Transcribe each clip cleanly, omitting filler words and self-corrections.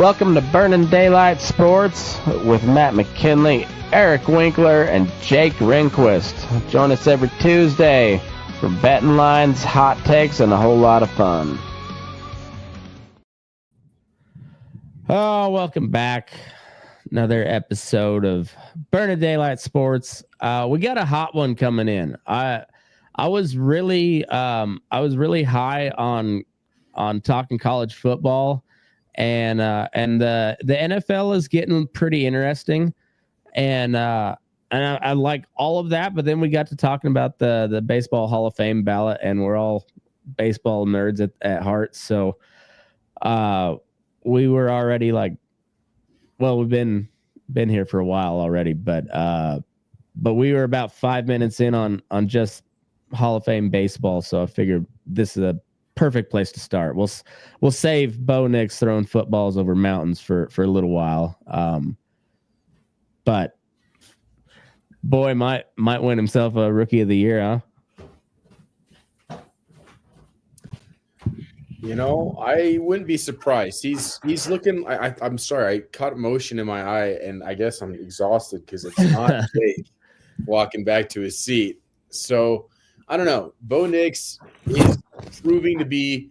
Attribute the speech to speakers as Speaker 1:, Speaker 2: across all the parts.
Speaker 1: Welcome to Burning Daylight Sports with Matt McKinley, Eric Winkler, and Jake Rehnquist. Join us every Tuesday for betting lines, hot takes, and a whole lot of fun. Oh, welcome back. Another episode of Burning Daylight Sports. We got a hot one coming in. I was really high on talking college football. And the NFL is getting pretty interesting, and I like all of that. But then we got to talking about the Baseball Hall of Fame ballot, and we're all baseball nerds at heart. So we were already like, well, we've been here for a while already, but we were about 5 minutes in on just Hall of Fame baseball. So I figured this is a perfect place to start. We'll save Bo Nix throwing footballs over mountains for a little while. But boy might win himself a Rookie of the Year, huh?
Speaker 2: You know, I wouldn't be surprised. He's looking. I'm sorry, I caught motion in my eye, and I guess I'm exhausted because it's not Jake walking back to his seat. So I don't know. Bo Nix is proving to be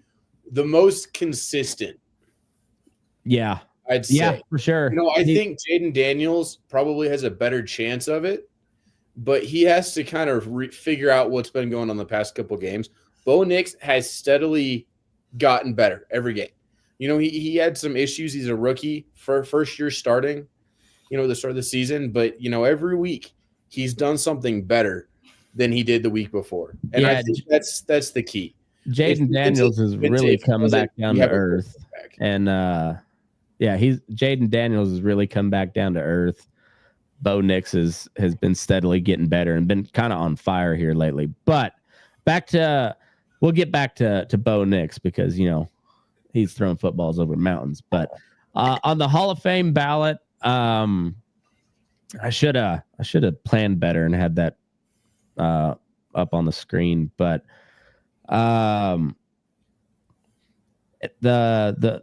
Speaker 2: the most consistent.
Speaker 1: Yeah,
Speaker 2: I'd say.
Speaker 1: Yeah, for sure.
Speaker 2: You know, I think Jaden Daniels probably has a better chance of it, but he has to kind of figure out what's been going on the past couple games. Bo Nix has steadily gotten better every game. You know, he had some issues. He's a rookie for first year starting, the start of the season, but every week he's done something better than he did the week before. And I think that's the key.
Speaker 1: Jaden Daniels has really come back down to earth. And Jaden Daniels has really come back down to earth. Bo Nix has been steadily getting better and been kind of on fire here lately. But we'll get back to Bo Nix because he's throwing footballs over mountains. But on the Hall of Fame ballot, I should have planned better and had that up on the screen, but the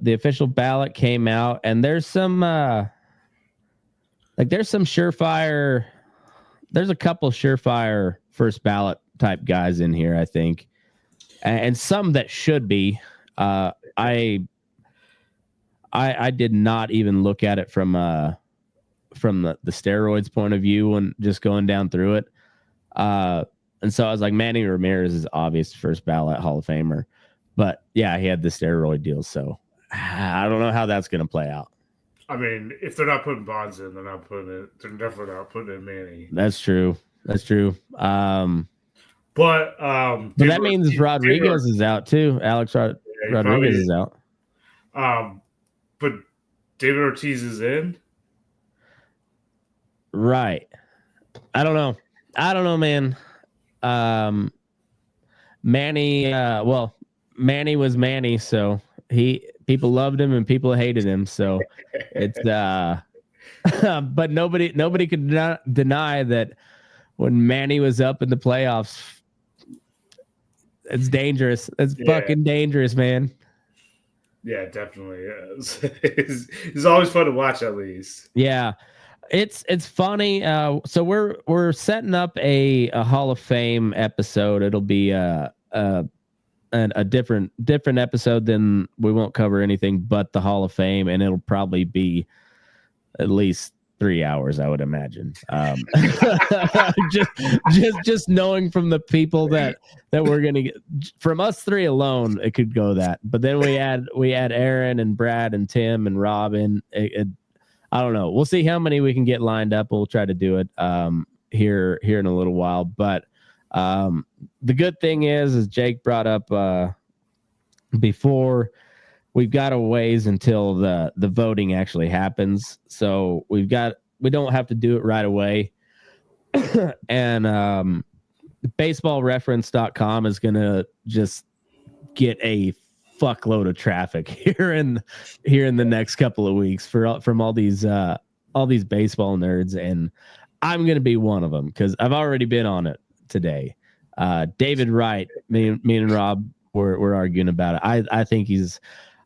Speaker 1: official ballot came out, and there's some surefire. There's a couple surefire first ballot type guys in here, I think, and some that should be. I did not even look at it from the steroids point of view when just going down through it. And so I was like, Manny Ramirez is obvious first ballot Hall of Famer. But yeah, he had the steroid deal. So I don't know how that's going to play out.
Speaker 3: I mean, if they're not putting Bonds in, they're definitely not putting in Manny.
Speaker 1: That's true.
Speaker 3: But
Speaker 1: that means Rodriguez is out too. Alex Rodriguez is out.
Speaker 3: But David Ortiz is in.
Speaker 1: Right. I don't know, man. Manny, Manny was Manny, so people loved him and people hated him. So it's but nobody could not deny that when Manny was up in the playoffs, it's dangerous. It's fucking dangerous, man.
Speaker 3: Yeah, it definitely is. It's always fun to watch, at least.
Speaker 1: Yeah. It's funny. So we're setting up a Hall of Fame episode. It'll be a different episode than we won't cover anything but the Hall of Fame, and it'll probably be at least 3 hours, I would imagine. Just knowing from the people that we're gonna get from us three alone, it could go that. But then we add Aaron and Brad and Tim and Robin. I don't know. We'll see how many we can get lined up. We'll try to do it here in a little while. But the good thing is, as Jake brought up before, we've got a ways until the voting actually happens. So we don't have to do it right away. And baseballreference.com is going to just get a fuckload of traffic here in the next couple of weeks from all these baseball nerds, and I'm gonna be one of them because I've already been on it today. David Wright, me and Rob were arguing about it.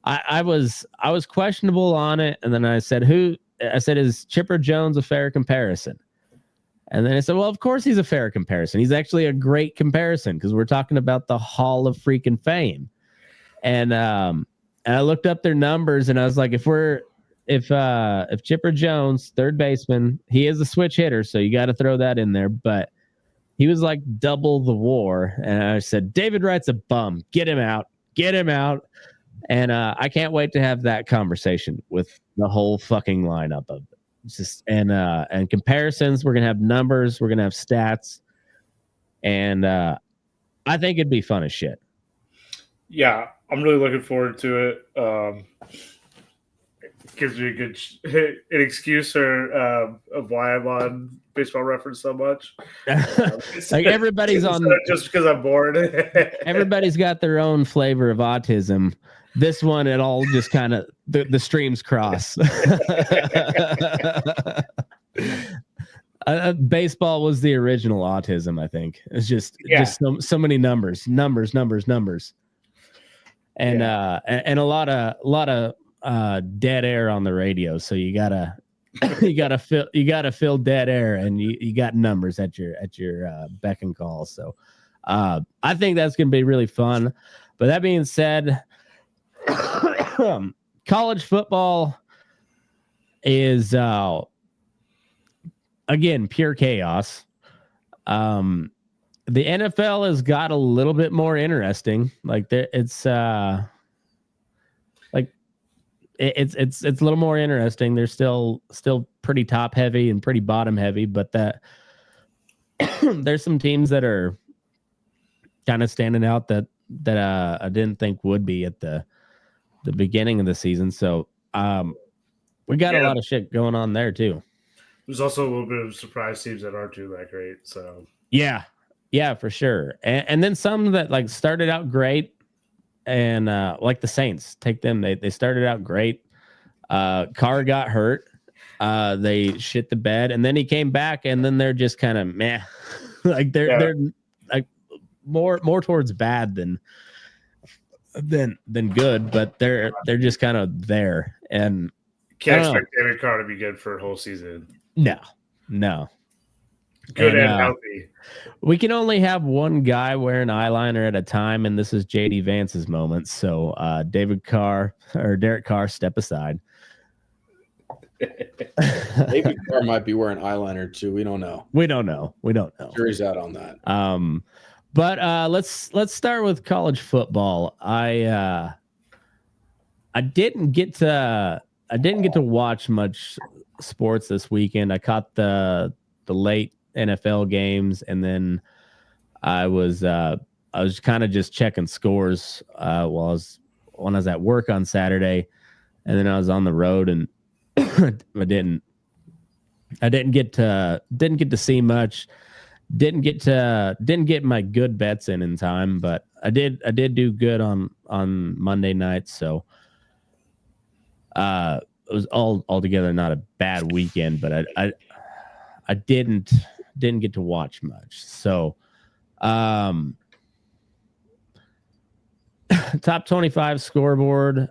Speaker 1: I I was questionable on it, and then I said, is Chipper Jones a fair comparison? And then I said, well, of course he's a fair comparison. He's actually a great comparison because we're talking about the Hall of freaking Fame. And I looked up their numbers, and I was like, if Chipper Jones, third baseman, he is a switch hitter, so you got to throw that in there. But he was like double the WAR, and I said, David Wright's a bum. Get him out. And I can't wait to have that conversation with the whole fucking lineup of it. Just and comparisons. We're gonna have numbers. We're gonna have stats, and I think it'd be fun as shit.
Speaker 3: Yeah, I'm really looking forward to it. It gives me a good an excuse of why I'm on Baseball Reference so much.
Speaker 1: Like everybody's on
Speaker 3: just because I'm bored.
Speaker 1: Everybody's got their own flavor of autism. This one, it all just kind of the streams cross. Baseball was the original autism, I think. It's just so many numbers, and and a lot of dead air on the radio. So you gotta fill dead air, and you got numbers at your beck and call. So I think that's gonna be really fun. But that being said, college football is again pure chaos. The NFL has got a little bit more interesting. Like it's a little more interesting. They're still pretty top heavy and pretty bottom heavy, but that there's some teams that are kind of standing out that I didn't think would be at the beginning of the season. So we got a lot of shit going on there too. There's
Speaker 3: also a little bit of surprise teams that aren't too that great. So
Speaker 1: yeah, for sure. And then some that like started out great, and like the Saints, take them. They started out great. Carr got hurt. They shit the bed, and then he came back, and then they're just kind of meh. Like they're like more towards bad than good, but they're just kind of there. And
Speaker 3: can't expect David Carr to be good for a whole season.
Speaker 1: No.
Speaker 3: Good and healthy.
Speaker 1: We can only have one guy wearing eyeliner at a time, and this is JD Vance's moment. So Derek Carr, step aside.
Speaker 2: David Carr might be wearing eyeliner too. We don't know.
Speaker 1: Jury's
Speaker 2: out on that.
Speaker 1: But let's start with college football. I didn't get to watch much sports this weekend. I caught the late NFL games, and then I was kind of just checking scores when I was at work on Saturday, and then I was on the road, and I didn't get to see much. Didn't get my good bets in time, but I did do good on Monday night. So it was altogether not a bad weekend, but I didn't get to watch much. So top 25 scoreboard.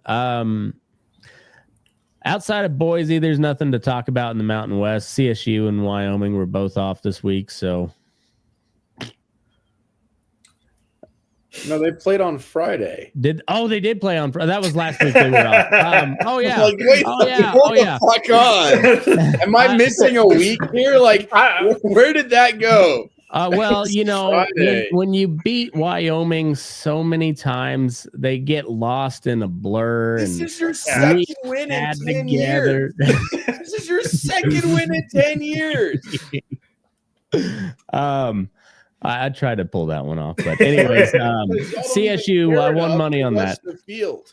Speaker 1: Outside of Boise, there's nothing to talk about in the Mountain West. CSU and Wyoming were both off this week, so.
Speaker 2: No, they played on Friday.
Speaker 1: They did play on Friday. That was last week they were off. Oh yeah.
Speaker 2: Like, wait, fuck on. Am I missing a week here? Like, where did that go?
Speaker 1: Well, when you beat Wyoming so many times, they get lost in a blur.
Speaker 2: This is your second win in 10 years. This is your second win in 10 years.
Speaker 1: I tried to pull that one off, but anyways, CSU, I won money on that.
Speaker 2: The field.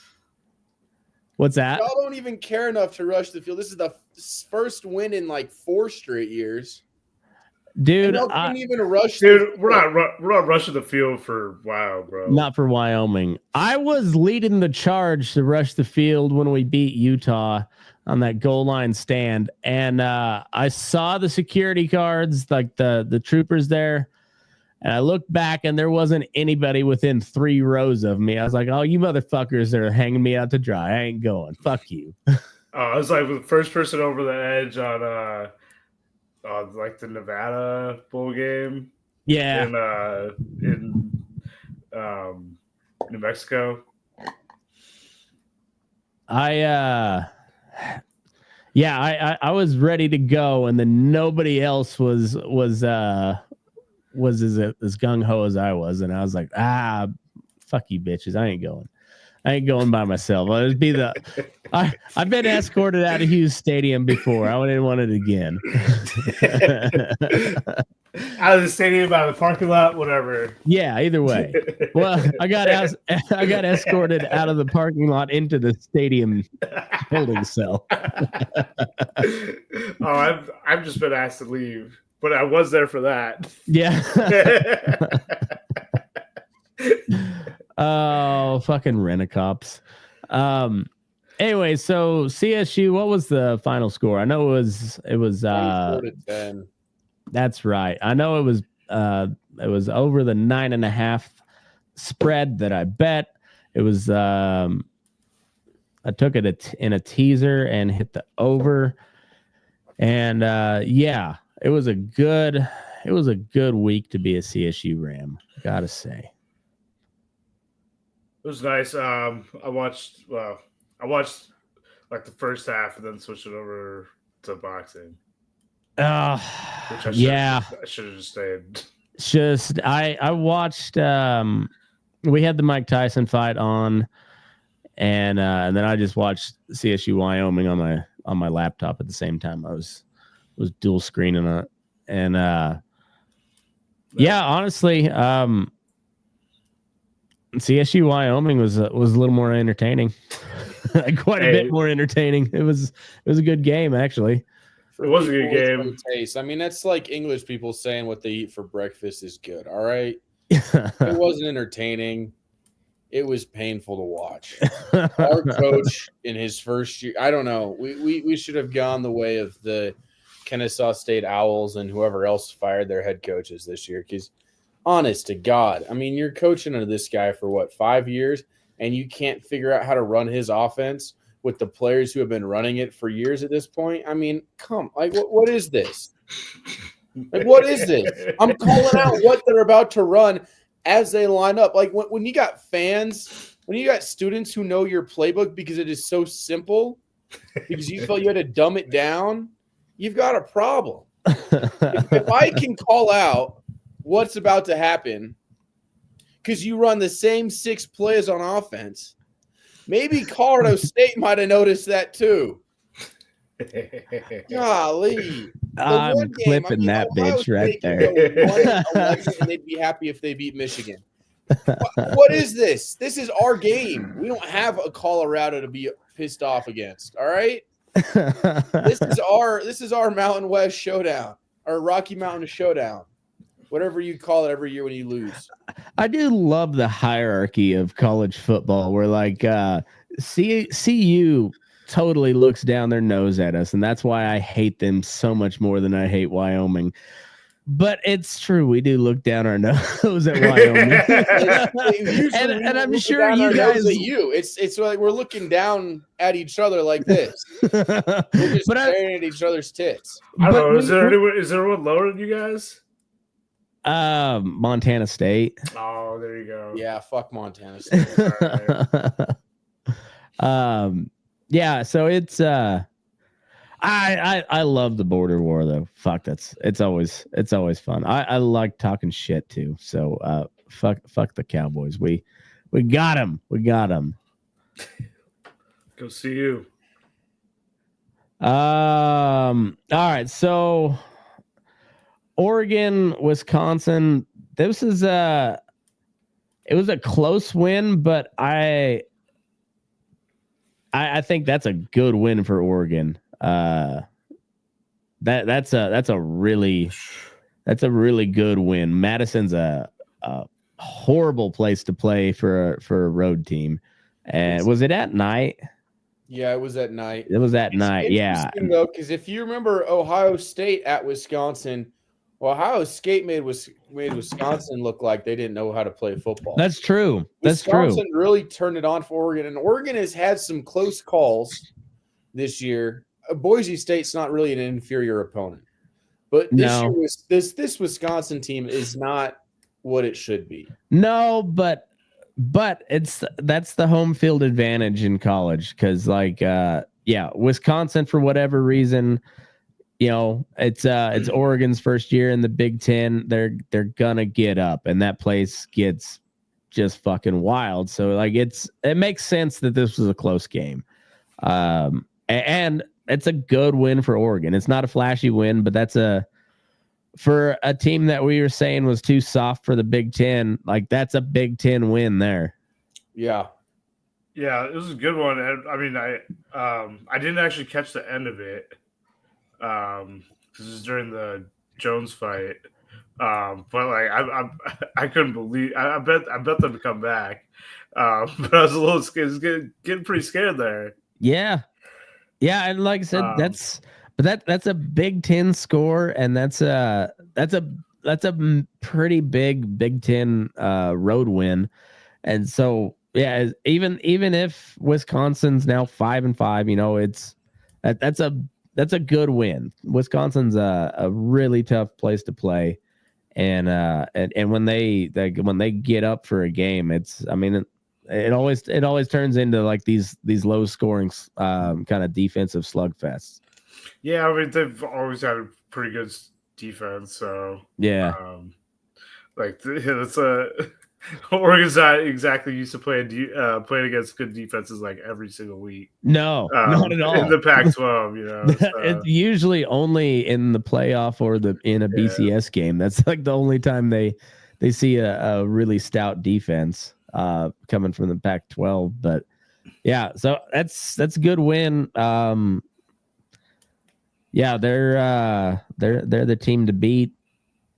Speaker 1: What's that?
Speaker 2: Y'all don't even care enough to rush the field. This is the first win in like 4 straight years.
Speaker 1: Dude,
Speaker 2: I didn't even rush.
Speaker 3: Dude, we're not rushing the field for bro.
Speaker 1: Not for Wyoming. I was leading the charge to rush the field when we beat Utah on that goal line stand, and I saw the security guards, like the troopers there, And I looked back and there wasn't anybody within 3 rows of me. I was like, oh, you motherfuckers are hanging me out to dry. I ain't going. Fuck you.
Speaker 3: I was like the first person over the edge on like the Nevada bowl game.
Speaker 1: Yeah.
Speaker 3: In New Mexico.
Speaker 1: I was ready to go, and then nobody else was as gung ho as I was, and I was like, fuck you bitches, I ain't going by myself. I've been escorted out of Hughes Stadium before. I didn't want it again.
Speaker 3: Out of the stadium, out of the parking lot, whatever.
Speaker 1: Yeah, either way. Well, I got escorted out of the parking lot into the stadium holding cell.
Speaker 3: I've just been asked to leave, but I was there for that.
Speaker 1: Yeah. Oh, fucking rent-a-cops. Anyway, so CSU, what was the final score? I know it was
Speaker 2: 24-10.
Speaker 1: That's right. I know it was over the 9.5 spread that I bet. It was I took it in a teaser and hit the over. And it was a good week to be a CSU Ram, gotta say.
Speaker 3: It was nice. I watched like the first half and then switched it over to boxing. Which I should have just stayed.
Speaker 1: I watched we had the Mike Tyson fight on, and then I just watched CSU Wyoming on my laptop at the same time. I was dual screening it. And honestly, CSU Wyoming was a little more entertaining. Quite a bit more entertaining. It was a good game, actually.
Speaker 3: It was a good game.
Speaker 2: Taste. I mean, that's like English people saying what they eat for breakfast is good. All right. It wasn't entertaining. It was painful to watch. Our coach in his first year, I don't know. We should have gone the way of the Kennesaw State Owls and whoever else fired their head coaches this year. Because honest to God, I mean, you're coaching under this guy for 5 years, and you can't figure out how to run his offense with the players who have been running it for years at this point. I mean, what is this? Like, what is this? I'm calling out what they're about to run as they line up. Like when you got fans, when you got students who know your playbook because it is so simple, because you felt you had to dumb it down, you've got a problem. If I can call out what's about to happen because you run the same 6 plays on offense, maybe Colorado State might have noticed that too. Golly.
Speaker 1: I'm clipping that bitch right there.
Speaker 2: And they'd be happy if they beat Michigan. What is this? This is our game. We don't have a Colorado to be pissed off against. All right. This is our Mountain West showdown, or Rocky Mountain showdown, whatever you call it every year when you lose.
Speaker 1: I do love the hierarchy of college football where like CU totally looks down their nose at us, and that's why I hate them so much more than I hate Wyoming. But it's true, we do look down our nose at Wyoming. and I'm sure you guys
Speaker 2: at you. It's like we're looking down at each other like this. We're just staring at each other's tits.
Speaker 3: I don't know. Is there one lower than you guys?
Speaker 1: Montana State.
Speaker 3: Oh, there you go.
Speaker 2: Yeah, fuck Montana State.
Speaker 1: Yeah, so it's I love the border war though. Fuck, it's always fun. I like talking shit too. So fuck the Cowboys. We got him.
Speaker 3: Go see you.
Speaker 1: All right, so Oregon, Wisconsin. It was a close win, but I think that's a good win for Oregon. That's a really good win. Madison's a horrible place to play for a road team. And was it at night?
Speaker 2: Yeah, it was at night.
Speaker 1: It was at night. Yeah.
Speaker 2: Though, because if you remember Ohio State at Wisconsin, Well, Ohio State made Wisconsin look like they didn't know how to play football.
Speaker 1: That's true.
Speaker 2: Wisconsin really turned it on for Oregon, and Oregon has had some close calls this year. Boise State's not really an inferior opponent, but this year this Wisconsin team is not what it should be.
Speaker 1: No, but that's the home field advantage in college because, Wisconsin for whatever reason. It's Oregon's first year in the Big Ten. They're gonna get up, and that place gets just fucking wild. So it makes sense that this was a close game, and it's a good win for Oregon. It's not a flashy win, but for a team that we were saying was too soft for the Big Ten. That's a Big Ten win there.
Speaker 2: Yeah,
Speaker 3: it was a good one. I mean, I didn't actually catch the end of it. This is during the Jones fight. But I couldn't believe. I bet them to come back. But I was a little scared. Getting pretty scared there.
Speaker 1: Yeah, and like I said, that's a Big Ten score, and that's a pretty big Big Ten road win, and so even if Wisconsin's now 5-5, that's a good win. Wisconsin's a really tough place to play, and when they get up for a game, it always turns into these low scoring kind of defensive slugfests.
Speaker 3: Yeah, I mean they've always had a pretty good defense, so
Speaker 1: yeah,
Speaker 3: it's Oregon's not exactly used to playing against good defenses every single week.
Speaker 1: No, not at all.
Speaker 3: In the Pac-12,
Speaker 1: it's usually only in the playoff or in a BCS game. That's the only time they see a really stout defense coming from the Pac-12. But yeah, so that's a good win. They're the team to beat.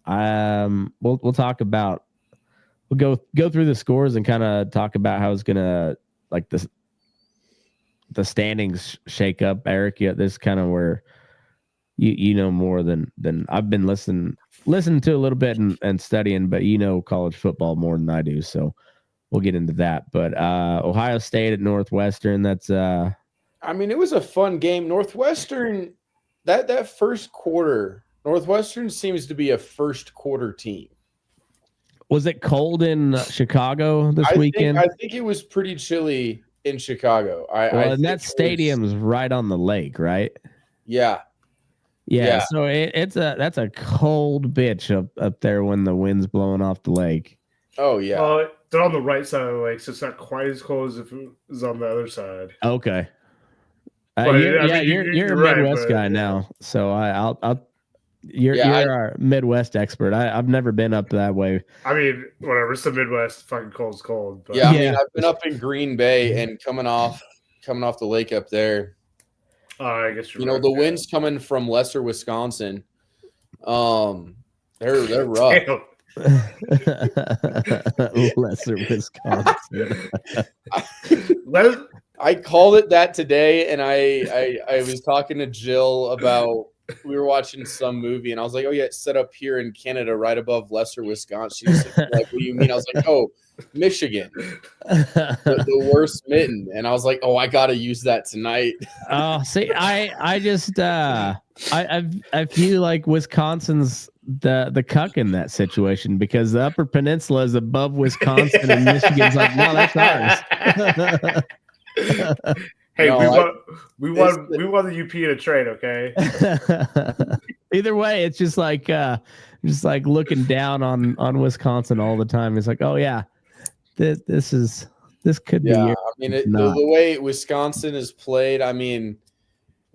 Speaker 1: We'll talk about. We'll go through the scores and kind of talk about how it's gonna the standings shake up, Eric. Yeah, this is kind of where you know more than I've been listening to a little bit and studying, but college football more than I do, so we'll get into that. But Ohio State at Northwestern, that's it
Speaker 2: was a fun game. Northwestern, that first quarter, Northwestern seems to be a first quarter team.
Speaker 1: Was it cold in Chicago this weekend?
Speaker 2: I think it was pretty chilly in Chicago.
Speaker 1: And that stadium's right on the lake, right?
Speaker 2: Yeah.
Speaker 1: So that's a cold bitch up there when the wind's blowing off the lake.
Speaker 2: Oh yeah.
Speaker 3: Well, they're on the right side of the lake, so it's not quite as cold as if it was on the other side.
Speaker 1: Okay. You're a Midwest guy now, so I'll. You're our Midwest expert. I've never been up that way.
Speaker 3: I mean, whatever. It's the Midwest. Fucking cold's cold. But.
Speaker 2: Yeah, I mean, I've been up in Green Bay and coming off the lake up there.
Speaker 3: I guess
Speaker 2: the wind's coming from lesser Wisconsin. They're rough.
Speaker 1: Lesser Wisconsin.
Speaker 2: I called it that today, and I was talking to Jill about. We were watching some movie, and I was like, "Oh yeah, it's set up here in Canada, right above lesser Wisconsin." She's like, "What do you mean?" I was like, "Oh, Michigan, the worst mitten." And I was like, "Oh, I gotta use that tonight."
Speaker 1: Oh, see, I just I feel like Wisconsin's the cuck in that situation because the Upper Peninsula is above Wisconsin, and Michigan's like, "No, that's ours."
Speaker 3: Hey, we won the UP in a trade, okay?
Speaker 1: Either way, it's just like looking down on Wisconsin all the time. It's like, oh yeah, this could be.
Speaker 2: Yeah, I mean, the way Wisconsin is played. I mean,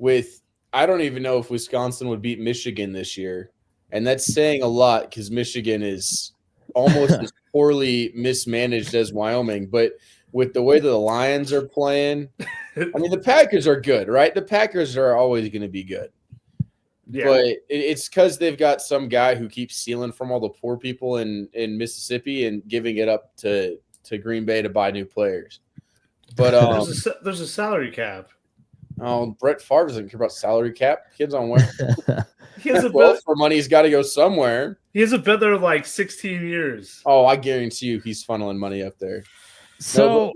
Speaker 2: I don't even know if Wisconsin would beat Michigan this year, and that's saying a lot because Michigan is almost as poorly mismanaged as Wyoming, but. With the way that the Lions are playing, I mean, the Packers are good, right? The Packers are always going to be good. Yeah. But it's because they've got some guy who keeps stealing from all the poor people in Mississippi and giving it up to Green Bay to buy new players. But
Speaker 3: there's a salary cap.
Speaker 2: Oh, Brett Favre doesn't care about salary cap. Kids on where? for money, he's got to go somewhere.
Speaker 3: He hasn't been there like 16 years.
Speaker 2: Oh, I guarantee you, he's funneling money up there.
Speaker 1: So,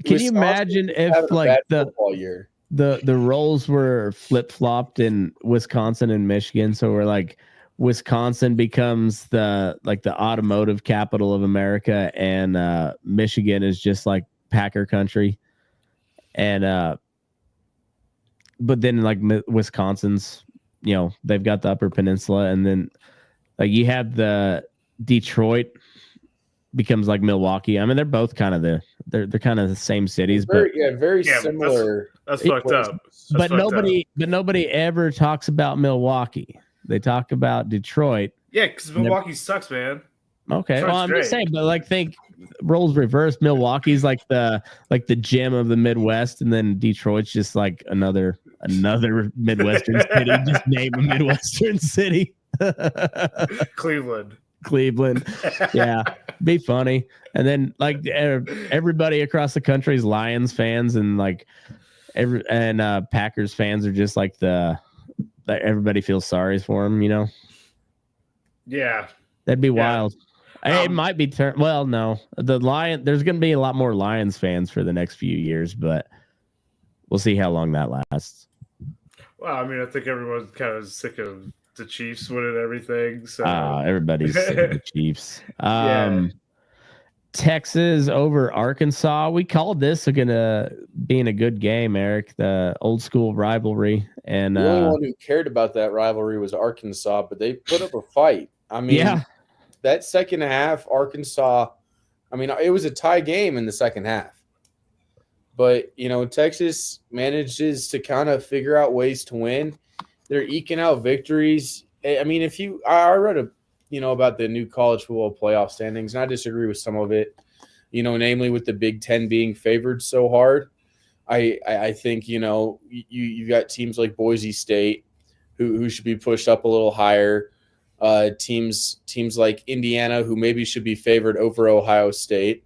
Speaker 1: can you imagine if like the roles were flip flopped in Wisconsin and Michigan? So we're like, Wisconsin becomes the automotive capital of America, and Michigan is just like Packer country, and but then like Wisconsin's, they've got the Upper Peninsula, and then like you have the Detroit becomes like Milwaukee. I mean, they're both kind of they're kind of the same cities,
Speaker 2: very similar.
Speaker 3: That's fucked up.
Speaker 1: But nobody ever talks about Milwaukee. They talk about Detroit.
Speaker 3: Yeah, because Milwaukee sucks, man.
Speaker 1: Okay, Detroit's I'm just saying, but like think roles reversed. Milwaukee's like the gem of the Midwest, and then Detroit's just like another Midwestern city. Just name a Midwestern city.
Speaker 3: Cleveland.
Speaker 1: Yeah, be funny. And then like everybody across the country is Lions fans, and like Packers fans are just like everybody feels sorry for them,
Speaker 3: Yeah,
Speaker 1: that'd be wild. It might be no, there's going to be a lot more Lions fans for the next few years, but we'll see how long that lasts.
Speaker 3: Well, I mean, I think everyone's kind of sick of the Chiefs winning everything. So
Speaker 1: everybody's sick of the Chiefs.
Speaker 3: Yeah.
Speaker 1: Texas over Arkansas. We called this gonna being a good game, Eric. The old school rivalry, and
Speaker 2: the only one who cared about that rivalry was Arkansas, but they put up a fight. I mean, that second half, Arkansas. I mean, it was a tie game in the second half, but Texas manages to kind of figure out ways to win. They're eking out victories. I mean, I read about the new college football playoff standings, and I disagree with some of it, namely with the Big Ten being favored so hard. I think, you got teams like Boise State who should be pushed up a little higher. Teams like Indiana who maybe should be favored over Ohio State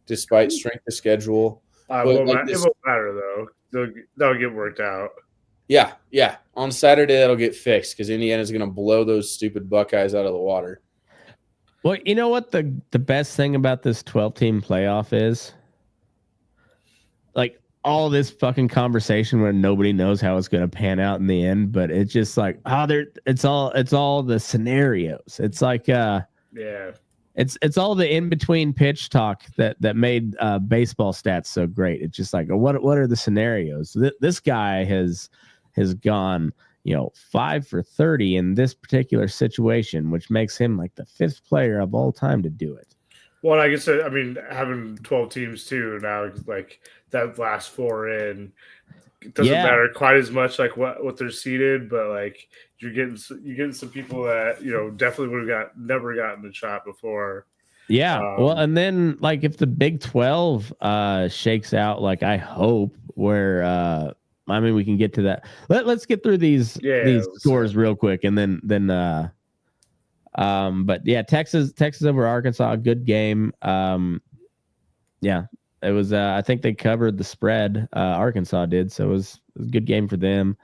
Speaker 2: despite strength of schedule.
Speaker 3: It won't matter, though. That'll get worked out.
Speaker 2: Yeah. On Saturday, that'll get fixed because Indiana's going to blow those stupid Buckeyes out of the water.
Speaker 1: Well, you know what the best thing about this 12-team playoff is? Like all this fucking conversation where nobody knows how it's going to pan out in the end, but it's just like, it's all the scenarios. It's like, it's all the in-between pitch talk that made baseball stats so great. It's just like, what are the scenarios? This guy has gone, 5 for 30 in this particular situation, which makes him like the 5th player of all time to do it.
Speaker 3: Well, I guess, I mean, having 12 teams too now, like that last 4 in, it doesn't matter quite as much like what they're seeded, but like you're getting some people that definitely would have never gotten the shot before.
Speaker 1: Yeah, well, and then like if the Big 12 shakes out, like I hope, where I mean we can get to that. Let's get through these scores real quick, and then but yeah, Texas over Arkansas, a good game. Yeah, it was. I think they covered the spread. Arkansas did, so it was a good game for them.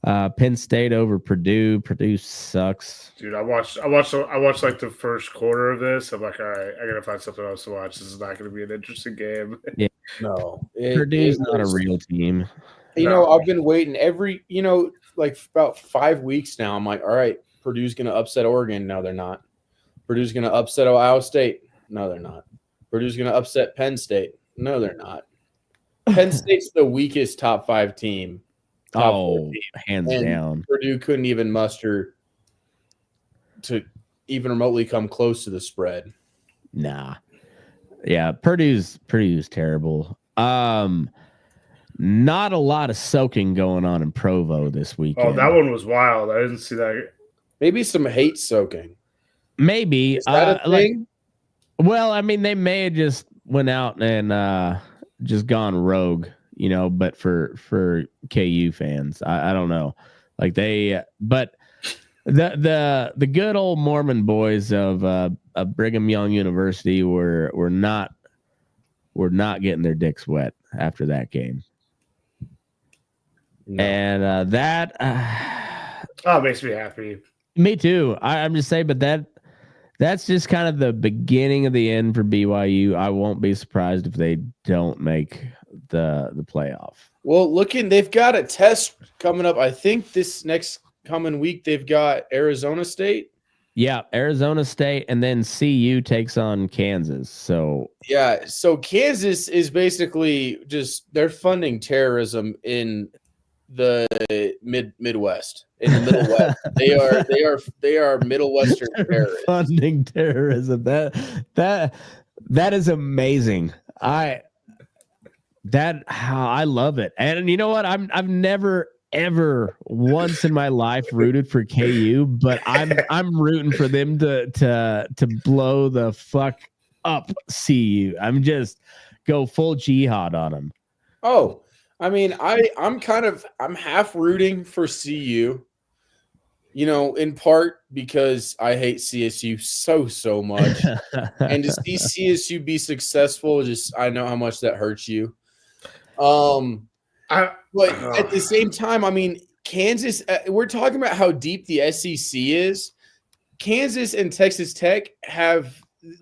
Speaker 1: Penn State over Purdue. Purdue sucks.
Speaker 3: Dude, I watched like the first quarter of this. I'm like, all right, I gotta find something else to watch. This is not going to be an interesting game.
Speaker 1: Yeah,
Speaker 2: no,
Speaker 1: Purdue's not a real team.
Speaker 2: I've been waiting like about 5 weeks now. I'm like, all right, Purdue's going to upset Oregon. No, they're not. Purdue's going to upset Ohio State. No, they're not. Purdue's going to upset Penn State. No, they're not. Penn State's the weakest top 5 team.
Speaker 1: Hands down.
Speaker 2: Purdue couldn't even muster to even remotely come close to the spread.
Speaker 1: Nah. Yeah, Purdue's terrible. Not a lot of soaking going on in Provo this weekend.
Speaker 3: Oh, that one was wild. I didn't see that.
Speaker 2: Maybe some hate soaking.
Speaker 1: Maybe.
Speaker 2: Is that a thing?
Speaker 1: Well, I mean, they may have just went out and just gone rogue, but for KU fans, I don't know. Like but the good old Mormon boys of Brigham Young University were not getting their dicks wet after that game. No. And
Speaker 3: Oh, it makes me happy.
Speaker 1: Me too. I'm just saying, but that's just kind of the beginning of the end for BYU. I won't be surprised if they don't make the playoff.
Speaker 2: Well, they've got a test coming up. I think this next coming week they've got Arizona State.
Speaker 1: Yeah, Arizona State, and then CU takes on Kansas. So
Speaker 2: Kansas is basically just they're funding terrorism in the Midwest, in the Middle West. They are Middle Western terrorists.
Speaker 1: Funding terrorism. That is amazing. I love it. And you know what? I've never ever once in my life rooted for KU, but I'm rooting for them to blow the fuck up CU. I'm just go full jihad on them.
Speaker 2: Oh, I mean, I'm half rooting for CU, in part because I hate CSU so much. And to see CSU be successful, I know how much that hurts you. But at the same time, I mean, Kansas, we're talking about how deep the SEC is. Kansas and Texas Tech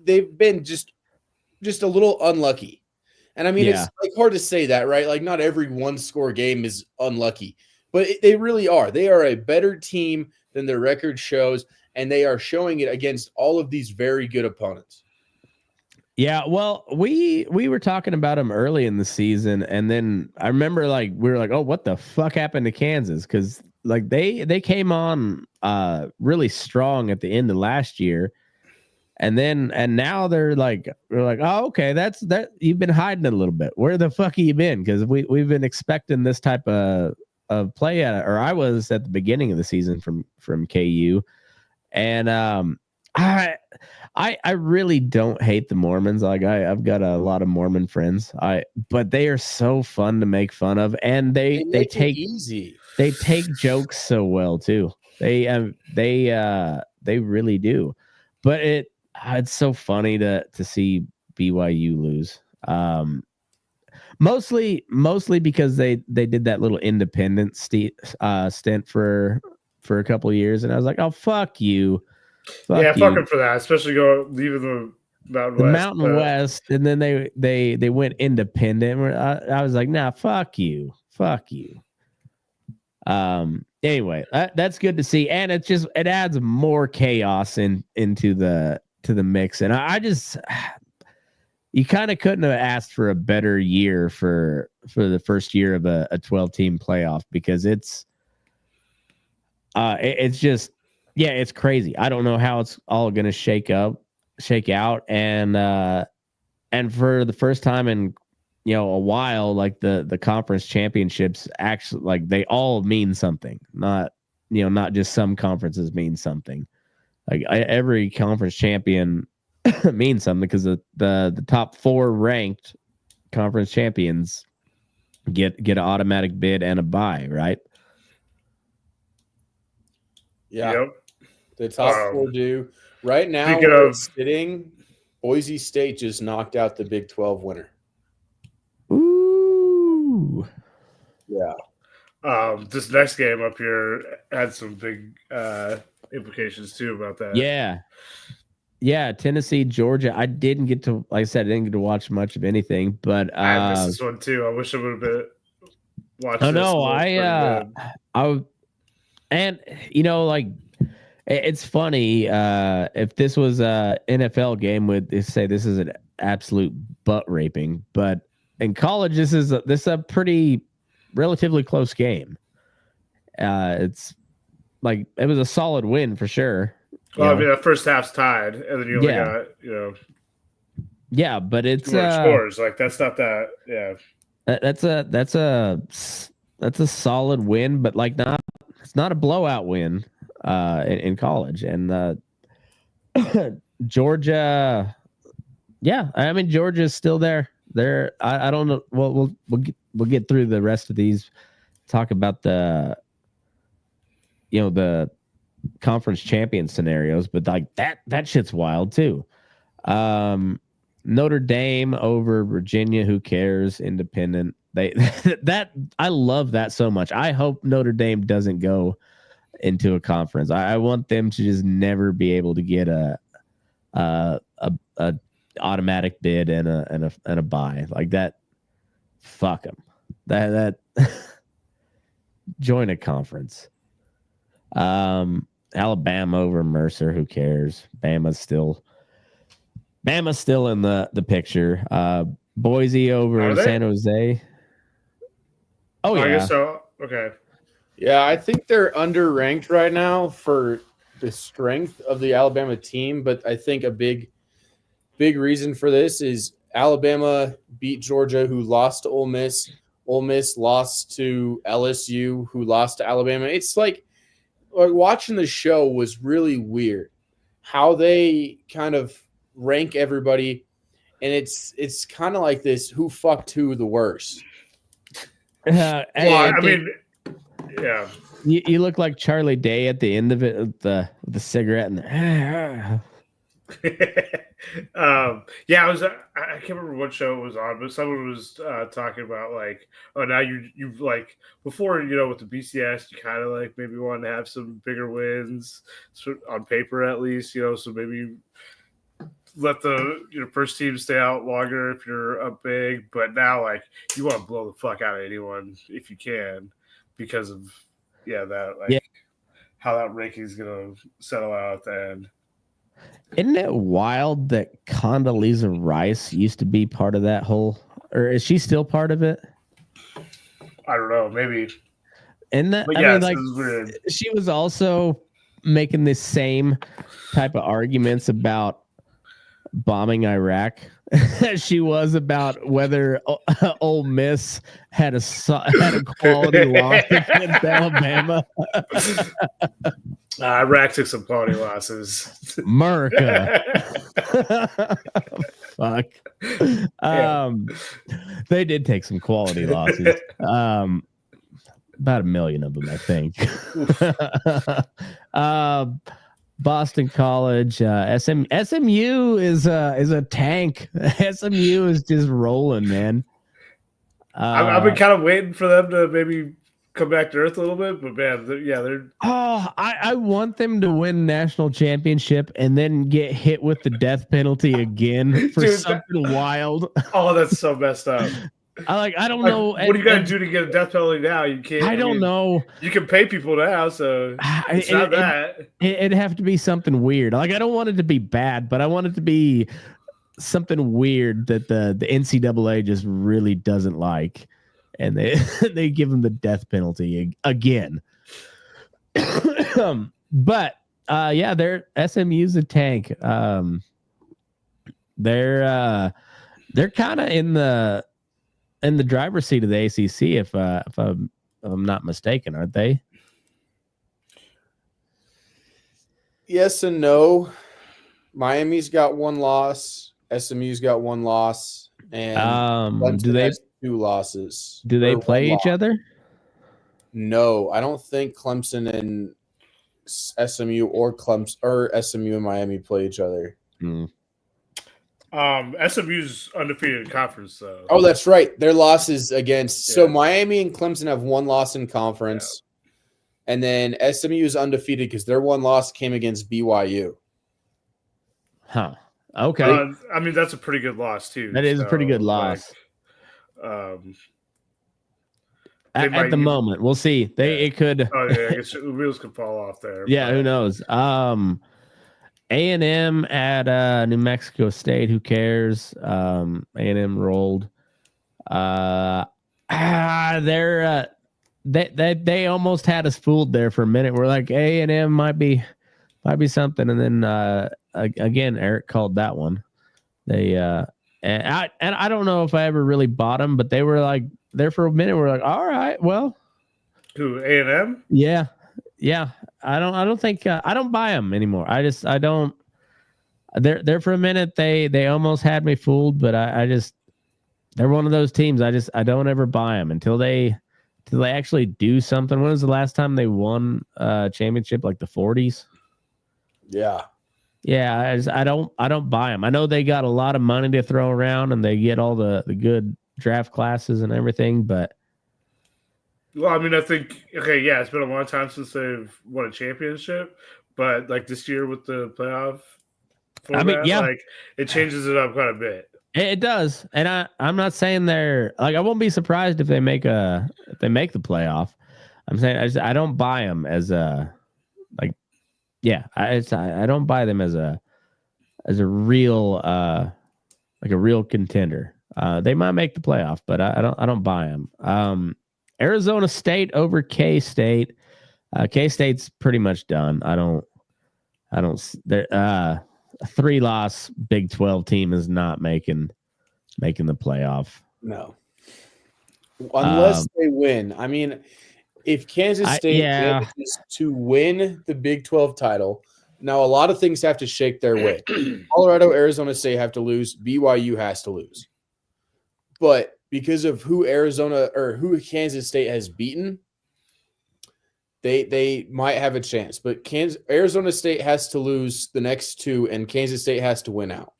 Speaker 2: they've been just a little unlucky. And I mean, It's hard to say that, right? Like not every one-score game is unlucky, but they really are. They are a better team than their record shows, and they are showing it against all of these very good opponents.
Speaker 1: Yeah, well, we were talking about them early in the season, and then I remember we were like, oh, what the fuck happened to Kansas? Because they came on really strong at the end of last year, and now we're like, oh, okay, that's you've been hiding it a little bit. Where the fuck have you been? Because we've been expecting this type of play or I was at the beginning of the season from KU, and I really don't hate the Mormons. Like I've got a lot of Mormon friends. But they are so fun to make fun of, and they take
Speaker 2: easy.
Speaker 1: They take jokes so well too. They really do. But it's so funny to see BYU lose. Mostly because they did that little independent stint for a couple of years, and I was like, oh fuck you.
Speaker 3: Fuck him for that, especially leaving the
Speaker 1: Mountain West, and then they went independent. I was like, nah, fuck you. Anyway, that's good to see, and it adds more chaos into the mix, and I just you kind of couldn't have asked for a better year for the first year of a 12-team playoff, because it's just. Yeah, it's crazy. I don't know how it's all going to shake out, and for the first time in a while, like the conference championships actually they all mean something. Not just some conferences mean something. Like every conference champion means something, because the top 4 ranked conference champions get an automatic bid and a bye, right?
Speaker 2: Yeah.
Speaker 3: Yep.
Speaker 2: The top 4 do. Right now, sitting, Boise State just knocked out the Big 12 winner.
Speaker 1: Ooh.
Speaker 3: Yeah. This next game up here had some big implications too about that.
Speaker 1: Yeah. Yeah, Tennessee, Georgia. I didn't get to, like I said, I didn't get to watch much of anything, but
Speaker 3: I missed this one too. I wish I would have been watching.
Speaker 1: Oh no, it's funny. If this was a NFL game, would say this is an absolute butt raping, but in college, this is a pretty relatively close game. It's like it was a solid win for sure.
Speaker 3: Well, I mean, the first half's tied, and then you only got
Speaker 1: Yeah, but it's
Speaker 3: scores. Like that's not that. Yeah,
Speaker 1: that's a solid win, but it's not a blowout win. In college, and Georgia, I mean Georgia's still there. I don't know. Well, we'll get through the rest of these. Talk about the conference champion scenarios, but that shit's wild too. Notre Dame over Virginia. Who cares? Independent. I love that so much. I hope Notre Dame doesn't go into a conference. I want them to just never be able to get a automatic bid and a bye like that. Fuck them. That join a conference. Alabama over Mercer. Who cares? Bama's still in the picture. Boise over San Jose. Oh yeah.
Speaker 3: I guess so. Okay.
Speaker 2: Yeah, I think they're underranked right now for the strength of the Alabama team, but I think a big reason for this is Alabama beat Georgia, who lost to Ole Miss. Ole Miss lost to LSU, who lost to Alabama. It's like watching the show was really weird how they kind of rank everybody, and it's kind of like this who fucked who the worst.
Speaker 3: Yeah.
Speaker 1: You look like Charlie Day at the end of it with the cigarette and the
Speaker 3: I can't remember what show it was on, but someone was talking about like, oh, now you've like before, with the BCS, you kind of like maybe want to have some bigger wins on paper at least, so maybe let the first team stay out longer if you're up big, but now like you want to blow the fuck out of anyone if you can because of how that ranking is gonna settle out at the end.
Speaker 1: Isn't it wild that Condoleezza Rice used to be part of that whole, or is she still part of it?
Speaker 3: I don't know, maybe.
Speaker 1: And that, she was also making the same type of arguments about bombing Iraq as she was about whether Ole Miss had a quality loss against Alabama.
Speaker 3: Iraq took some quality losses.
Speaker 1: America. Fuck. They did take some quality losses. About 1 million of them, I think. Boston College, SMU is a tank. SMU is just rolling, man.
Speaker 3: I've been kind of waiting for them to maybe come back to earth a little bit, but man, they're.
Speaker 1: Oh, I want them to win national championship and then get hit with the death penalty again for something wild.
Speaker 3: Oh, that's so messed up.
Speaker 1: I don't know.
Speaker 3: What are you gonna do to get a death penalty now? You can't.
Speaker 1: I don't know.
Speaker 3: You can pay people now, so it's not that.
Speaker 1: It'd have to be something weird. Like I don't want it to be bad, but I want it to be something weird that the NCAA just really doesn't like, and they give them the death penalty again. But they're SMU's a tank. They're kind of in the driver's seat of the ACC, if I'm not mistaken, aren't they?
Speaker 2: Yes and no. Miami's got 1 loss. SMU's got 1 loss, and Clemson has 2 losses.
Speaker 1: Do they play each other?
Speaker 2: No, I don't think Clemson and SMU or SMU and Miami play each other.
Speaker 3: SMU's undefeated in conference, though.
Speaker 2: Oh, that's right. Their losses against so Miami and Clemson have 1 loss in conference, and then SMU is undefeated because their 1 loss came against BYU.
Speaker 1: Huh. Okay.
Speaker 3: I mean, that's a pretty good loss too.
Speaker 1: That is a pretty good loss. At the moment, we'll see. It could.
Speaker 3: Oh yeah, I guess the wheels could fall off there.
Speaker 1: Yeah, who knows? A&M at New Mexico State. Who cares? A&M rolled. They almost had us fooled there for a minute. We're like A&M might be something, and then again Eric called that one. They and I don't know if I ever really bought them, but they were like there for a minute. We're like, all right, well,
Speaker 3: who A&M?
Speaker 1: Yeah. I don't think I don't buy them anymore. I don't. They're for a minute. They almost had me fooled, but they're one of those teams. I don't ever buy them until they actually do something. When was the last time they won a championship? Like the 40s?
Speaker 2: Yeah.
Speaker 1: Yeah, I don't buy them. I know they got a lot of money to throw around and they get all the good draft classes and everything, but
Speaker 3: Well, I mean, I think it's been a long time since they've won a championship, but like this year with the playoff format, like it changes it up quite a bit.
Speaker 1: It does, and I'm not saying they're like I won't be surprised if they make the playoff. I'm saying I don't buy them as a like, yeah, I don't buy them as a real like a real contender. They might make the playoff, but I don't buy them. Arizona State over K-State. K-State's pretty much done. I don't. A 3-loss Big 12 team is not making the playoff.
Speaker 2: No, unless they win. I mean, if Kansas State manages to win the Big 12 title, now a lot of things have to shake their way. Colorado, Arizona State have to lose. BYU has to lose. But because of who Kansas State has beaten, they might have a chance. But Arizona State has to lose the next two, and Kansas State has to win out.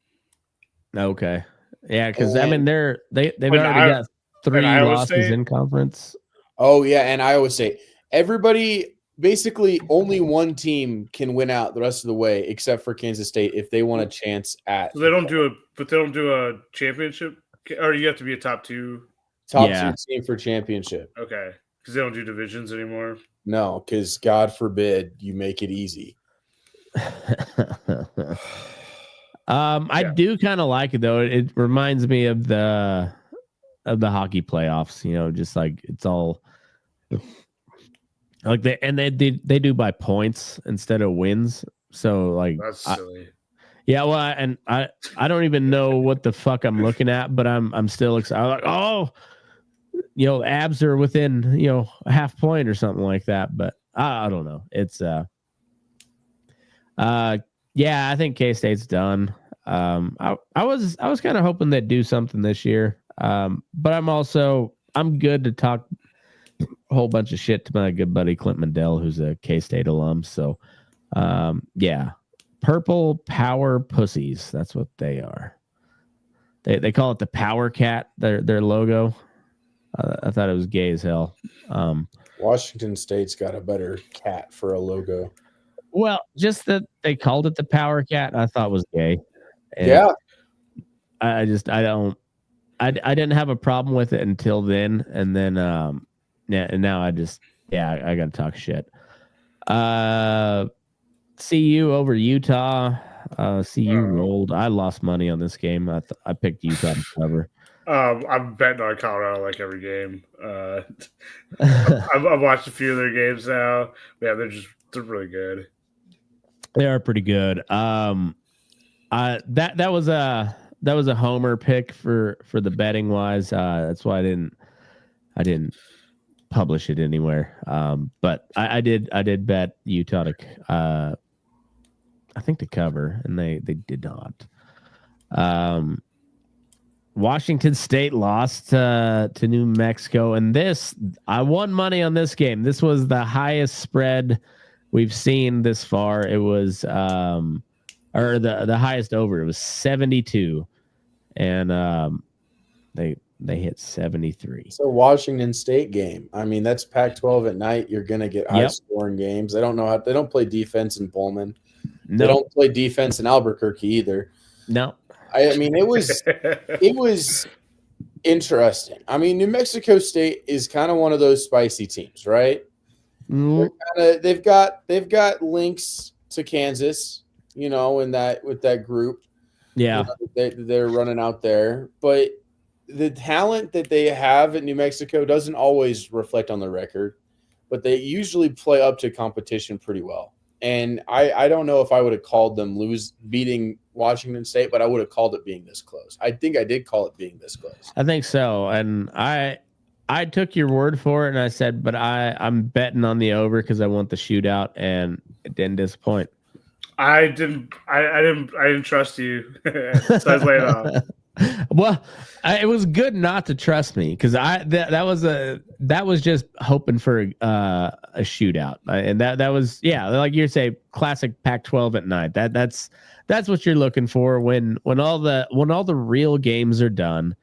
Speaker 1: Okay. Yeah, because I mean they've already got 3 losses in conference.
Speaker 2: Oh yeah, and Iowa State. Everybody, basically only one team can win out the rest of the way, except for Kansas State if they want a chance at.
Speaker 3: So they don't do a championship, or you have to be a top two
Speaker 2: team for championship.
Speaker 3: Okay, because they don't do divisions anymore.
Speaker 2: No, because God forbid you make it easy.
Speaker 1: I do kind of like it though. It reminds me of the hockey playoffs. You know, just like it's all like they do by points instead of wins. So like
Speaker 3: that's silly.
Speaker 1: I don't even know what the fuck I'm looking at, but I'm still excited. I'm like, oh, you know, Abs are within, you know, a half point or something like that. But I don't know. It's I think K-State's done. I was kind of hoping they'd do something this year. But I'm good to talk a whole bunch of shit to my good buddy Clint Mandel, who's a K-State alum. So, Purple Power Pussies. That's what they are. They call it the Power Cat. Their logo. I thought it was gay as hell.
Speaker 2: Washington State's got a better cat for a logo.
Speaker 1: Well, just that they called it the Power Cat, I thought was gay. And
Speaker 2: yeah.
Speaker 1: I didn't have a problem with it until then. And then, and now I got to talk shit. CU over Utah. CU rolled. I lost money on this game. I picked Utah to cover.
Speaker 3: I'm betting on Colorado like every game. I've watched a few of their games now. Yeah, they're really good.
Speaker 1: They are pretty good. That was a homer pick for the betting wise. That's why I didn't publish it anywhere. But I did bet Utah to I think to cover, and they did not. Washington State lost to New Mexico, and I won money on this game. This was the highest spread we've seen this far. It was or the highest over. It was 72, and they hit 73.
Speaker 2: So Washington State game. I mean, that's Pac-12 at night. You're gonna get high scoring games. They don't play defense in Pullman.
Speaker 1: No.
Speaker 2: They don't play defense in Albuquerque either.
Speaker 1: No.
Speaker 2: I mean, it was interesting. I mean, New Mexico State is kind of one of those spicy teams, right?
Speaker 1: Mm-hmm.
Speaker 2: They've got links to Kansas, you know, with that group.
Speaker 1: Yeah,
Speaker 2: you know, they're running out there, but the talent that they have at New Mexico doesn't always reflect on the record, but they usually play up to competition pretty well. And I don't know if I would have called them beating Washington State, but I would have called it being this close. I think I did call it being this close.
Speaker 1: I think so. And I took your word for it, and I said, but I'm betting on the over because I want the shootout, and it didn't disappoint.
Speaker 3: I didn't trust you. So I was laying off.
Speaker 1: Well, it was good not to trust me because that was just hoping for a shootout, and that was like you say, classic Pac-12 at night. That's what you're looking for when all the real games are done,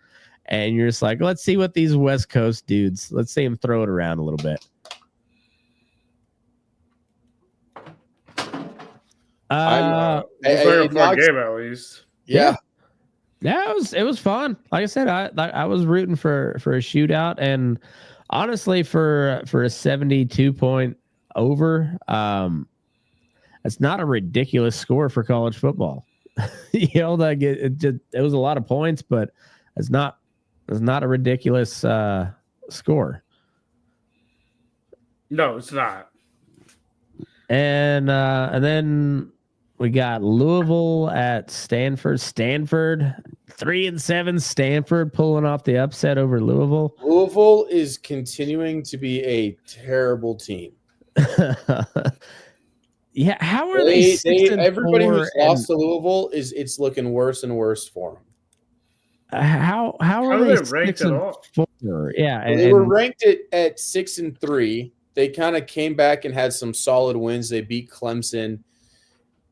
Speaker 1: and you're just like, let's see what these West Coast dudes. Let's see them throw it around a little bit.
Speaker 3: Looks like a fun game at least.
Speaker 2: Yeah.
Speaker 1: Yeah, it was fun. Like I said, I was rooting for a shootout, and honestly, for a 72-point over, it's not a ridiculous score for college football. Like it was a lot of points, but it's not a ridiculous score.
Speaker 3: No, it's not.
Speaker 1: And then we got Louisville at Stanford. Stanford 3-7. Stanford pulling off the upset over Louisville.
Speaker 2: Louisville is continuing to be a terrible team.
Speaker 1: Yeah, how are they?
Speaker 2: Everybody who's lost to Louisville it's looking worse and worse for them.
Speaker 1: How are they ranked at all? Yeah,
Speaker 2: they were ranked at 6-3. They kind of came back and had some solid wins. They beat Clemson.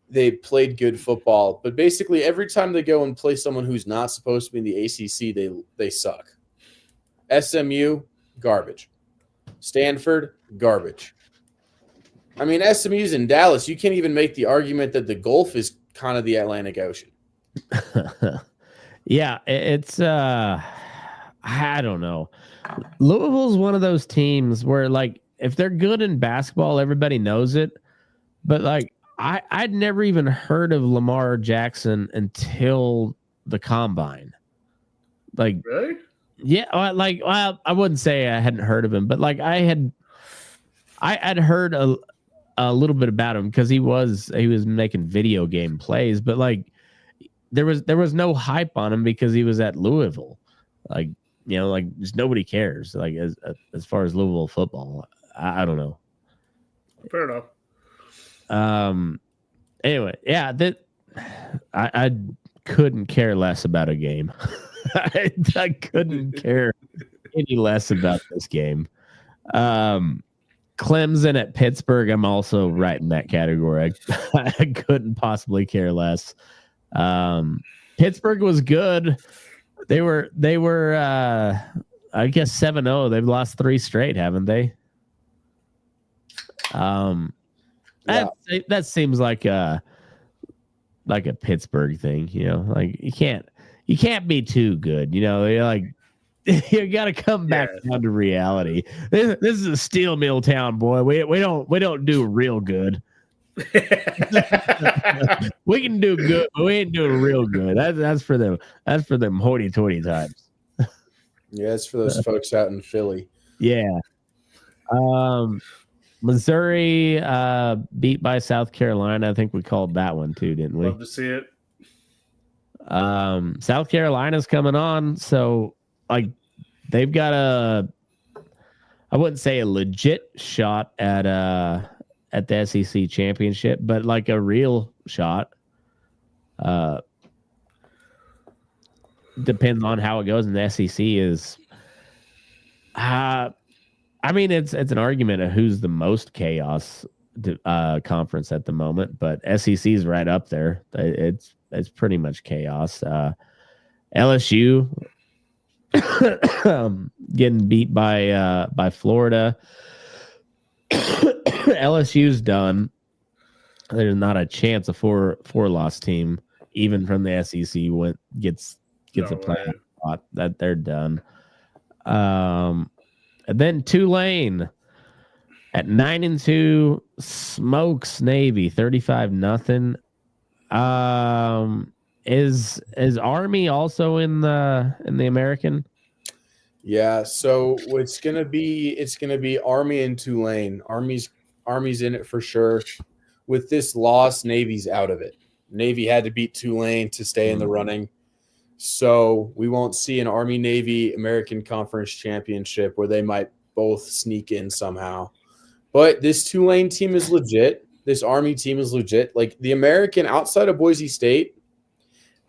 Speaker 2: They played good football, but basically every time they go and play someone who's not supposed to be in the ACC, they suck. SMU, garbage. Stanford, garbage. I mean, SMU's in Dallas. You can't even make the argument that the Gulf is kind of the Atlantic Ocean.
Speaker 1: Yeah, it's I don't know. Louisville's one of those teams where, like, if they're good in basketball, everybody knows it. But like, I'd never even heard of Lamar Jackson until the combine. Like,
Speaker 3: really?
Speaker 1: Yeah, well, I wouldn't say I hadn't heard of him, but like I'd heard a little bit about him because he was making video game plays, but like there was no hype on him because he was at Louisville. Like, like just nobody cares. Like as far as Louisville football, I don't know.
Speaker 3: Fair enough.
Speaker 1: Anyway, yeah, I couldn't care less about a game. I couldn't care any less about this game. Clemson at Pittsburgh, I'm also right in that category. I couldn't possibly care less. Pittsburgh was good. They were I guess 7-0. They've lost 3 straight, haven't they? That seems like a Pittsburgh thing, like you can't be too good, you're like you got to come back down to reality. This is a steel mill town, boy. We don't do real good. We can do good, but we ain't doing real good. That's for them. That's for them hoity-toity types.
Speaker 2: Yeah, it's for those folks out in Philly.
Speaker 1: Yeah. Missouri beat by South Carolina. I think we called that one too, didn't we?
Speaker 3: Love to see it.
Speaker 1: South Carolina's coming on, so like they've got I wouldn't say a legit shot at the SEC championship, but like a real shot. Depends on how it goes in the SEC is. I mean, it's an argument of who's the most chaos conference at the moment, but SEC is right up there. It's pretty much chaos. LSU getting beat by Florida. LSU's done. There's not a chance a four-loss team, even from the SEC, gets a playoff spot. That they're done. And then Tulane at 9-2 smokes Navy 35-0. Is Army also in the American?
Speaker 2: Yeah, so it's gonna be Army and Tulane. Army's in it for sure. With this loss, Navy's out of it. Navy had to beat Tulane to stay in the running. So we won't see an Army-Navy American Conference Championship where they might both sneak in somehow. But this Tulane team is legit. This Army team is legit. Like the American outside of Boise State,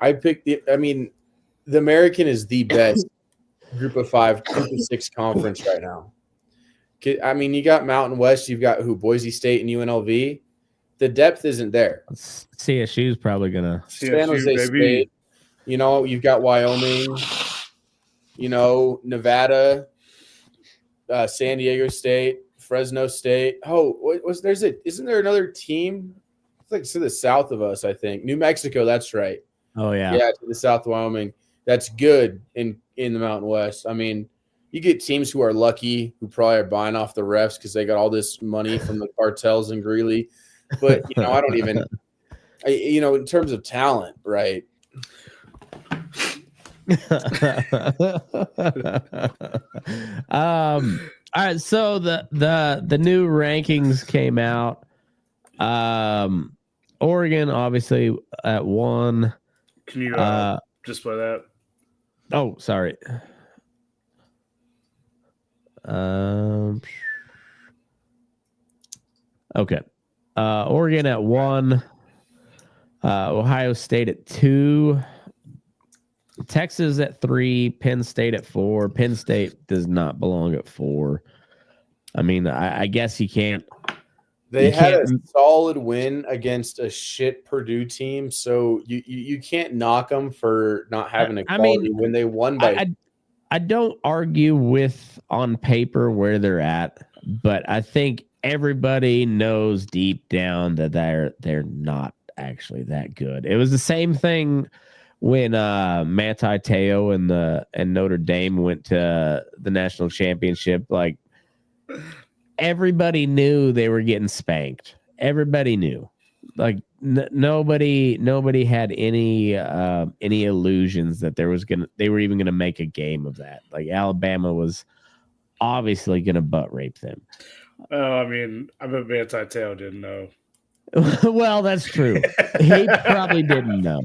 Speaker 2: the American is the best group of 5, group of 6 conference right now. I mean, you got Mountain West, you've got Boise State and UNLV. The depth isn't there.
Speaker 1: CSU's probably going to.
Speaker 2: San Jose State. You've got Wyoming. Nevada, San Diego State, Fresno State. Oh, isn't there another team? It's like to the south of us, I think. New Mexico, that's right.
Speaker 1: Oh, yeah.
Speaker 2: Yeah, to the south of Wyoming. That's good in the Mountain West. I mean, you get teams who are lucky, who probably are buying off the refs because they got all this money from the cartels in Greeley. But, I don't even – in terms of talent, right?
Speaker 1: All right, so the new rankings came out. Oregon obviously at 1.
Speaker 3: Can you just play that?
Speaker 1: Oh, sorry. Okay. Oregon at 1. Ohio State at 2. Texas at 3. Penn State at 4. Penn State does not belong at 4. I mean, I guess you can't.
Speaker 2: They had a solid win against a shit Purdue team, so you can't knock them for not having a quality when they won by.
Speaker 1: I don't argue with on paper where they're at, but I think everybody knows deep down that they're not actually that good. It was the same thing when Manti Te'o and Notre Dame went to the national championship. Like, everybody knew they were getting spanked. Everybody knew. Like nobody had any illusions that they were even gonna make a game of that. Like, Alabama was obviously gonna butt rape them.
Speaker 3: I mean, I bet Manti Te'o didn't know.
Speaker 1: Well, that's true. He probably didn't know.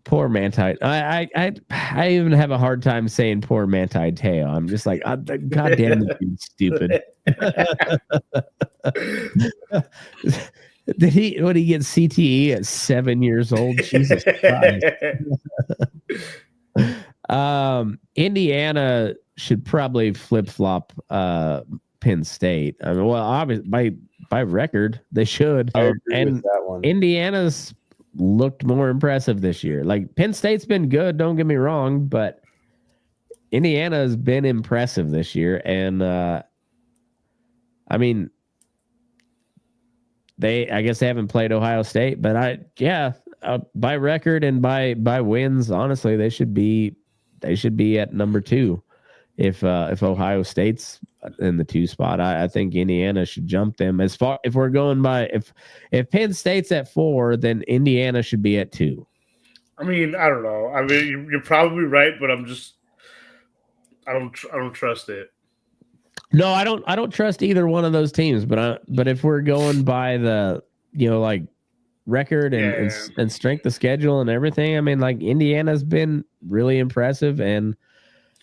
Speaker 1: Poor Manti. I even have a hard time saying poor Manti Te'o. I'm just like, God damn it, dude, stupid. Did he get CTE at 7 years old? Jesus Christ. Indiana should probably flip-flop Penn State. I mean, well, obviously by record they should. And
Speaker 2: that one.
Speaker 1: Indiana's looked more impressive this year. Like, Penn State's been good, don't get me wrong, but Indiana has been impressive this year. And I mean, I guess they haven't played Ohio State, but by record and by wins, honestly, they should be at number 2. If Ohio State's in the 2 spot, I think Indiana should jump them. As far if we're going by if Penn State's at 4, then Indiana should be at 2.
Speaker 3: I mean, I don't know. I mean, you're probably right, but I don't trust it.
Speaker 1: No, I don't trust either one of those teams. But if we're going by the like record and strength of schedule and everything, I mean, like, Indiana's been really impressive. And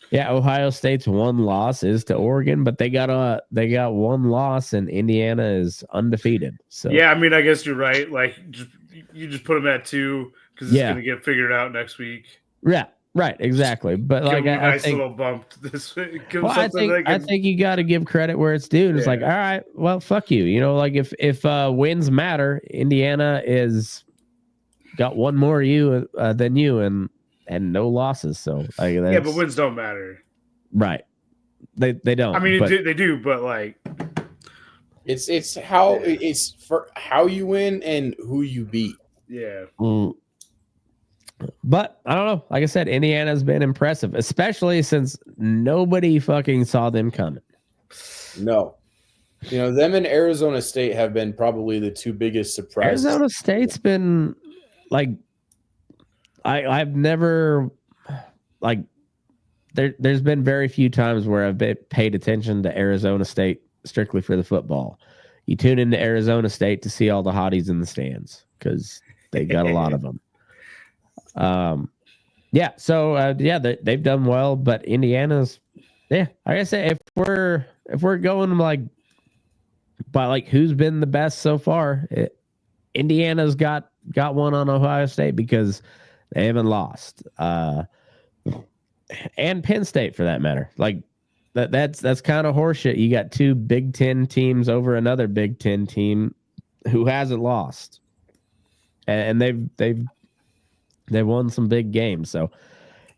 Speaker 1: yeah, Ohio State's 1 loss is to Oregon, but they got 1 loss, and Indiana is undefeated. So
Speaker 3: yeah, I mean, I guess you're right. Like, you just put them at 2 because it's going to get figured out next week.
Speaker 1: Yeah, right, exactly. But like,
Speaker 3: I think, little bump this week.
Speaker 1: Well, I think you got to give credit where it's due. It's like, all right, well, fuck you. Like, if wins matter, Indiana is got 1 more than you, and no losses. So
Speaker 3: but wins don't matter.
Speaker 1: Right. They don't.
Speaker 3: I mean, they do, but like,
Speaker 2: it's for how you win and who you beat.
Speaker 3: Yeah.
Speaker 1: But I don't know. Like I said, Indiana's been impressive, especially since nobody fucking saw them coming.
Speaker 2: No. Them and Arizona State have been probably the 2 biggest surprises.
Speaker 1: Arizona State's been like, I've never, like, there's been very few times where I've paid attention to Arizona State strictly for the football. You tune into Arizona State to see all the hotties in the stands because they got a lot of them. They've done well, but Indiana's, like I say, if we're going like by like who's been the best so far, Indiana's got 1 on Ohio State because they haven't lost, and Penn State for that matter. Like, that's kind of horseshit. You got 2 Big Ten teams over another Big Ten team who hasn't lost, and they've They won some big games. So,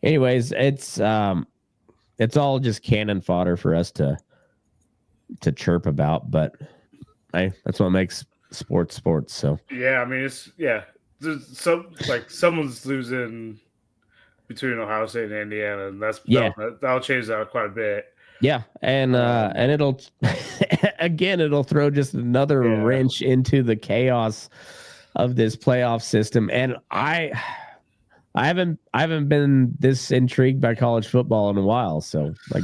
Speaker 1: anyways, it's all just cannon fodder for us to chirp about. But that's what makes sports. So
Speaker 3: yeah, I mean There's someone's losing between Ohio State and Indiana, and that'll change that quite a bit.
Speaker 1: Yeah, and it'll it'll throw just another wrench into the chaos of this playoff system. And I haven't been this intrigued by college football in a while. So like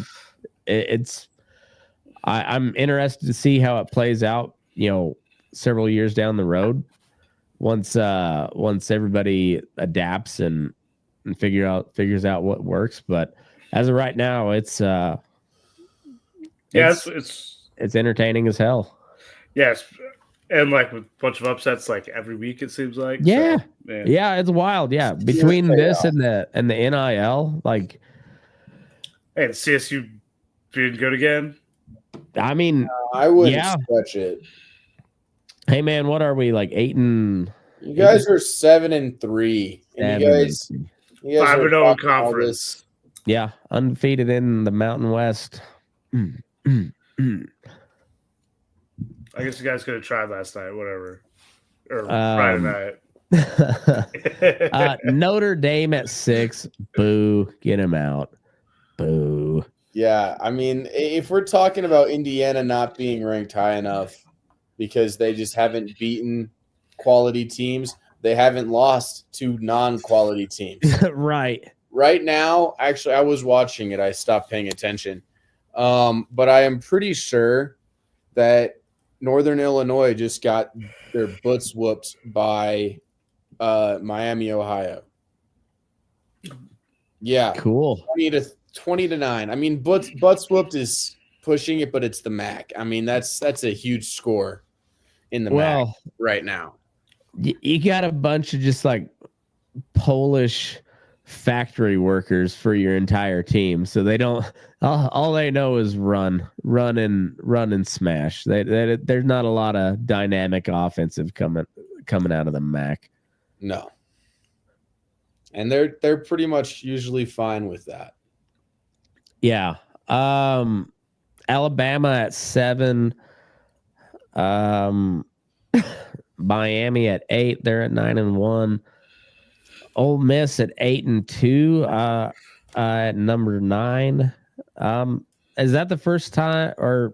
Speaker 1: I'm interested to see how it plays out, several years down the road once everybody adapts and figures out what works. But as of right now, it's entertaining as hell.
Speaker 3: Yes. And like with a bunch of upsets like every week it seems like.
Speaker 1: Yeah. So, yeah, it's wild. Yeah. Between this and the NIL, like,
Speaker 3: hey, the CSU being good again.
Speaker 1: I mean,
Speaker 2: I wouldn't stretch it.
Speaker 1: Hey man, what are we, like 8 and?
Speaker 2: You guys are 7-3, and you guys
Speaker 3: 5-0 in conference.
Speaker 1: Yeah, undefeated in the Mountain West.
Speaker 3: I guess you guys could have tried last night, whatever, or Friday
Speaker 1: night. Notre Dame at 6. Boo! Get him out. Boo!
Speaker 2: Yeah, I mean, if we're talking about Indiana not being ranked high enough because they just haven't beaten quality teams, they haven't lost to non-quality teams.
Speaker 1: Right.
Speaker 2: Right now, actually, I was watching it. I stopped paying attention. But I am pretty sure that Northern Illinois just got their butts whooped by Miami, Ohio. Yeah.
Speaker 1: Cool.
Speaker 2: 20-9. I mean, butts whooped is pushing it, but it's the MAC. I mean, that's a huge score in the MAC right now.
Speaker 1: You got a bunch of just like Polish factory workers for your entire team, so they don't. All they know is run and smash. There's not a lot of dynamic offensive coming out of the MAC.
Speaker 2: No, and they're pretty much usually fine with that.
Speaker 1: Yeah. Alabama at 7. Miami at 8. They're at 9-1. Ole Miss at 8-2. At number 9. Is that the first time, or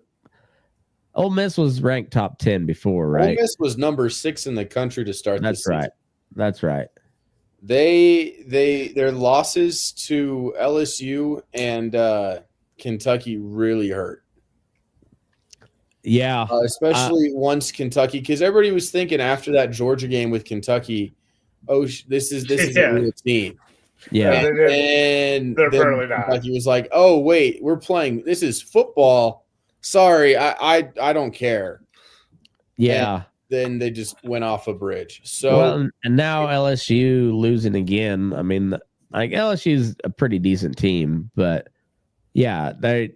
Speaker 1: Ole Miss was ranked top 10 before, right?
Speaker 2: Ole Miss was number 6 in the country to start.
Speaker 1: That's right. That's right.
Speaker 2: Their losses to LSU and Kentucky really hurt.
Speaker 1: Yeah,
Speaker 2: especially once Kentucky, because everybody was thinking after that Georgia game with Kentucky, this is a real team.
Speaker 1: Yeah,
Speaker 2: and then Kentucky was like, oh wait, we're playing. This is football. Sorry, I don't care.
Speaker 1: Yeah.
Speaker 2: And then they just went off a bridge. So
Speaker 1: and now LSU losing again. I mean, like LSU's a pretty decent team, but yeah, they.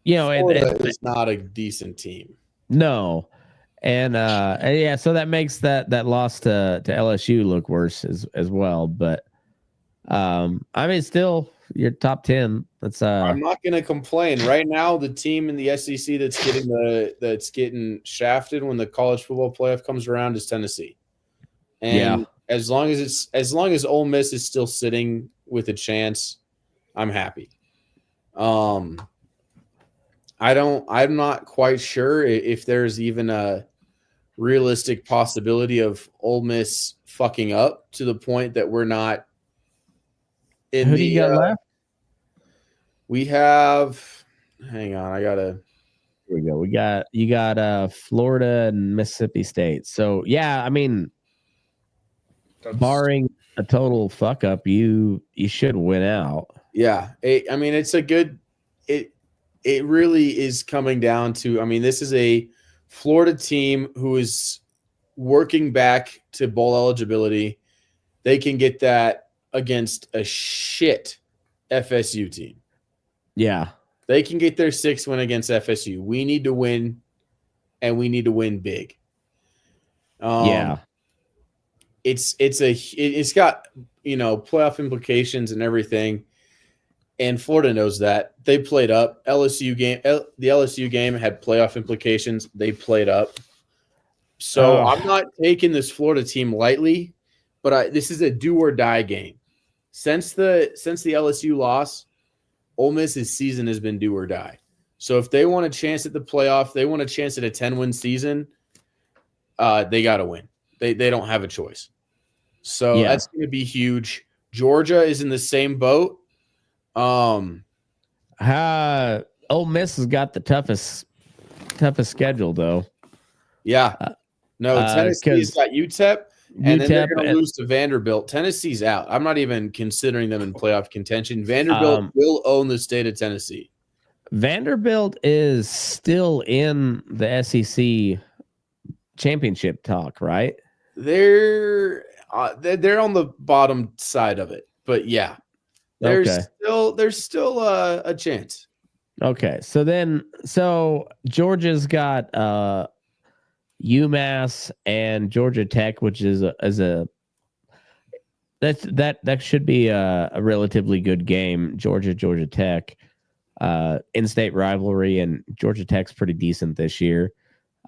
Speaker 2: It's not a decent team.
Speaker 1: No, and yeah, so that makes that loss to LSU look worse as well. But I mean, still, you're top 10. That's
Speaker 2: I'm not going to complain. Right now, the team in the SEC that's getting shafted when the college football playoff comes around is Tennessee. And as long as Ole Miss is still sitting with a chance, I'm happy. I'm not quite sure if there's even a realistic possibility of Ole Miss fucking up to the point that we're not in
Speaker 1: Who do you got left?
Speaker 2: We have, hang on,
Speaker 1: here we go. You got Florida and Mississippi State. So yeah, I mean, barring a total fuck up, you should win out.
Speaker 2: Yeah. I mean, it's a good it really is coming down to, I mean, this is a Florida team who is working back to bowl eligibility. They can get that against a shit FSU team.
Speaker 1: Yeah.
Speaker 2: They can get their 6th win against FSU. We need to win, and we need to win big.
Speaker 1: Yeah.
Speaker 2: it's got playoff implications and everything, and Florida knows that. They played up. The LSU game had playoff implications. They played up. So I'm not taking this Florida team lightly, but this is a do or die game. Since the LSU loss, Ole Miss's season has been do or die. So if they want a chance at the playoff, they want a chance at a 10-win season, they got to win. They don't have a choice. So that's going to be huge. Georgia is in the same boat.
Speaker 1: Ole Miss has got the toughest schedule, though.
Speaker 2: Yeah. No, Tennessee's got UTEP, and then they're going to lose to Vanderbilt. Tennessee's out. I'm not even considering them in playoff contention. Vanderbilt will own the state of Tennessee.
Speaker 1: Vanderbilt is still in the SEC championship talk, right?
Speaker 2: They're on the bottom side of it, but yeah, there's still a chance.
Speaker 1: Okay, so Georgia's got UMass and Georgia Tech, which is that should be a relatively good game. Georgia Tech, in-state rivalry, and Georgia Tech's pretty decent this year.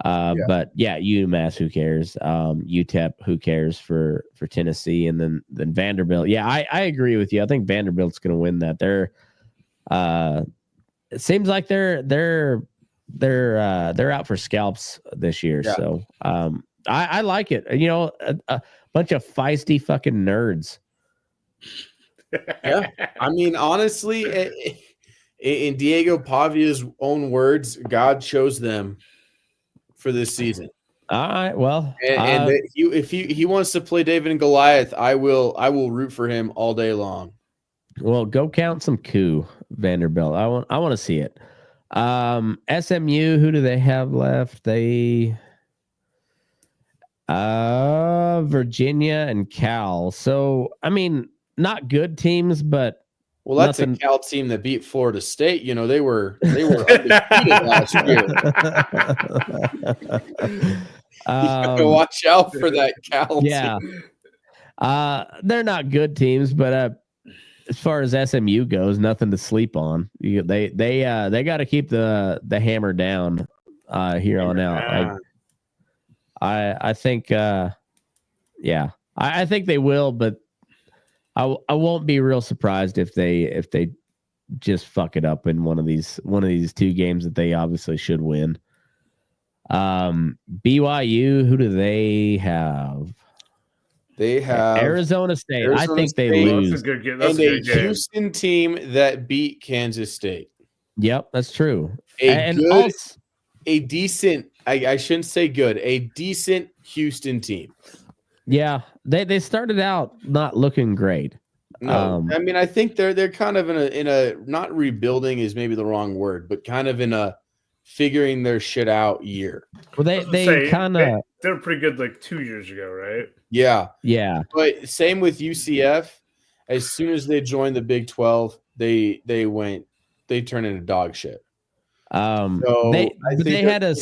Speaker 1: But yeah, UMass, who cares? UTEP, who cares for Tennessee, and then Vanderbilt. Yeah, I agree with you. I think Vanderbilt's going to win that. It seems like they're out for scalps this year. Yeah. So I like it. A bunch of feisty fucking nerds.
Speaker 2: Yeah, I mean, honestly, in Diego Pavia's own words, God chose them for this season.
Speaker 1: All right. Well,
Speaker 2: and if he wants to play David and Goliath, I will root for him all day long.
Speaker 1: Well, go count some coup, Vanderbilt. I want to see it. SMU, who do they have left? They Virginia and Cal. So, I mean, not good teams, but
Speaker 2: that's a Cal team that beat Florida State. They were undefeated last year. You have to watch out for that Cal team.
Speaker 1: They're not good teams, but as far as SMU goes, nothing to sleep on. They got to keep the hammer down here on out. I think I think they will, but I won't be real surprised if they just fuck it up in one of these two games that they obviously should win. BYU, who do they have?
Speaker 2: They have
Speaker 1: Arizona State. I think they lose.
Speaker 3: That's a good game.
Speaker 2: And a Houston team that beat Kansas State.
Speaker 1: Yep, that's true.
Speaker 2: A decent, I shouldn't say good, a decent Houston team.
Speaker 1: Yeah, they started out not looking great.
Speaker 2: No, I mean, I think they're kind of in a not rebuilding is maybe the wrong word, but kind of in a figuring their shit out year.
Speaker 1: Well, they kind of
Speaker 3: they're pretty good like 2 years ago, right?
Speaker 2: Yeah.
Speaker 3: But
Speaker 2: same with UCF. As soon as they joined the Big 12, they turned into dog shit.
Speaker 1: They had a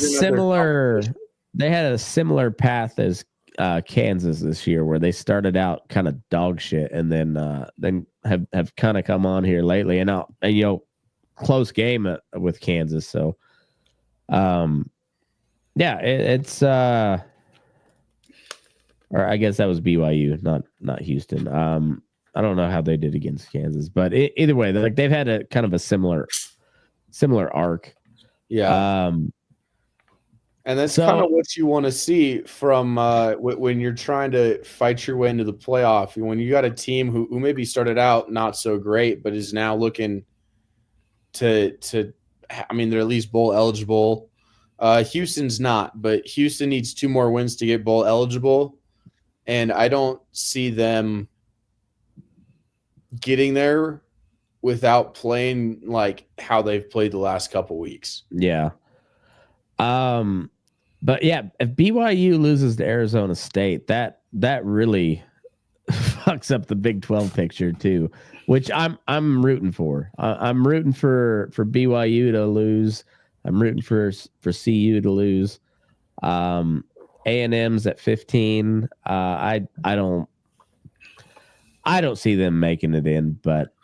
Speaker 1: similar path as Kansas this year, where they started out kind of dog shit and then have kind of come on here lately, and close game with Kansas. So, it's or I guess that was BYU, not Houston. I don't know how they did against Kansas, but either way, they've had a kind of a similar arc.
Speaker 2: Yeah. And that's kind of what you want to see from when you're trying to fight your way into the playoff. When you got a team who maybe started out not so great, but is now looking to I mean, they're at least bowl eligible. Houston's not, but Houston needs 2 more wins to get bowl eligible. And I don't see them getting there without playing like how they've played the last couple weeks.
Speaker 1: Yeah. But yeah, if BYU loses to Arizona State, that really fucks up the Big 12 picture too, which I'm rooting for. I'm rooting for BYU to lose. I'm rooting for CU to lose. A&M's at 15. I don't see them making it in, but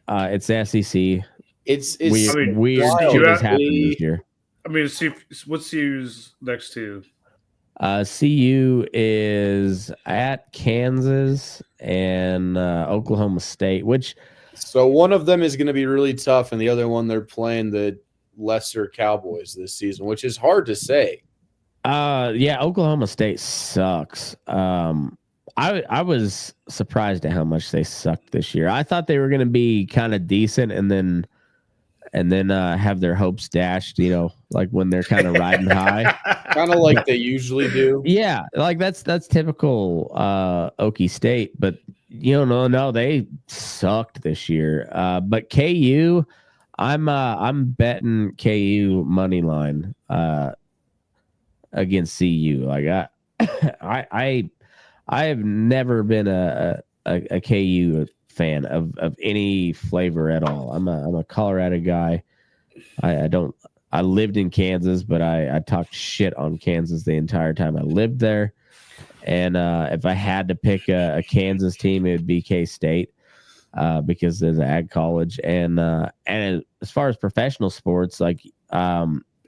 Speaker 1: it's the SEC.
Speaker 2: It's
Speaker 1: weird shit has happened this year.
Speaker 3: I mean, see what's CU's next two?
Speaker 1: CU is at Kansas and Oklahoma State, which
Speaker 2: so one of them is going to be really tough, and the other one they're playing the lesser Cowboys this season, which is hard to say.
Speaker 1: Yeah, Oklahoma State sucks. I was surprised at how much they sucked this year. I thought they were going to be kind of decent, and then have their hopes dashed, like when they're kind of riding high.
Speaker 2: Kind of like they usually do.
Speaker 1: Yeah, like that's typical Okie State, but no, they sucked this year. But KU, I'm betting KU money line against CU. Like I have never been a KU fan of any flavor at all. I'm a Colorado guy. I lived in Kansas, but I talked shit on Kansas the entire time I lived there. And if I had to pick a Kansas team, it would be K-State because there's an ag college. And as far as professional sports, like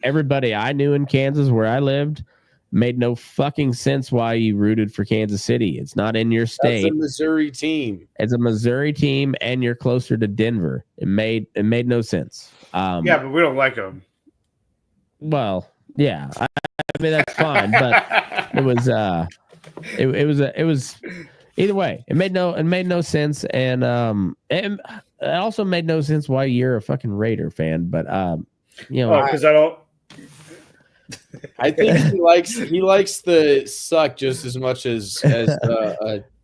Speaker 1: everybody I knew in Kansas where I lived made no fucking sense why you rooted for Kansas City. It's not in your state.
Speaker 2: It's a Missouri team.
Speaker 1: It's a Missouri team, and you're closer to Denver. It made no sense.
Speaker 3: Yeah, but we don't like them.
Speaker 1: Well, yeah, I mean that's fine, but it was either way. It made no sense, and it also made no sense why you're a fucking Raider fan. But
Speaker 3: because I don't.
Speaker 2: I think he likes the suck just as much as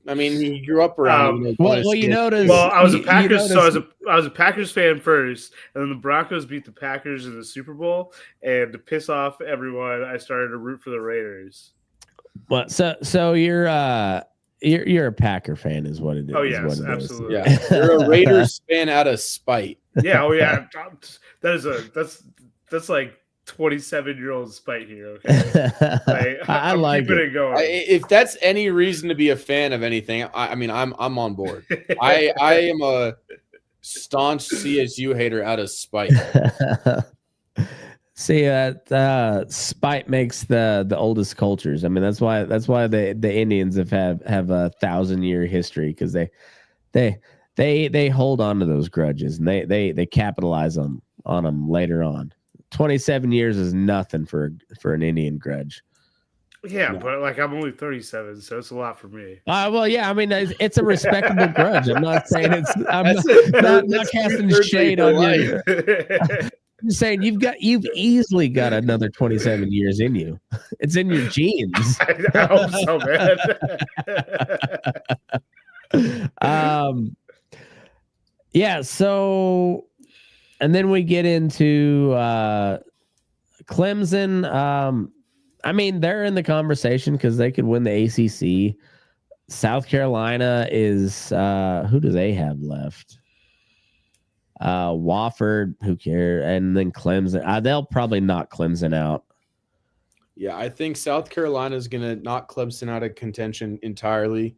Speaker 2: I mean, he grew up around.
Speaker 1: Well, you notice.
Speaker 3: Well, I was a Packers, so I was a Packers fan first, and then the Broncos beat the Packers in the Super Bowl, and to piss off everyone, I started to root for the Raiders.
Speaker 1: Well, so you're a Packer fan, is what it is.
Speaker 3: Oh yes, absolutely.
Speaker 2: Yeah, you're a Raiders fan out of spite.
Speaker 3: Yeah. Oh yeah. That's like 27-year-old spite here. Okay?
Speaker 1: I like it.
Speaker 3: Going.
Speaker 2: If that's any reason to be a fan of anything, I mean, I'm on board. I am a staunch CSU hater out of spite.
Speaker 1: See, spite makes the oldest cultures. I mean, that's why the Indians have 1,000-year history, because they hold on to those grudges, and they capitalize on them later on. 27 years is nothing for an Indian grudge.
Speaker 3: Yeah, but like I'm only 37, so it's a lot for me.
Speaker 1: Well, yeah, I mean it's a respectable grudge. I'm not saying I'm not casting shade on you. I'm saying you've easily got another 27 years in you. It's in your genes.
Speaker 3: I hope so, man.
Speaker 1: Yeah, so. And then we get into Clemson. I mean, they're in the conversation because they could win the ACC. South Carolina is who do they have left? Wofford, who cares? And then Clemson. They'll probably knock Clemson out.
Speaker 2: Yeah, I think South Carolina is going to knock Clemson out of contention entirely.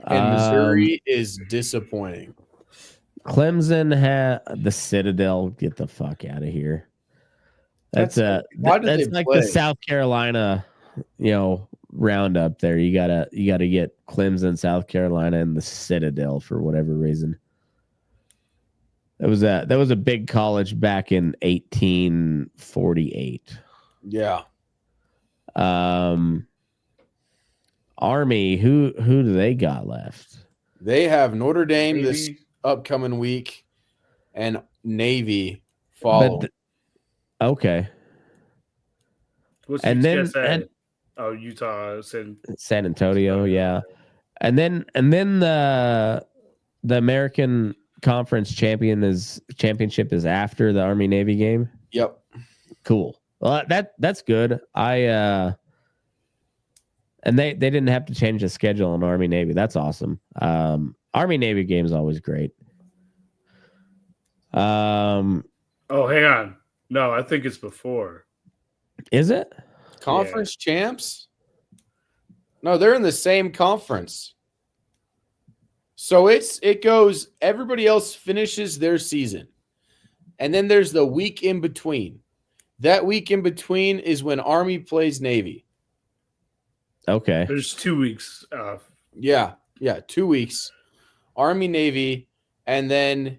Speaker 2: And Missouri is disappointing.
Speaker 1: Clemson had the Citadel. Get the fuck out of here. That's like
Speaker 2: play?
Speaker 1: The South Carolina, roundup there. You gotta get Clemson, South Carolina, and the Citadel for whatever reason. That was a big college back in 1848.
Speaker 2: Yeah.
Speaker 1: Army. Who do they got left?
Speaker 2: They have Notre Dame this upcoming week, and Navy follow.
Speaker 1: Okay.
Speaker 3: What's Utah,
Speaker 1: San Antonio, yeah. And then the American Conference championship is after the Army Navy game.
Speaker 2: Yep.
Speaker 1: Cool. Well, that's good. And they didn't have to change the schedule on Army Navy. That's awesome. Army Navy game is always great.
Speaker 3: Oh, hang on. No, I think it's before.
Speaker 1: Is it?
Speaker 2: Conference champs? No, they're in the same conference. So it goes, everybody else finishes their season. And then there's the week in between. That week in between is when Army plays Navy.
Speaker 1: Okay.
Speaker 3: There's 2 weeks off.
Speaker 2: Yeah, 2 weeks. Army, Navy, and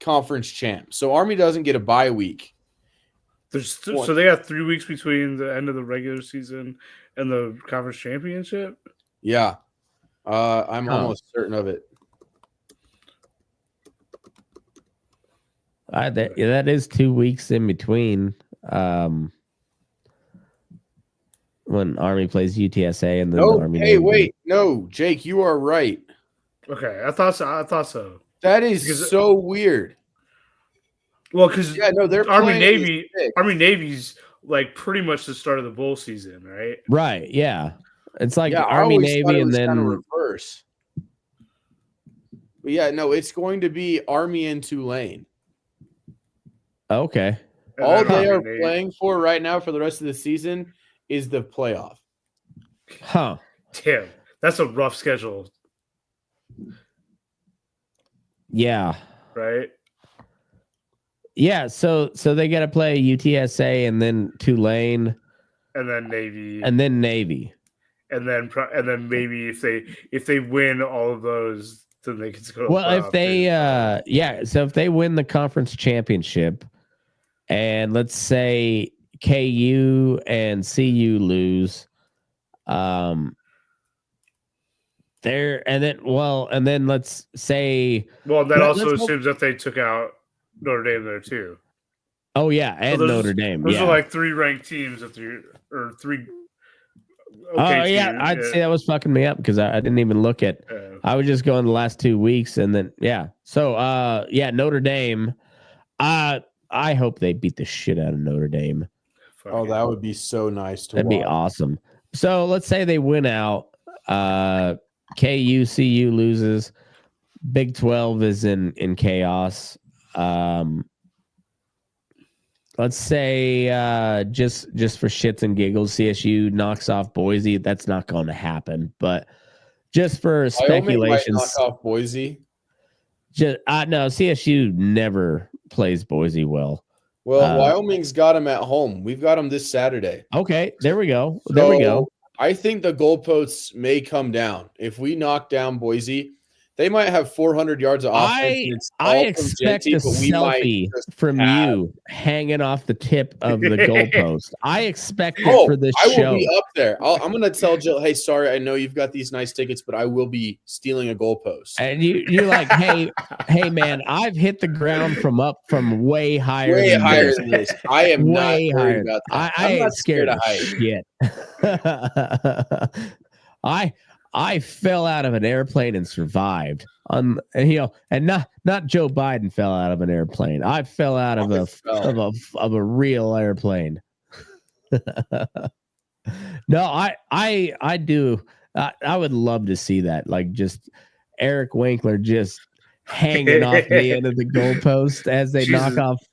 Speaker 2: conference champ. So Army doesn't get a bye week.
Speaker 3: So they got 3 weeks between the end of the regular season and the conference championship?
Speaker 2: Yeah. I'm almost certain of it.
Speaker 1: That is 2 weeks in between when Army plays UTSA and then the Army.
Speaker 2: Hey, wait. No, Jake, you are right.
Speaker 3: Okay, I thought so.
Speaker 2: That is so weird.
Speaker 3: Well, because
Speaker 2: they're
Speaker 3: Army Navy. Army Navy's like pretty much the start of the bowl season, right?
Speaker 1: Right. Yeah. It's like Army Navy and then
Speaker 2: reverse. But it's going to be Army and Tulane.
Speaker 1: Okay.
Speaker 2: All they are playing for right now for the rest of the season is the playoff.
Speaker 1: Huh.
Speaker 3: Damn, that's a rough schedule.
Speaker 1: Yeah.
Speaker 3: Right.
Speaker 1: Yeah, so they got to play UTSA and then Tulane
Speaker 3: and then Navy
Speaker 1: and then Navy
Speaker 3: and then maybe if they win all of those, then they can go.
Speaker 1: Well, if they so if they win the conference championship, and let's say KU and CU lose, and then let's say
Speaker 3: that also assumes that they took out Notre Dame there too.
Speaker 1: Oh yeah, and so Notre Dame.
Speaker 3: Those are like 3 ranked teams or 3.
Speaker 1: Okay, I'd say that was fucking me up because I didn't even look at. I was just going the last 2 weeks and then So Notre Dame. I hope they beat the shit out of Notre Dame.
Speaker 2: Oh, that would be so nice to
Speaker 1: That'd
Speaker 2: watch.
Speaker 1: Be awesome. So let's say they win out. KU, CU loses. Big 12 is in chaos. Let's say just for shits and giggles, CSU knocks off Boise. That's not going to happen. But just for speculations,
Speaker 2: knock off Boise.
Speaker 1: No, CSU never plays Boise well.
Speaker 2: Well, Wyoming's got them at home. We've got them this Saturday.
Speaker 1: Okay, there we go. There we go.
Speaker 2: I think the goalposts may come down if we knock down Boise. They might have 400 yards of offense.
Speaker 1: I expect a selfie from you hanging off the tip of the goalpost. I expect it for this show.
Speaker 2: I will be up there. I'm going to tell Jill, hey, sorry, I know you've got these nice tickets, but I will be stealing a goalpost.
Speaker 1: And you're like, hey, man, I've hit the ground from way higher than this.
Speaker 2: I am not worried about that.
Speaker 1: I'm not scared of
Speaker 2: height.
Speaker 1: Shit. I fell out of an airplane and survived. And not Joe Biden fell out of an airplane. I fell out of a real airplane. No, I do. I would love to see that. Like just Eric Winkler just hanging off the end of the goalpost as they knock off.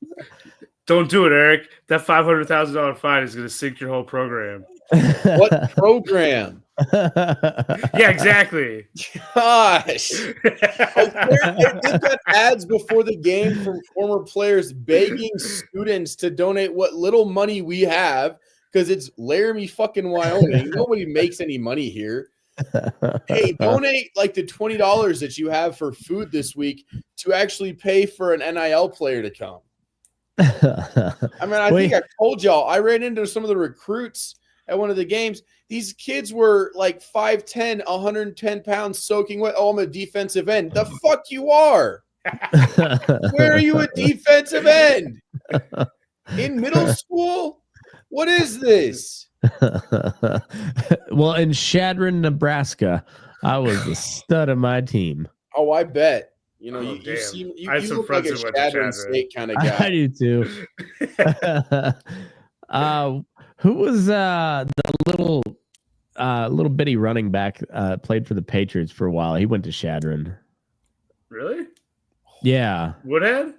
Speaker 3: Don't do it, Eric. That $500,000 fine is going to sink your whole program.
Speaker 2: What program?
Speaker 3: Yeah, exactly.
Speaker 2: Gosh. They've got ads before the game from former players begging students to donate what little money we have because it's Laramie fucking Wyoming. Nobody makes any money here. Hey, donate like the $20 that you have for food this week to actually pay for an NIL player to come. I mean, I think I told y'all, I ran into some of the recruits at one of the games. These kids were like 5'10", 110 pounds soaking wet. Oh, I'm a defensive end. The fuck you are? Where are you a defensive end? In middle school? What is this?
Speaker 1: Well, in Shadron, Nebraska, I was the stud of my team.
Speaker 2: Oh, I bet. You know, you look like a Shadron State kind of guy.
Speaker 1: I do too. Who was the little bitty running back played for the Patriots for a while? He went to Shadron.
Speaker 3: Really?
Speaker 1: Yeah.
Speaker 3: Woodhead?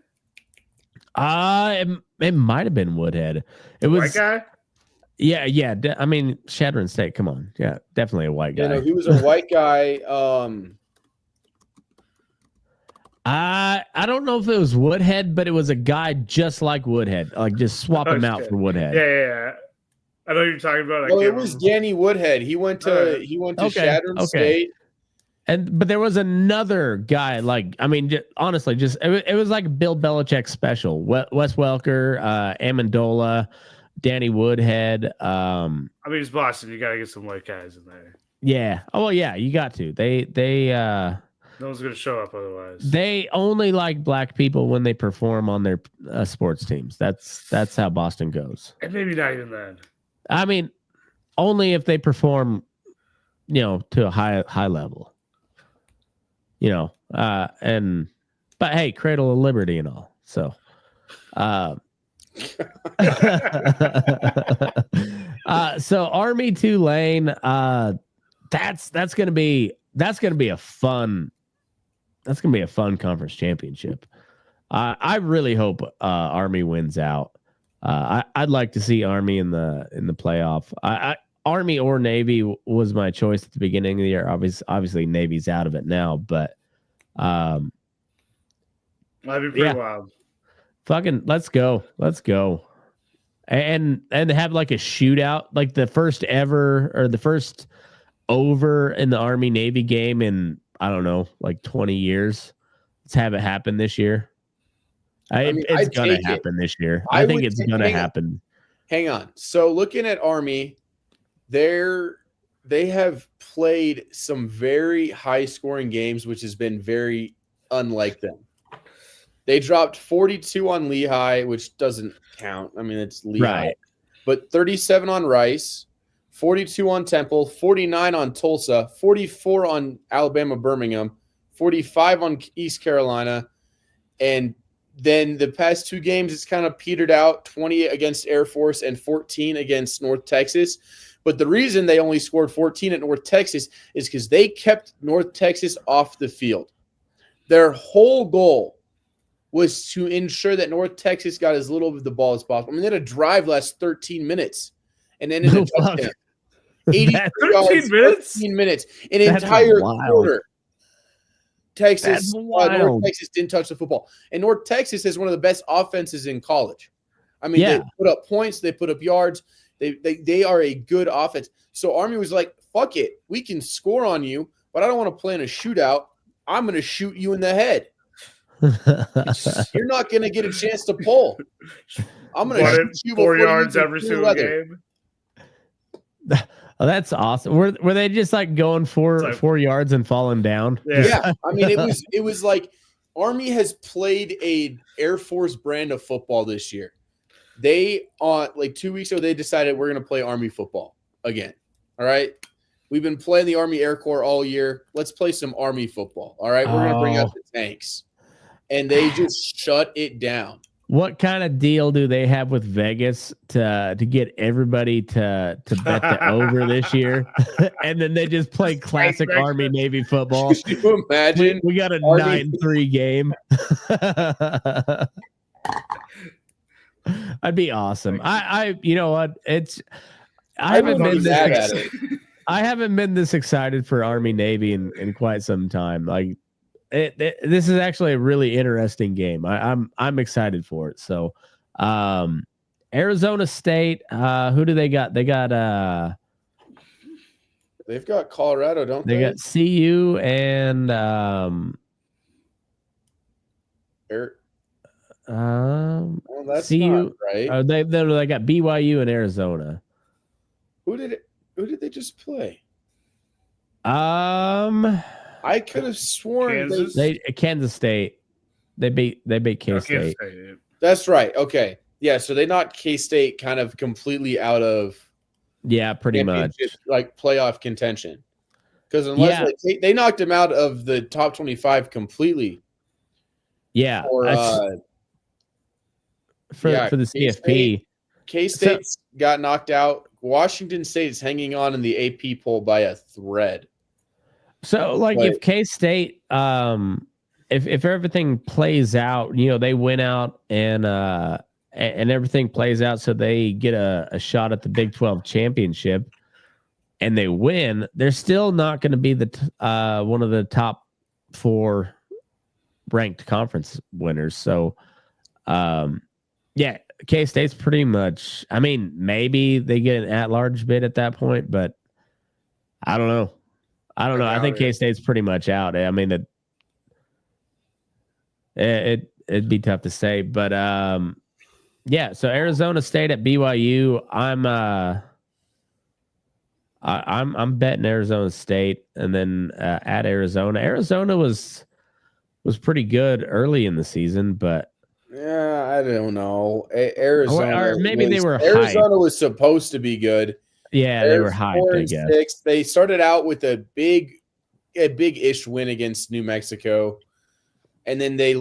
Speaker 1: It might have been Woodhead. It was
Speaker 3: white guy?
Speaker 1: Yeah. I mean, Shadron State. Come on, yeah, definitely a white guy.
Speaker 2: No, he was a white guy.
Speaker 1: I don't know if it was Woodhead, but it was a guy just like Woodhead. Like just swap him out for Woodhead.
Speaker 3: Yeah. I know what you're talking about.
Speaker 2: It was Danny Woodhead. He went to Shadron State.
Speaker 1: But there was another guy, like, I mean, honestly, it was like Bill Belichick special. Wes Welker, Amendola, Danny Woodhead. I
Speaker 3: mean, it's Boston. You got to get some white guys in there.
Speaker 1: Yeah. Oh, well, yeah, you got to.
Speaker 3: No one's going to show up otherwise.
Speaker 1: They only like black people when they perform on their sports teams. That's how Boston goes.
Speaker 3: And maybe not even then.
Speaker 1: I mean, only if they perform, to a high level. But hey, Cradle of Liberty and all. So, so Army Tulane, that's gonna be a fun conference championship. I really hope Army wins out. I'd like to see Army in the playoff. Army or Navy was my choice at the beginning of the year. Obviously Navy's out of it now, but
Speaker 3: that'd be pretty wild.
Speaker 1: Fucking let's go. And have like a shootout, like the first ever or the first over in the Army Navy game in, I don't know, like 20 years. Let's have it happen this year. It's going to happen this year. I think it's going to happen.
Speaker 2: Hang on. So looking at Army, they have played some very high scoring games, which has been very unlike them. They dropped 42 on Lehigh, which doesn't count. I mean, it's Lehigh. Right. But 37 on Rice, 42 on Temple, 49 on Tulsa, 44 on Alabama Birmingham, 45 on East Carolina. And then the past two games, it's kind of petered out, 20 against Air Force and 14 against North Texas. But the reason they only scored 14 at North Texas is because they kept North Texas off the field. Their whole goal was to ensure that North Texas got as little of the ball as possible. I mean, they had a drive last 13 minutes and ended a touchdown.
Speaker 3: 13 minutes?
Speaker 2: 13 minutes. An entire quarter. North Texas didn't touch the football. And North Texas is one of the best offenses in college. I mean, they put up points, they put up yards. They are a good offense. So Army was like, fuck it. We can score on you, but I don't want to play in a shootout. I'm going to shoot you in the head. You're not going to get a chance to pull. I'm going to shoot you
Speaker 3: 4 yards every single game.
Speaker 1: Oh, that's awesome. Were they just like going 4 yards and falling down?
Speaker 2: Yeah. I mean, it was like Army has played a Air Force brand of football this year. They like 2 weeks ago, they decided we're going to play Army football again. All right. We've been playing the Army Air Corps all year. Let's play some Army football. All right. We're going to bring out the tanks. And they just shut it down.
Speaker 1: What kind of deal do they have with Vegas to get everybody to bet the over this year? And then they just play classic Army Navy football.
Speaker 2: Can you imagine?
Speaker 1: We got a 9-3 game. That'd be awesome. I you know what? I haven't been this excited for Army Navy in quite some time. Like this is actually a really interesting game. I'm excited for it. So Arizona State, who do they got? They've got
Speaker 2: Colorado, don't they?
Speaker 1: They got CU and
Speaker 2: well, that's
Speaker 1: CU,
Speaker 2: not right.
Speaker 1: They got BYU and Arizona.
Speaker 2: Who did they just play?
Speaker 1: I
Speaker 2: could have sworn
Speaker 1: Kansas State. They beat K-State.
Speaker 2: That's right. Okay. Yeah, so they knocked K-State kind of completely out of
Speaker 1: pretty much
Speaker 2: like playoff contention. Because unless they knocked them out of the top 25 completely.
Speaker 1: Yeah. For the CFP.
Speaker 2: K-State got knocked out. Washington State is hanging on in the AP poll by a thread.
Speaker 1: So, if K-State, if everything plays out, they went out and and everything plays out so they get a shot at the Big 12 championship and they win, they're still not going to be the one of the top 4 ranked conference winners. So, yeah, K-State's pretty much, I mean, maybe they get an at-large bid at that point, but I don't know. I think K-State's pretty much out. I mean, it'd be tough to say, but yeah. So Arizona State at BYU. I'm betting Arizona State, and then at Arizona. Arizona was pretty good early in the season, but
Speaker 2: yeah, I don't know. Arizona,
Speaker 1: or maybe they were
Speaker 2: Arizona
Speaker 1: hyped.
Speaker 2: was supposed to be good.
Speaker 1: Yeah, they were hyped. I guess
Speaker 2: 6. They started out with a big-ish win against New Mexico, and then they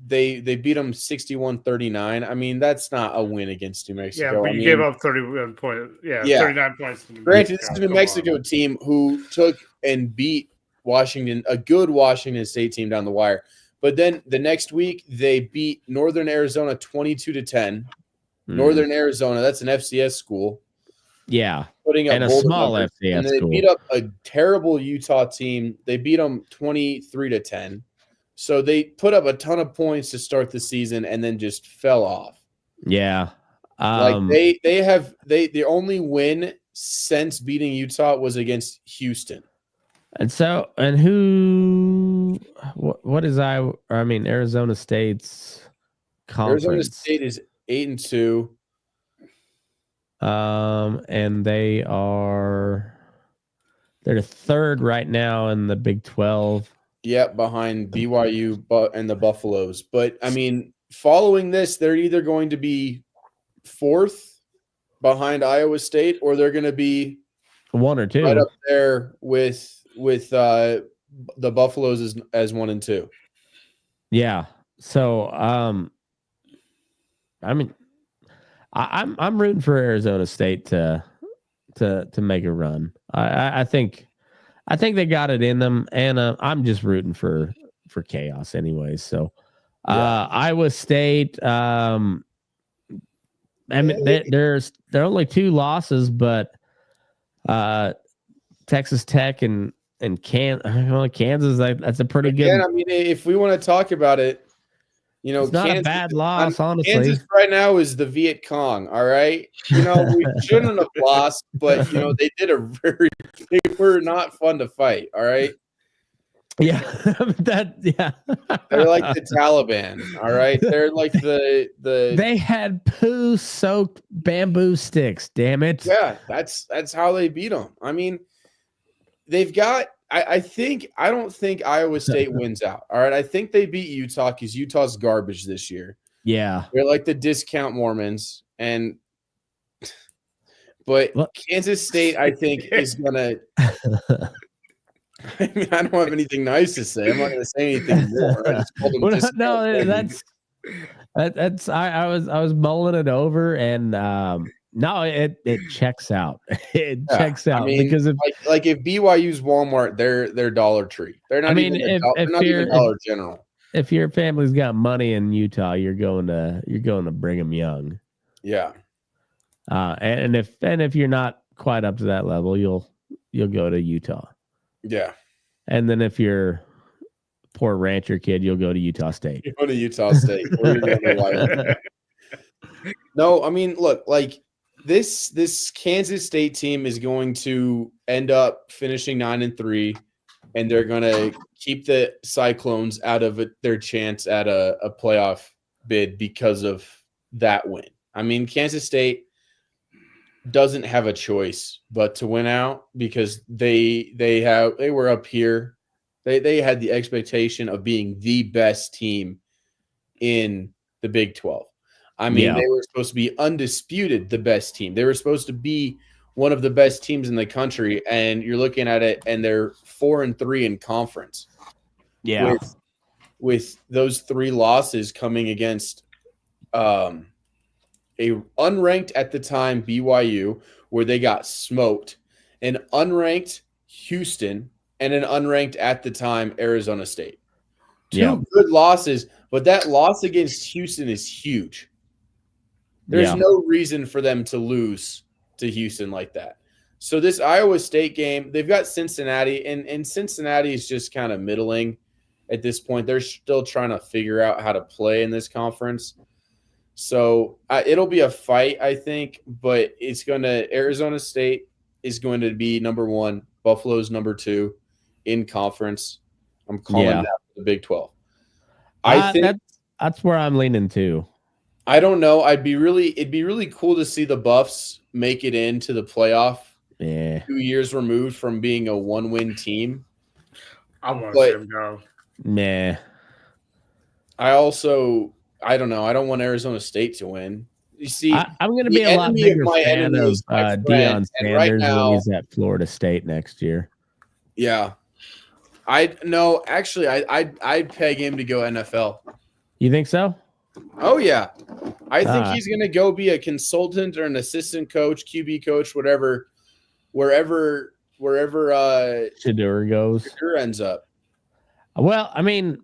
Speaker 2: beat them 61-39. I mean, that's not a win against New Mexico.
Speaker 3: Yeah, but you gave up 31 points. Yeah, 39 points.
Speaker 2: Granted, this is a New Mexico team who took and beat a good Washington State team down the wire. But then the next week, they beat Northern Arizona 22-10. Northern Arizona, that's an FCS school.
Speaker 1: Yeah,
Speaker 2: putting up
Speaker 1: and a small
Speaker 2: numbers.
Speaker 1: FCS
Speaker 2: and they
Speaker 1: school.
Speaker 2: beat up a terrible Utah team. They beat them 23-10. So they put up a ton of points to start the season and then just fell off.
Speaker 1: Yeah.
Speaker 2: Like the only win since beating Utah was against Houston.
Speaker 1: And so, and Arizona State's conference.
Speaker 2: Arizona State is 8-2.
Speaker 1: And they're third right now in the Big 12.
Speaker 2: Yeah, behind BYU and the Buffaloes. But I mean, following this, they're either going to be 4th behind Iowa State, or they're going to be
Speaker 1: 1 or 2
Speaker 2: right up there with the Buffaloes as 1 and 2.
Speaker 1: Yeah. So, I mean, I'm rooting for Arizona State to make a run. I think they got it in them, and I'm just rooting for chaos anyways. So, Iowa State. I mean, they're only 2 losses, but Texas Tech and Kansas, that's a pretty good.
Speaker 2: I mean, if we want to talk about it,
Speaker 1: it's not a bad loss, honestly.
Speaker 2: Kansas right now is the Viet Cong. All right, we shouldn't have lost, but they were not fun to fight. All right.
Speaker 1: Yeah,
Speaker 2: they're like the Taliban. All right, they're like the.
Speaker 1: They had poo-soaked bamboo sticks. Damn it!
Speaker 2: Yeah, that's how they beat them. I mean, they've got. I don't think Iowa State wins out. All right, I think they beat Utah because Utah's garbage this year.
Speaker 1: Yeah,
Speaker 2: they're like the discount Mormons, but Kansas State, I think, is gonna. I mean, I don't have anything nice to say. I'm not going to say anything more. I just called them
Speaker 1: that's. I was mulling it over, and no, it checks out. It checks out. I mean, because if
Speaker 2: if BYU's Walmart, they're Dollar Tree. They're not even Dollar General.
Speaker 1: If your family's got money in Utah, you're going to Brigham Young.
Speaker 2: Yeah.
Speaker 1: And if you're not quite up to that level, you'll go to Utah.
Speaker 2: Yeah.
Speaker 1: And then if you're a poor rancher kid, you'll go to Utah State.
Speaker 2: You go to Utah State. No, I mean, look, like this Kansas State team is going to end up finishing 9-3, and they're going to keep the Cyclones out of their chance at a playoff bid because of that win. I mean, Kansas State doesn't have a choice but to win out because they were up here. They had the expectation of being the best team in the Big 12. I mean, They were supposed to be undisputed the best team. They were supposed to be one of the best teams in the country, and you're looking at it, and they're 4-3 in conference.
Speaker 1: Yeah,
Speaker 2: with those 3 losses coming against a unranked at the time BYU, where they got smoked, an unranked Houston, and an unranked at the time Arizona State. 2 good losses, but that loss against Houston is huge. There's no reason for them to lose to Houston like that. So this Iowa State game, they've got Cincinnati, and Cincinnati is just kind of middling at this point. They're still trying to figure out how to play in this conference. So it'll be a fight, I think, but Arizona State is going to be number 1. Buffalo's number 2 in conference. I'm calling that for the Big 12. I think
Speaker 1: that's where I'm leaning too.
Speaker 2: I don't know. It'd be really cool to see the Buffs make it into the playoff.
Speaker 1: Yeah.
Speaker 2: 2 years removed from being a 1-win team.
Speaker 3: I want to see them go.
Speaker 1: Nah.
Speaker 2: I don't know. I don't want Arizona State to win. You see,
Speaker 1: I'm going to be a lot bigger fan of Deion Sanders when he's at Florida State next year.
Speaker 2: Yeah. I'd peg him to go NFL.
Speaker 1: You think so?
Speaker 2: Oh, yeah. I think he's going to go be a consultant or an assistant coach, QB coach, whatever, wherever
Speaker 1: Shedeur goes.
Speaker 2: Shedeur ends up.
Speaker 1: Well, I mean,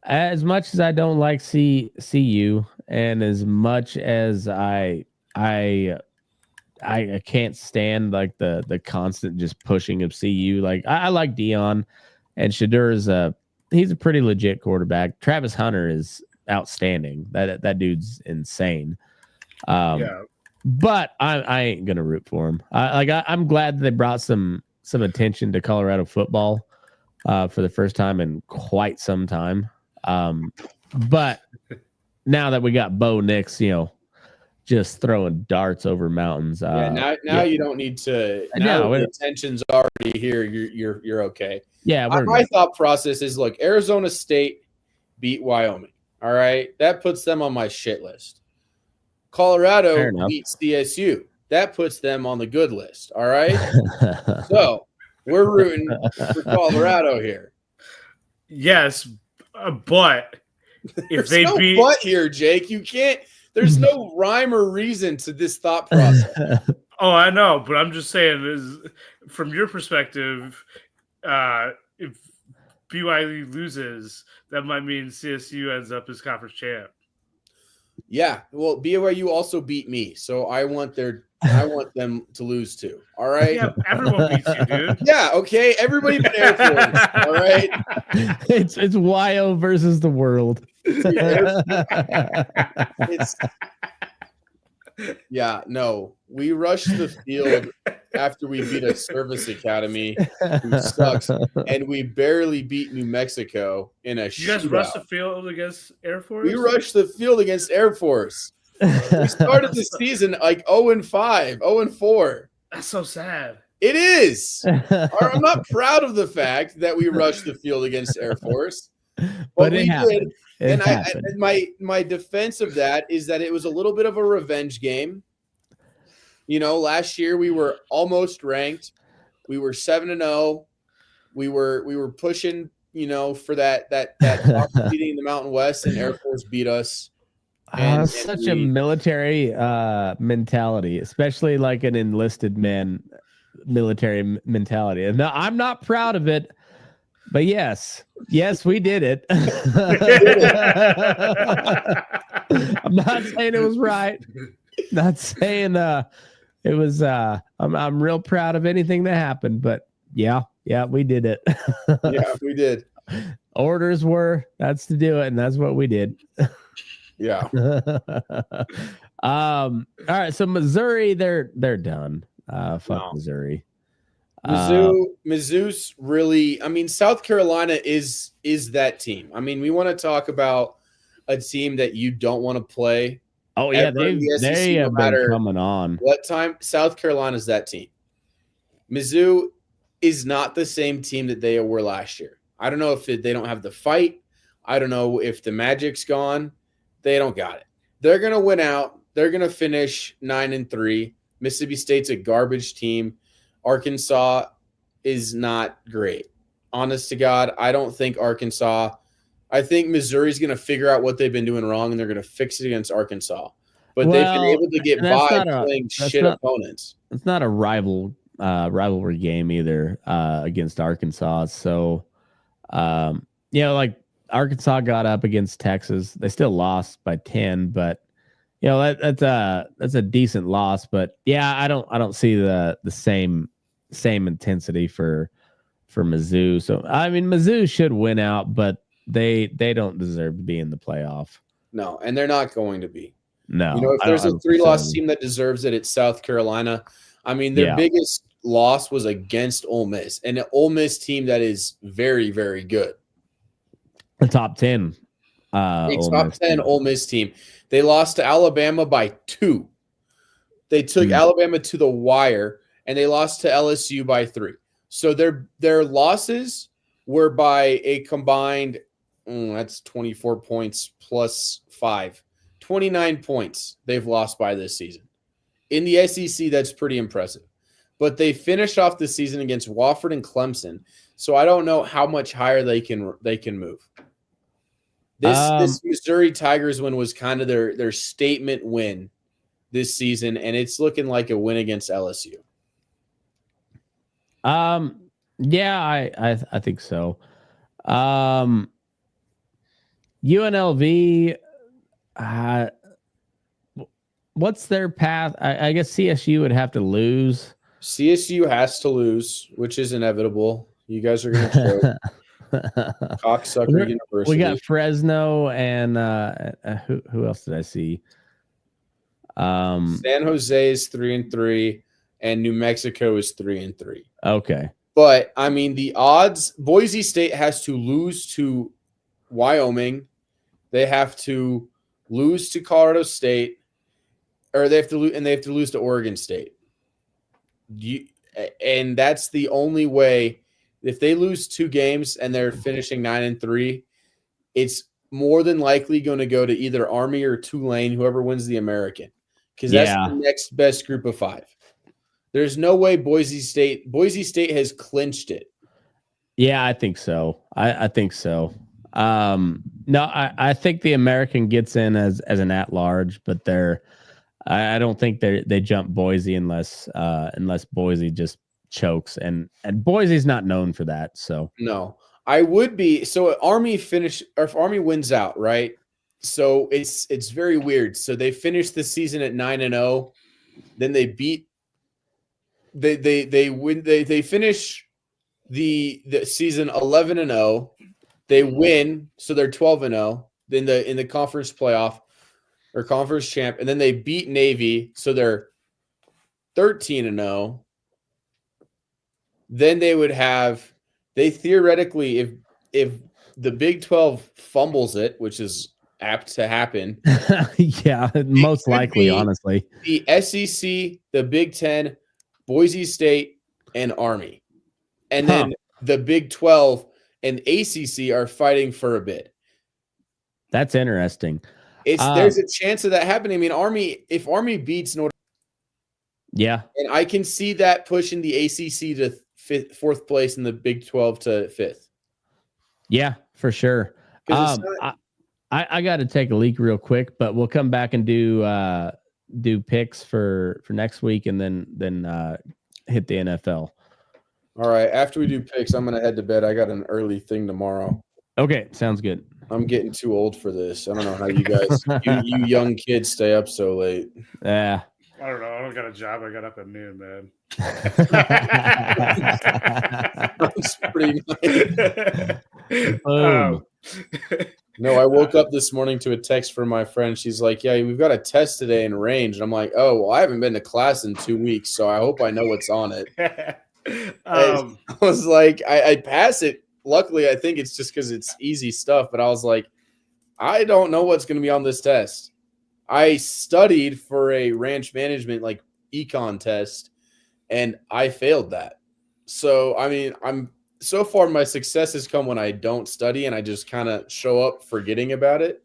Speaker 1: as much as I don't like CU, and as much as I can't stand like the constant just pushing of CU. Like I like Deion, and Shedeur he's a pretty legit quarterback. Travis Hunter is outstanding. That dude's insane. But I ain't gonna root for him. I'm glad they brought some attention to Colorado football for the first time in quite some time. But now that we got Bo Nix, just throwing darts over mountains.
Speaker 2: Now you don't need to. Now the attention's already here. You're okay.
Speaker 1: Yeah,
Speaker 2: my thought process is, look, Arizona State beat Wyoming. All right, that puts them on my shit list. Colorado beats CSU. That puts them on the good list. All right, so we're rooting for Colorado here.
Speaker 3: Yes, but if they beat,
Speaker 2: but here, Jake, you can't. There's no rhyme or reason to this thought process.
Speaker 3: Oh, I know, but I'm just saying, from your perspective, if BYU loses, that might mean CSU ends up as conference champ.
Speaker 2: Yeah, well, BYU also beat me, so I want them to lose too. All right.
Speaker 3: Yeah, everyone beats you, dude.
Speaker 2: Yeah, okay. Everybody but Air Force. All right.
Speaker 1: It's YO versus the world.
Speaker 2: No. We rushed the field after we beat a service academy who sucks, and we barely beat New Mexico in a shootout.
Speaker 3: You guys rushed the field against Air Force?
Speaker 2: We rushed the field against Air Force. We started the season like 0-5, 0-4.
Speaker 3: That's so sad.
Speaker 2: It is. I'm not proud of the fact that we rushed the field against Air Force, but we did. And my defense of that is that it was a little bit of a revenge game. Last year we were almost ranked. We were 7-0. We were pushing, for that top beating the Mountain West, and Air Force beat us.
Speaker 1: Such a military mentality, especially like an enlisted man military mentality. And no, I'm not proud of it, but yes, we did it. I'm not saying it was right. Not saying it was. I'm real proud of anything that happened, but yeah, we did it.
Speaker 2: Yeah, we did.
Speaker 1: Orders were that's to do it, and that's what we did.
Speaker 2: Yeah.
Speaker 1: All right. So Missouri, they're done. Fuck Missouri.
Speaker 2: Mizzou's really. I mean, South Carolina is that team. I mean, we want to talk about a team that you don't want to play.
Speaker 1: Oh yeah, they have been coming on.
Speaker 2: What time? South Carolina's that team. Mizzou is not the same team that they were last year. I don't know if they don't have the fight. I don't know if the magic's gone. They don't got it. They're going to win out. They're going to finish 9-3. Mississippi State's a garbage team. Arkansas is not great. Honest to God, I don't think Arkansas – I think Missouri's going to figure out what they've been doing wrong, and they're going to fix it against Arkansas. But they've been able to get by playing shit opponents.
Speaker 1: It's not a rivalry game either against Arkansas. So, like Arkansas got up against Texas. They still lost by 10, but that's a decent loss, but yeah, I don't see the same intensity for Mizzou. So I mean, Mizzou should win out, but they don't deserve to be in the playoff.
Speaker 2: No, and they're not going to be.
Speaker 1: No,
Speaker 2: if there's a 3-loss team that deserves it, it's South Carolina. I mean, their biggest loss was against Ole Miss, and an Ole Miss team that is very, very good.
Speaker 1: A top 10.
Speaker 2: Top 10 Ole Miss team. They lost to Alabama by 2. They took Alabama to the wire, and they lost to LSU by 3. So their losses were by a combined, that's 24 points plus 5. 29 points they've lost by this season. In the SEC, that's pretty impressive. But they finished off the season against Wofford and Clemson, so I don't know how much higher they can move. This Missouri Tigers win was kind of their statement win this season, and it's looking like a win against LSU.
Speaker 1: Yeah, I think so. UNLV, what's their path? I guess CSU would have to lose.
Speaker 2: CSU has to lose, which is inevitable. You guys are going to choke. Cocksucker University.
Speaker 1: We got Fresno and who else did I see?
Speaker 2: San Jose is 3-3, and New Mexico is 3-3.
Speaker 1: Okay,
Speaker 2: but I mean the odds. Boise State has to lose to Wyoming. They have to lose to Colorado State, or they have to lose to Oregon State. And that's the only way. If they lose 2 games and they're finishing 9-3, it's more than likely going to go to either Army or Tulane, whoever wins the American, because that's the next best group of 5. There's no way Boise State has clinched it.
Speaker 1: Yeah, I think so. I think so. No, I think the American gets in as an at-large, but I don't think they jump Boise unless Boise just chokes, and Boise's not known for that. So
Speaker 2: no, I would be. So if Army wins out, right? So it's very weird. So they finished the season at 9-0, then they beat. They win. They finish the season 11-0. They win, so they're 12-0. Then in the conference playoff or conference champ, and then they beat Navy, so they're 13-0. Then they theoretically, if the Big 12 fumbles it, which is apt to happen.
Speaker 1: Yeah, most likely, honestly.
Speaker 2: The SEC, the Big 10, Boise State, and Army. And then the Big 12 and ACC are fighting for a bid.
Speaker 1: That's interesting.
Speaker 2: There's a chance of that happening. I mean, if Army beats Notre Dame,
Speaker 1: yeah. And
Speaker 2: I can see that pushing the ACC to 4th place and the Big 12 to 5th.
Speaker 1: Yeah, for sure. I got to take a leak real quick, but we'll come back and do picks for next week, and then hit the NFL.
Speaker 2: All right. After we do picks, I'm gonna head to bed. I got an early thing tomorrow.
Speaker 1: Okay, sounds good.
Speaker 2: I'm getting too old for this. I don't know how you guys, you young kids, stay up so late.
Speaker 1: Yeah.
Speaker 3: I don't know. I don't got a job. I got up at noon, man.
Speaker 2: That's pretty nice. No, I woke up this morning to a text from my friend. She's like, "Yeah, we've got a test today in range." And I'm like, "Oh, well, I haven't been to class in 2 weeks, so I hope I know what's on it." I was like, I pass it. Luckily, I think it's just because it's easy stuff. But I was like, I don't know what's going to be on this test. I studied for a ranch management like econ test, and I failed that. So, I mean, so far my success has come when I don't study and I just kind of show up forgetting about it.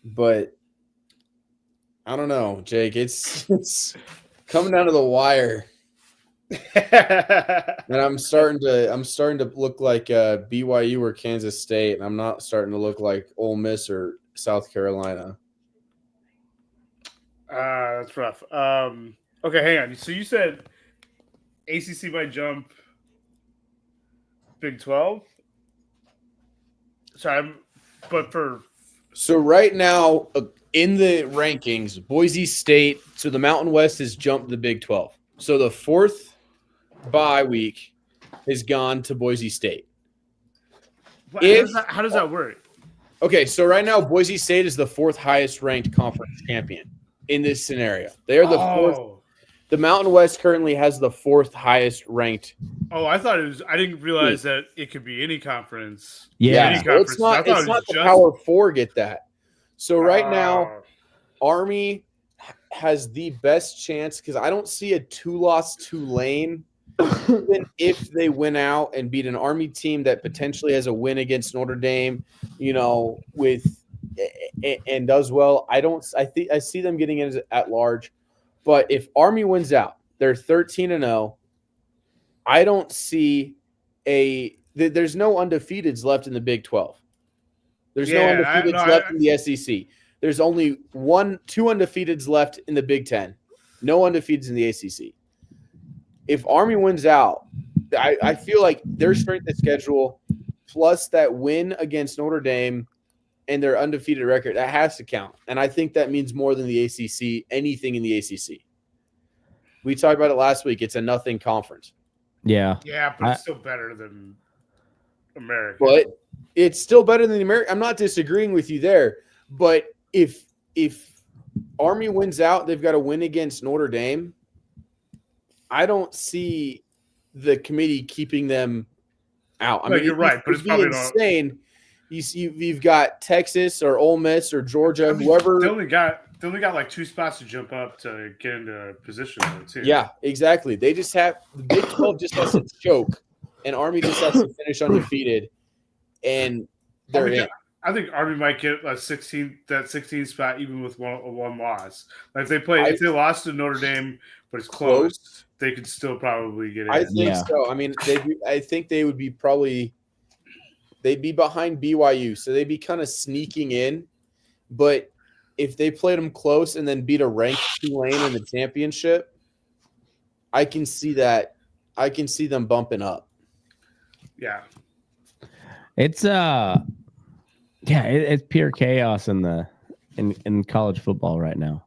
Speaker 2: But I don't know, Jake. It's coming down to the wire. And I'm starting to look like BYU or Kansas State, and I'm not starting to look like Ole Miss or South Carolina.
Speaker 3: That's rough. Okay, hang on. So you said ACC might jump Big 12? So right now,
Speaker 2: in the rankings, Boise State, so the Mountain West has jumped the Big 12. So the 4th bye week has gone to Boise State.
Speaker 3: How does that work?
Speaker 2: Okay, so right now Boise State is the 4th highest ranked conference champion in this scenario. They are the 4th. The Mountain West currently has the 4th highest ranked.
Speaker 3: Oh, I thought it was. I didn't realize that it could be any conference.
Speaker 2: Yeah,
Speaker 3: any conference.
Speaker 2: It's not the Power 4 get that. So right now, Army has the best chance because I don't see a 2-loss Tulane. Even if they win out and beat an Army team that potentially has a win against Notre Dame, and does well, I see them getting in at large. But if Army wins out, they're 13-0. I don't see there's no undefeateds left in the Big 12. There's no undefeateds left in the SEC. There's only 2 undefeateds left in the Big 10. No undefeateds in the ACC. If Army wins out, I feel like their strength of schedule plus that win against Notre Dame and their undefeated record, that has to count. And I think that means more than the ACC, anything in the ACC. We talked about it last week. It's a nothing conference.
Speaker 1: Yeah.
Speaker 3: Yeah, but it's still better than America.
Speaker 2: But it's still better than the American. I'm not disagreeing with you there. But if Army wins out, they've got to win against Notre Dame. I don't see the committee keeping them out. I mean,
Speaker 3: you're right, but it's probably
Speaker 2: insane. You've got Texas or Ole Miss or Georgia, whoever.
Speaker 3: They only got like 2 spots to jump up to get into position there too.
Speaker 2: Yeah, exactly. They just have the Big 12 just has to choke, and Army just has to finish undefeated, and they're in.
Speaker 3: I think Army might get a 16 spot even with one loss. Like if they lost to Notre Dame, but it's close, they could still probably get in.
Speaker 2: I think so. I mean, I think they would be they'd be behind BYU, so they'd be kind of sneaking in. But if they played them close and then beat a ranked Tulane in the championship, I can see that. I can see them bumping up.
Speaker 3: Yeah,
Speaker 1: it's it's pure chaos in college football right now.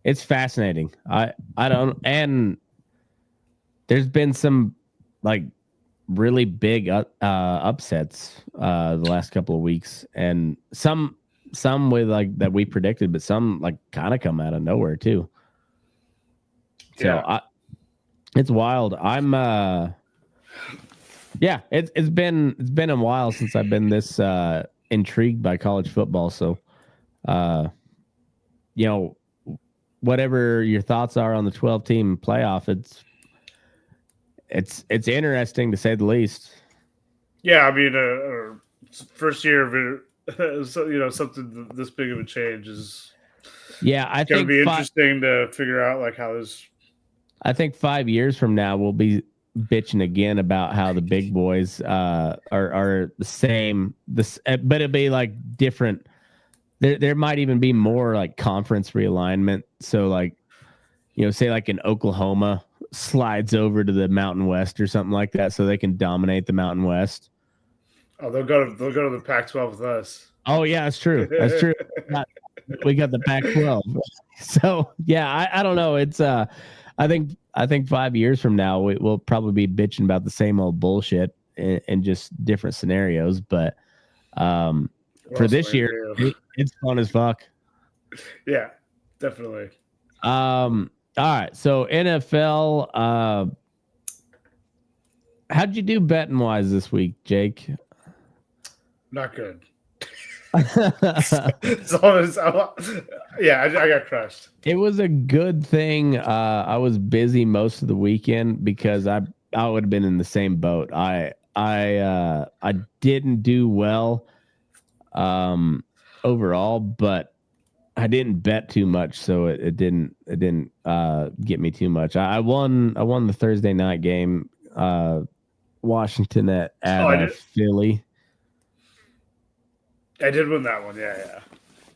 Speaker 1: It's fascinating. I don't, and there's been some like really big upsets the last couple of weeks, and some with like that we predicted, but some like kind of come out of nowhere too. So it's wild. It's been a while since I've been this intrigued by college football. So, whatever your thoughts are on the 12-team playoff, it's interesting to say the least.
Speaker 3: Yeah, I mean, first year of it, something this big of a change is.
Speaker 1: Yeah, I think
Speaker 3: it's gonna be interesting to figure out like how this.
Speaker 1: I think 5 years from now we'll be bitching again about how the big boys are the same. But it'll be like different. There might even be more like conference realignment. So like, say like in Oklahoma slides over to the Mountain West or something like that, so they can dominate the Mountain West.
Speaker 3: Oh, they'll go to the Pac-12 with us.
Speaker 1: Oh yeah, that's true. That's true. We got the Pac-12. So yeah, I don't know. It's I think 5 years from now we'll probably be bitching about the same old bullshit and just different scenarios. But for this year, it's fun as fuck.
Speaker 3: Yeah, definitely.
Speaker 1: All right. So NFL, how'd you do betting wise this week, Jake?
Speaker 3: Not good. I got crushed.
Speaker 1: It was a good thing. I was busy most of the weekend because I would have been in the same boat. I didn't do well overall, but I didn't bet too much, so it didn't get me too much. I won the Thursday night game, Washington at Philly.
Speaker 3: I did win that one. Yeah.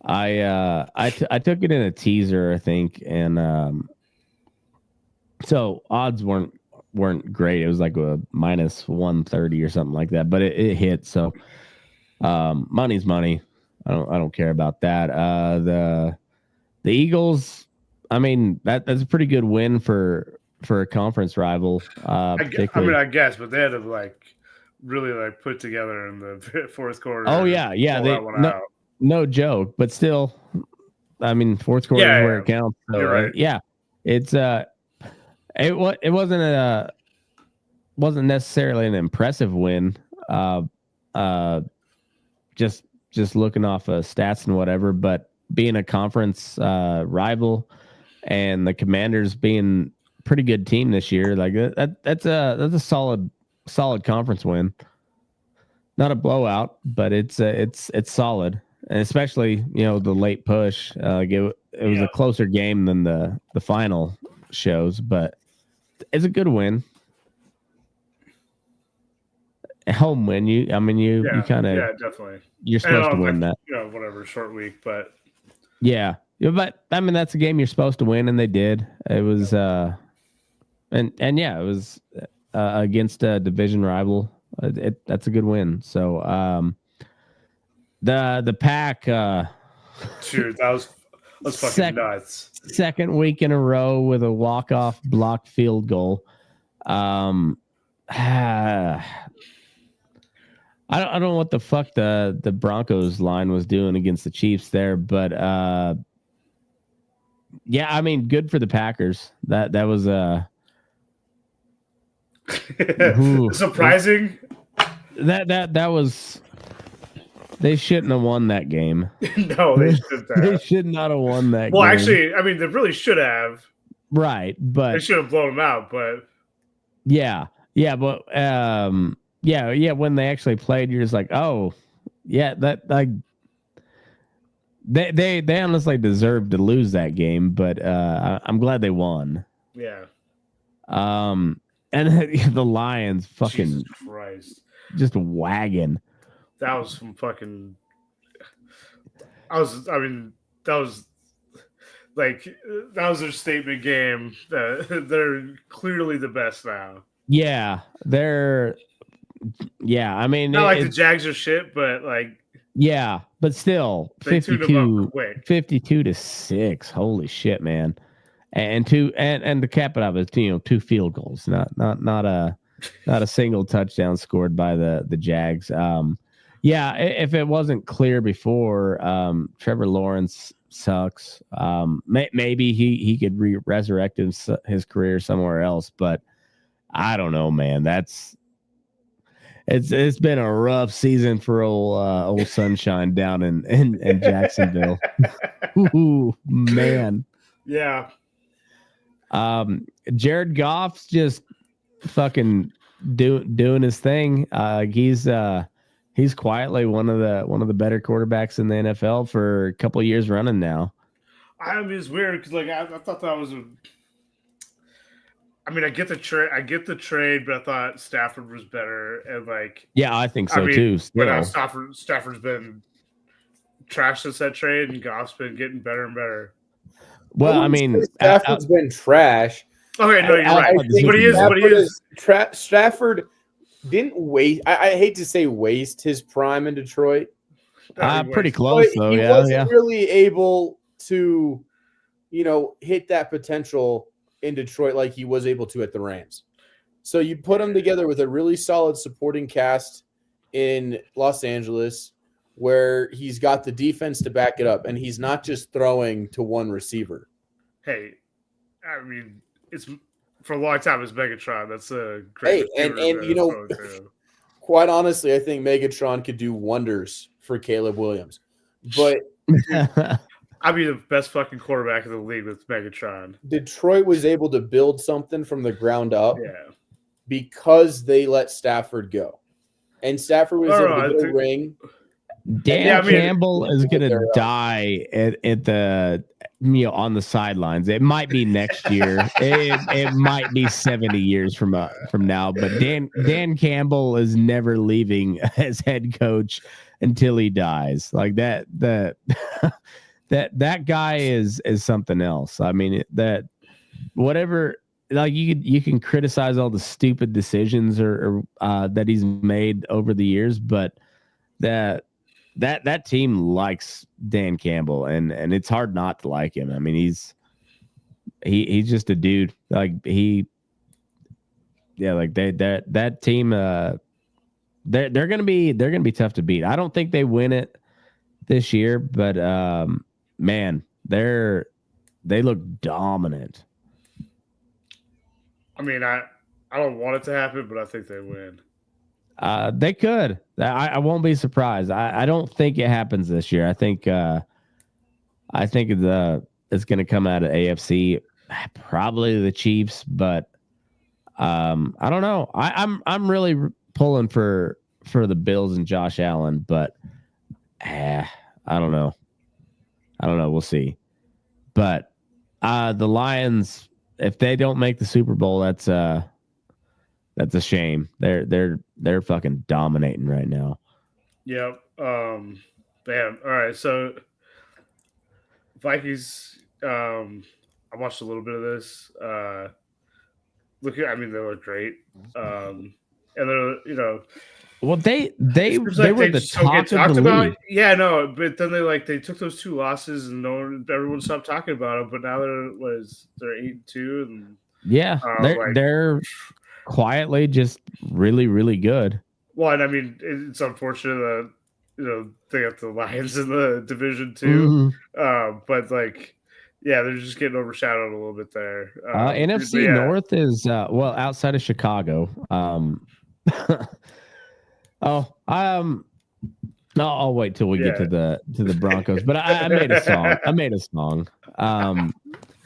Speaker 1: I took it in a teaser, I think, and so odds weren't great. It was like a minus 130 or something like that, but it hit. So money's money. I don't care about that. The Eagles, I mean, that's a pretty good win for a conference rival.
Speaker 3: I guess, but they had to really put together in the fourth quarter.
Speaker 1: Oh yeah, no joke, but still, I mean, fourth quarter is where it counts. So
Speaker 3: you're right.
Speaker 1: It's it wasn't necessarily an impressive win. Just looking off of stats and whatever, but being a conference rival and the Commanders being a pretty good team this year, like that's a solid conference win. Not a blowout, but it's solid, and especially the late push. It was a closer game than the final shows, but it's a good win. A home win. You kind of
Speaker 3: definitely.
Speaker 1: You're supposed to win that.
Speaker 3: Whatever, short week, but
Speaker 1: yeah, but I mean that's a game you're supposed to win, and they did. It was it was against a division rival. That's a good win. So the Pack.
Speaker 3: Dude, that's fucking nuts.
Speaker 1: Second week in a row with a walk-off blocked field goal. I don't know what the fuck the Broncos line was doing against the Chiefs there, but yeah, I mean, good for the Packers. That was
Speaker 3: surprising.
Speaker 1: That was. They shouldn't have won that game.
Speaker 3: No, they shouldn't have.
Speaker 1: They should not have won that game.
Speaker 3: Well, actually, I mean, they really should have.
Speaker 1: Right, but
Speaker 3: they should have blown them out. But
Speaker 1: when they actually played, you're just like, oh, yeah, that like they honestly deserved to lose that game, but I'm glad they won.
Speaker 3: Yeah.
Speaker 1: And the Lions fucking
Speaker 3: Jesus Christ.
Speaker 1: Just wagging.
Speaker 3: That was some fucking. That was their statement game. They're clearly the best now.
Speaker 1: Yeah, they're. Yeah, I mean,
Speaker 3: not like the Jags are shit, but
Speaker 1: yeah, but still, 52-6. Holy shit, man! And to cap it off, it's 2 field goals, not a single touchdown scored by the Jags. Yeah, if it wasn't clear before, Trevor Lawrence sucks. Maybe he could resurrect his career somewhere else, but I don't know, man. It's been a rough season for old Sunshine down in Jacksonville. Ooh, man.
Speaker 3: Yeah.
Speaker 1: Jared Goff's just fucking doing his thing. He's quietly one of the better quarterbacks in the NFL for a couple of years running now.
Speaker 3: I mean, it's weird because I thought that was I get the trade, but I thought Stafford was better, and
Speaker 1: yeah, I think so too.
Speaker 3: But now Stafford's been trash since that trade, and Goff's been getting better and better.
Speaker 1: Well, I mean,
Speaker 2: Stafford's been trash.
Speaker 3: Okay, no, you're right. But he is.
Speaker 2: Stafford didn't waste. I hate to say waste his prime in Detroit.
Speaker 1: Pretty close though.
Speaker 2: He wasn't really able to, hit that potential in Detroit like he was able to at the Rams. So you put him together with a really solid supporting cast in Los Angeles where he's got the defense to back it up, and he's not just throwing to one receiver.
Speaker 3: Hey, I mean, it's for a long time it's Megatron. That's a great.
Speaker 2: Hey, and quite honestly, I think Megatron could do wonders for Caleb Williams. But
Speaker 3: I'd be the best fucking quarterback in the league with Megatron.
Speaker 2: Detroit was able to build something from the ground up because they let Stafford go. And Stafford was able to get a ring.
Speaker 1: Dan Campbell is going to die at the on the sidelines. It might be next year. it might be 70 years from now. But Dan Campbell is never leaving as head coach until he dies. Like that guy is something else. I mean that whatever. Like you can criticize all the stupid decisions or that he's made over the years, but that that team likes Dan Campbell, and it's hard not to like him. I mean, he's just a dude. Like that team. They're gonna be tough to beat. I don't think they win it this year, but man, they look dominant.
Speaker 3: I mean, I don't want it to happen, but I think they win.
Speaker 1: They could. I won't be surprised. I don't think it happens this year. I think it's going to come out of AFC, probably the Chiefs, but I don't know. I'm really pulling for the Bills and Josh Allen, but I don't know. We'll see. But the Lions, if they don't make the Super Bowl, that's a shame. They're fucking dominating right now.
Speaker 3: Yep. Man. All right. So Vikings. I watched a little bit of this. I mean, they look great. And they're
Speaker 1: Well, they were the talk of the league.
Speaker 3: Yeah, no, but then they took those 2 losses and everyone stopped talking about them. But now they're 8-2 and
Speaker 1: yeah, they're quietly just really, really good.
Speaker 3: Well, and I mean, it's unfortunate that they got the Lions in the division too, but they're just getting overshadowed a little bit there.
Speaker 1: NFC North is outside of Chicago. I'll wait till we get to the Broncos. But I made a song.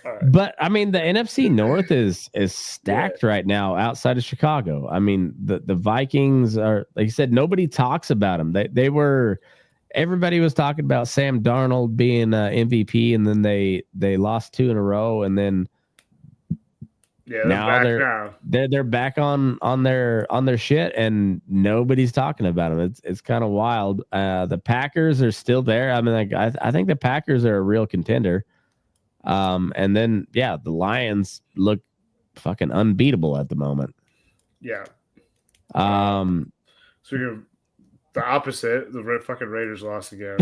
Speaker 1: Right. But I mean, the NFC North is stacked right now outside of Chicago. I mean, the Vikings are, like you said, nobody talks about them. Everybody was talking about Sam Darnold being MVP, and then they lost 2 in a row, and then they're back on their shit, and nobody's talking about them. It's kind of wild. The Packers are still there. I mean, I think the Packers are a real contender. And then the Lions look fucking unbeatable at the moment.
Speaker 3: Yeah. So you're the opposite. The fucking Raiders lost again.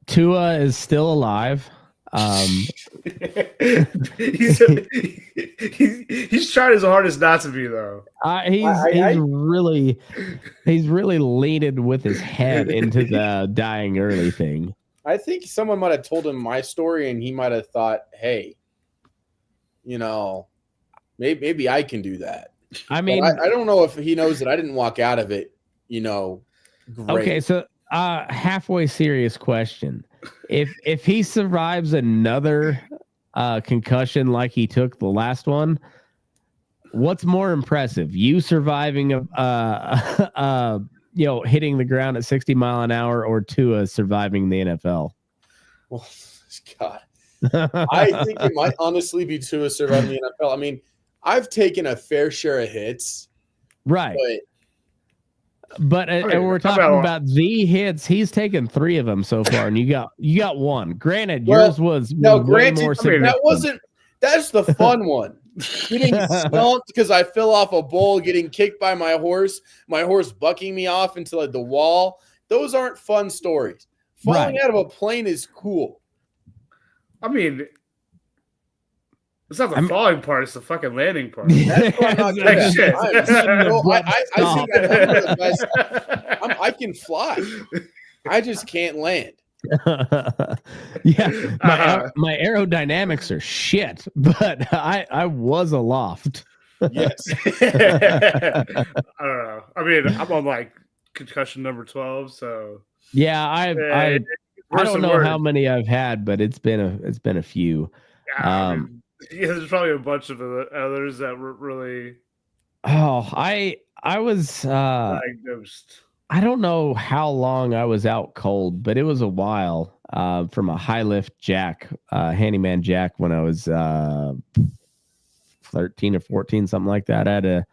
Speaker 1: Tua is still alive.
Speaker 3: He's trying his hardest not to be though.
Speaker 1: He's really leaning with his head into the dying early thing.
Speaker 2: I think someone might have told him my story, and he might have thought, "Hey, maybe I can do that."
Speaker 1: I mean,
Speaker 2: I don't know if he knows that I didn't walk out of it. Great.
Speaker 1: Okay, so halfway serious question: if he survives another concussion like he took the last one, what's more impressive? You surviving hitting the ground at 60 mile an hour, or Tua surviving the NFL?
Speaker 2: Well, God, I think it might honestly be Tua surviving the NFL. I mean, I've taken a fair share of hits,
Speaker 1: right? But we're talking about the hits. He's taken 3 of them so far, and you got 1. Granted, yours was way more.
Speaker 2: That's the fun one. Getting stomped because I fell off a bowl, getting kicked by my horse bucking me off into the wall. Those aren't fun stories. Falling out of a plane is cool.
Speaker 3: I mean, it's not the falling part; it's the fucking landing part.
Speaker 2: That's why I'm not good at shit. I think the best. I can fly. I just can't land.
Speaker 1: My aerodynamics are shit, but I was aloft.
Speaker 2: Yes.
Speaker 3: I don't know. I mean, I'm on concussion number 12, so
Speaker 1: I don't know how many I've had, but it's been a few.
Speaker 3: There's probably a bunch of others that were really.
Speaker 1: Oh, I was
Speaker 3: diagnosed.
Speaker 1: I don't know how long I was out cold, but it was a while from a high lift jack, handyman jack, when I was 13 or 14, something like that. I had to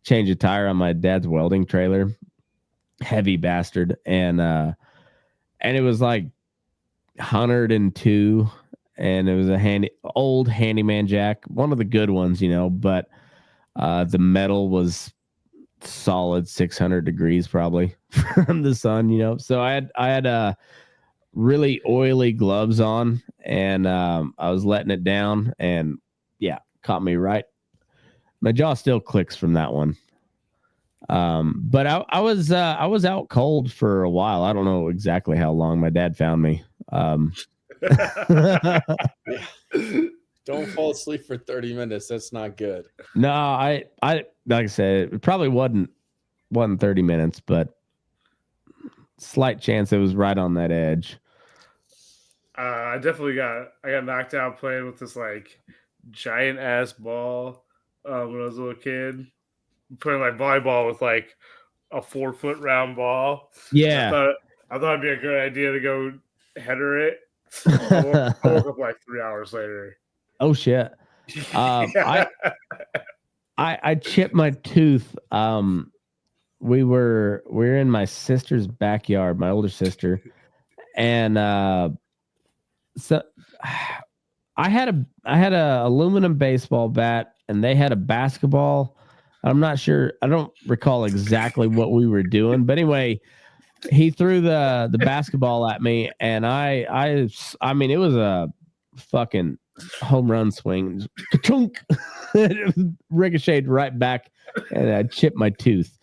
Speaker 1: change a tire on my dad's welding trailer, heavy bastard, and it was 102, and it was a old handyman jack, one of the good ones, but the metal was solid 600 degrees probably. from the sun, you know. So I had really oily gloves on, and I was letting it down, and yeah, caught me right. My jaw still clicks from that one. But I was out cold for a while. I don't know exactly how long. My dad found me.
Speaker 2: Don't fall asleep for 30 minutes. That's not good.
Speaker 1: No, I like I said, it probably wasn't 30 minutes, but slight chance it was right on that edge.
Speaker 3: I got knocked out playing with this like giant ass ball when I was a little kid. Playing like volleyball with like a 4-foot round ball.
Speaker 1: Yeah.
Speaker 3: I thought it'd be a good idea to go header it. I woke up like 3 hours later.
Speaker 1: Oh shit. I chipped my tooth. We were in my sister's backyard, my older sister, and so I had a aluminum baseball bat, and they had a basketball. I'm not sure. I don't recall exactly what we were doing, but anyway, he threw the basketball at me, and I mean, it was a fucking home run swing. Ricocheted right back, and I chipped my tooth.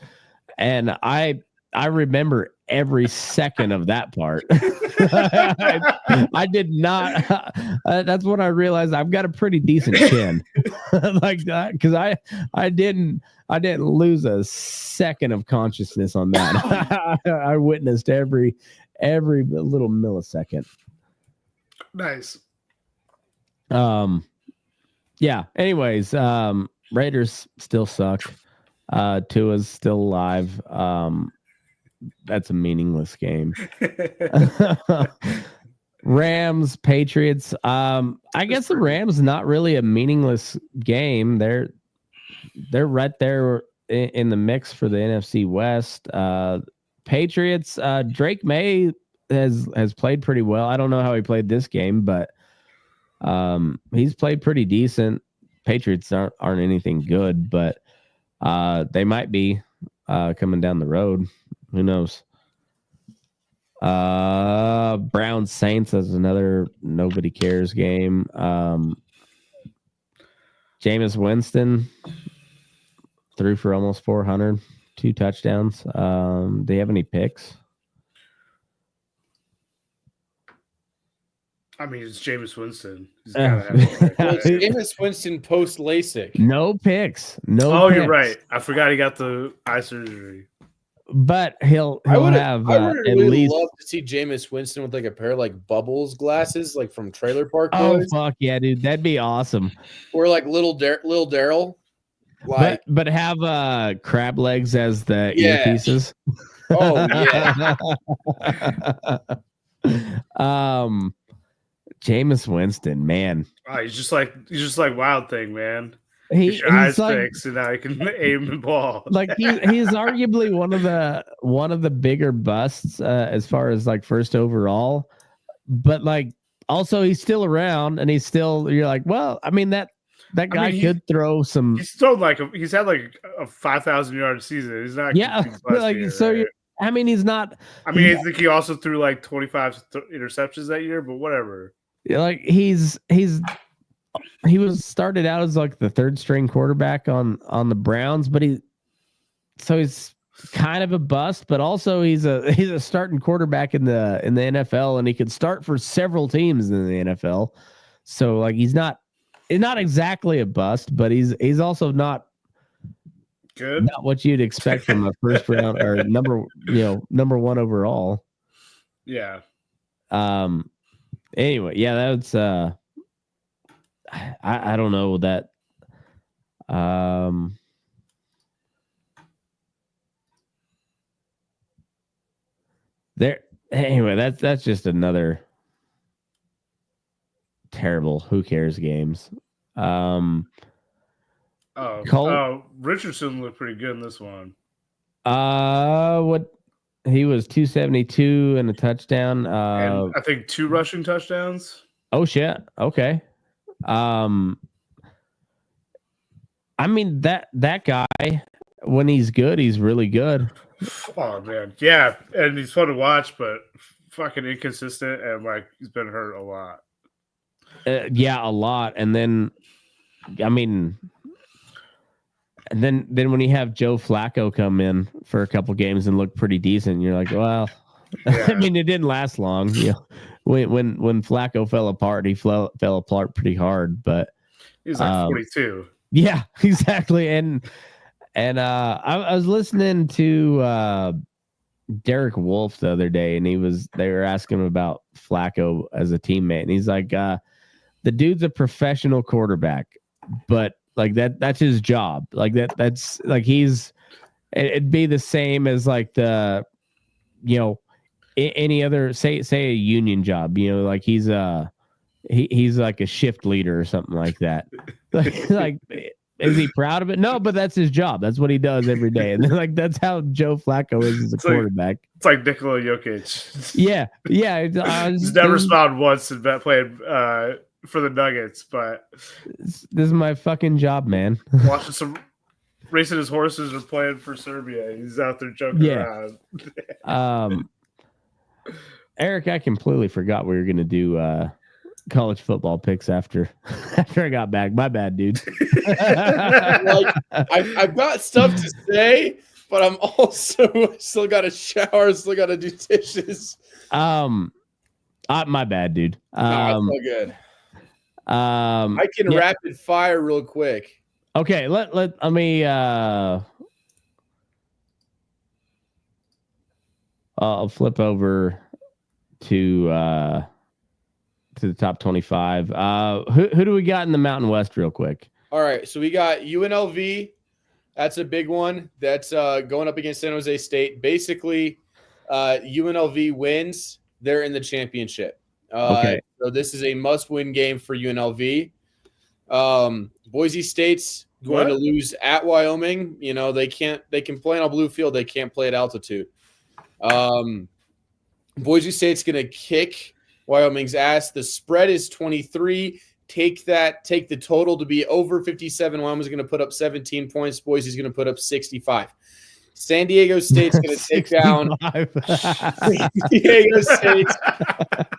Speaker 1: And I remember every second of that part. I did not. That's when I realized I've got a pretty decent chin, like that, because I didn't lose a second of consciousness on that. I witnessed every little millisecond.
Speaker 3: Nice.
Speaker 1: Yeah. Anyways, Raiders still suck. Tua's still alive. That's a meaningless game. Rams, Patriots. I guess the Rams not really a meaningless game. They're right there in the mix for the NFC West. Patriots. Drake May has played pretty well. I don't know how he played this game, but he's played pretty decent. Patriots aren't anything good, but they might be coming down the road. Who knows? Browns Saints is another nobody cares game. Jameis Winston threw for almost 400, 2 touchdowns. Do you have any picks?
Speaker 3: I mean, it's Jameis Winston.
Speaker 2: It's Jameis Winston post LASIK.
Speaker 1: No picks. No.
Speaker 3: Oh,
Speaker 1: picks.
Speaker 3: You're right. I forgot he got the eye surgery.
Speaker 1: But he'll have.
Speaker 2: I would really love to see Jameis Winston with like a pair of like Bubbles glasses, like from Trailer Park Boys.
Speaker 1: Oh fuck yeah, dude, that'd be awesome.
Speaker 2: Or like little Daryl. Like,
Speaker 1: but have crab legs as the earpieces.
Speaker 2: Oh
Speaker 1: yeah. Jameis Winston, man.
Speaker 3: Oh, he's just like Wild Thing, man.
Speaker 1: He's
Speaker 3: eyes
Speaker 1: like,
Speaker 3: fixed, and now he can aim the ball.
Speaker 1: Like he's arguably one of the bigger busts as far as like first overall, but like also he's still around, and you're like, well, I mean that guy could throw some.
Speaker 3: He's thrown he's had like a 5,000-yard season. He's not.
Speaker 1: Yeah, like year, so. Right? I mean, he's not.
Speaker 3: I mean, I think he also threw like 25 interceptions that year, but whatever.
Speaker 1: Like he was started out as like the third string quarterback on the Browns, but he's kind of a bust, but also he's a starting quarterback in the NFL, and he could start for several teams in the NFL. So like he's not exactly a bust, but he's also not
Speaker 3: good.
Speaker 1: Not what you'd expect from a first round or number one overall.
Speaker 3: Yeah.
Speaker 1: Anyway, yeah, that's I don't know that. There. Anyway, that's just another terrible. Who cares games?
Speaker 3: Richardson looked pretty good in this one.
Speaker 1: What? He was 272 and a touchdown.
Speaker 3: And I think 2 rushing touchdowns.
Speaker 1: Oh shit. Okay. I mean that guy, when he's good, he's really good.
Speaker 3: Oh man, yeah, and he's fun to watch, but fucking inconsistent, and like he's been hurt a lot.
Speaker 1: Yeah, a lot. And then, I mean, and then when you have Joe Flacco come in for a couple games and look pretty decent, you're like, well, yeah. I mean, it didn't last long. You know, when Flacco fell apart, he fell apart pretty hard. But
Speaker 3: he's like 42.
Speaker 1: Yeah, exactly. And I was listening to Derek Wolfe the other day, and they were asking him about Flacco as a teammate, and he's like, the dude's a professional quarterback, but like that's his job. Like that's like it'd be the same as like the, you know, any other say a union job, you know, like he's like a shift leader or something like that. like is he proud of it? No, but that's his job. That's what he does every day. And like that's how Joe Flacco is as a quarterback.
Speaker 3: It's like Nikola Jokic.
Speaker 1: Yeah.
Speaker 3: He's never spawned once and played for the Nuggets, but
Speaker 1: this is my fucking job, man.
Speaker 3: Watching some racing his horses or playing for Serbia. He's out there joking around.
Speaker 1: Eric, I completely forgot we were gonna do college football picks after I got back. My bad, dude.
Speaker 2: Like I've got stuff to say, but I'm also still got to shower, still got to do dishes.
Speaker 1: My bad, dude.
Speaker 2: No, it's all good. I can rapid fire real quick.
Speaker 1: Okay, let me I'll flip over to the top 25. Who do we got in the Mountain West real quick?
Speaker 2: All right, so we got UNLV. That's a big one. That's going up against San Jose State. Basically, UNLV wins, they're in the championship.
Speaker 1: Okay.
Speaker 2: So this is a must-win game for UNLV. Boise State's going to lose at Wyoming. You know, they can play on a blue field. They can't play at altitude. Boise State's going to kick Wyoming's ass. The spread is 23. Take the total to be over 57. Wyoming's going to put up 17 points. Boise's going to put up 65. San Diego State's going to take down. San Diego State's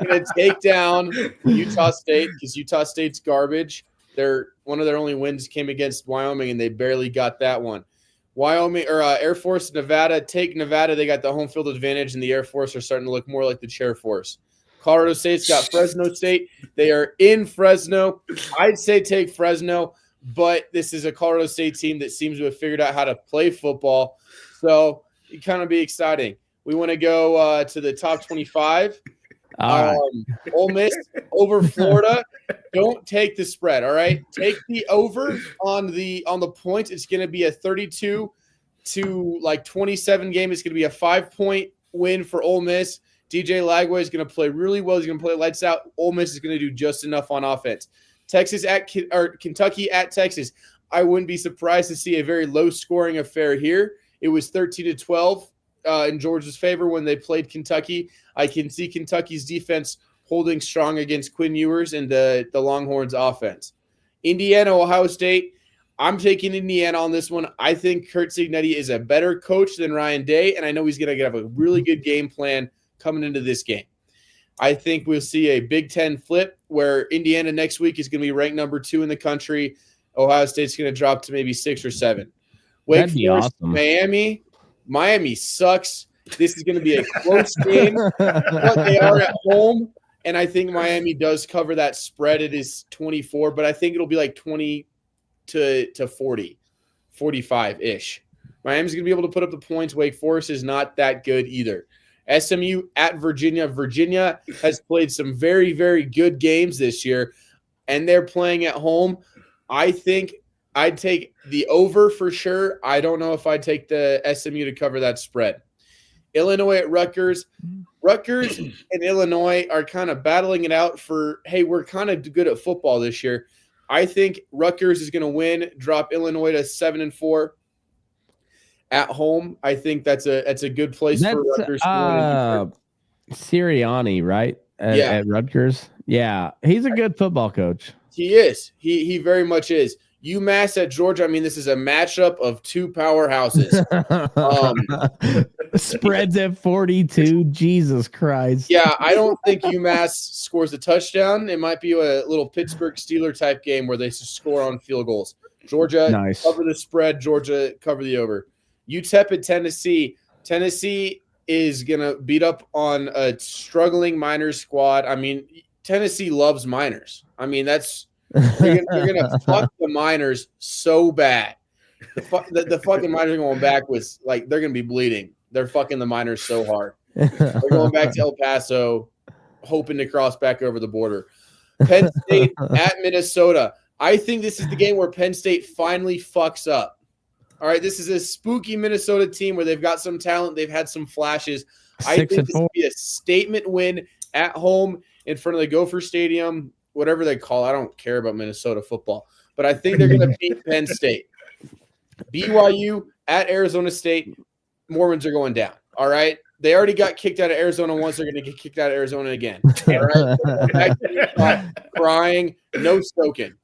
Speaker 2: going to take down Utah State because Utah State's garbage. One of their only wins came against Wyoming, and they barely got that one. Wyoming or Air Force, Nevada. Take Nevada. They got the home field advantage, and the Air Force are starting to look more like the Chair Force. Colorado State's got Fresno State. They are in Fresno. I'd say take Fresno, but this is a Colorado State team that seems to have figured out how to play football. So it kind of be exciting. We want to go to the top 25. Ole Miss over Florida. Don't take the spread. All right, take the over on the points. It's going to be a 32 to like 27 game. It's going to be a 5-point win for Ole Miss. DJ Lagway is going to play really well. He's going to play lights out. Ole Miss is going to do just enough on offense. Kentucky at Texas. I wouldn't be surprised to see a very low-scoring affair here. It was 13-12 in Georgia's favor when they played Kentucky. I can see Kentucky's defense holding strong against Quinn Ewers and the Longhorns' offense. Indiana, Ohio State. I'm taking Indiana on this one. I think Kurt Cignetti is a better coach than Ryan Day, and I know he's going to have a really good game plan coming into this game. I think we'll see a Big Ten flip where Indiana next week is going to be ranked number 2 in the country. Ohio State's going to drop to maybe 6 or 7. Wake Forest, awesome. Miami sucks. This is going to be a close game, but they are at home, and I think Miami does cover that spread. It is 24, but I think it'll be like 20 to 40, 45-ish. Miami's going to be able to put up the points. Wake Forest is not that good either. SMU at Virginia. Virginia has played some very, very good games this year, and they're playing at home. I think I'd take the over for sure. I don't know if I'd take the SMU to cover that spread. Illinois at Rutgers. Rutgers and Illinois are kind of battling it out for, hey, we're kind of good at football this year. I think Rutgers is going to win, drop Illinois to 7-4 at home. I think that's a good place for Rutgers to win.
Speaker 1: Sirianni, right? At Rutgers. Yeah, he's a good football coach.
Speaker 2: He is. He very much is. UMass at Georgia. I mean, this is a matchup of two powerhouses.
Speaker 1: Spreads at 42. Jesus Christ.
Speaker 2: Yeah, I don't think UMass scores a touchdown. It might be a little Pittsburgh Steeler type game where they score on field goals. Georgia cover the spread. Georgia cover the over. UTEP at Tennessee. Tennessee is going to beat up on a struggling Miners squad. I mean, Tennessee loves Miners. I mean, they're gonna fuck the Miners so bad. The fucking Miners are going back with like they're gonna be bleeding. They're fucking the Miners so hard. They're going back to El Paso, hoping to cross back over the border. Penn State at Minnesota. I think this is the game where Penn State finally fucks up. All right, this is a spooky Minnesota team where they've got some talent. They've had some flashes. I think this will be a statement win at home in front of the Gopher Stadium. Whatever they call it. I don't care about Minnesota football, but I think they're going to beat Penn State. BYU at Arizona State. Mormons are going down. All right. They already got kicked out of Arizona once. They're going to get kicked out of Arizona again. All right. Crying. No soaking.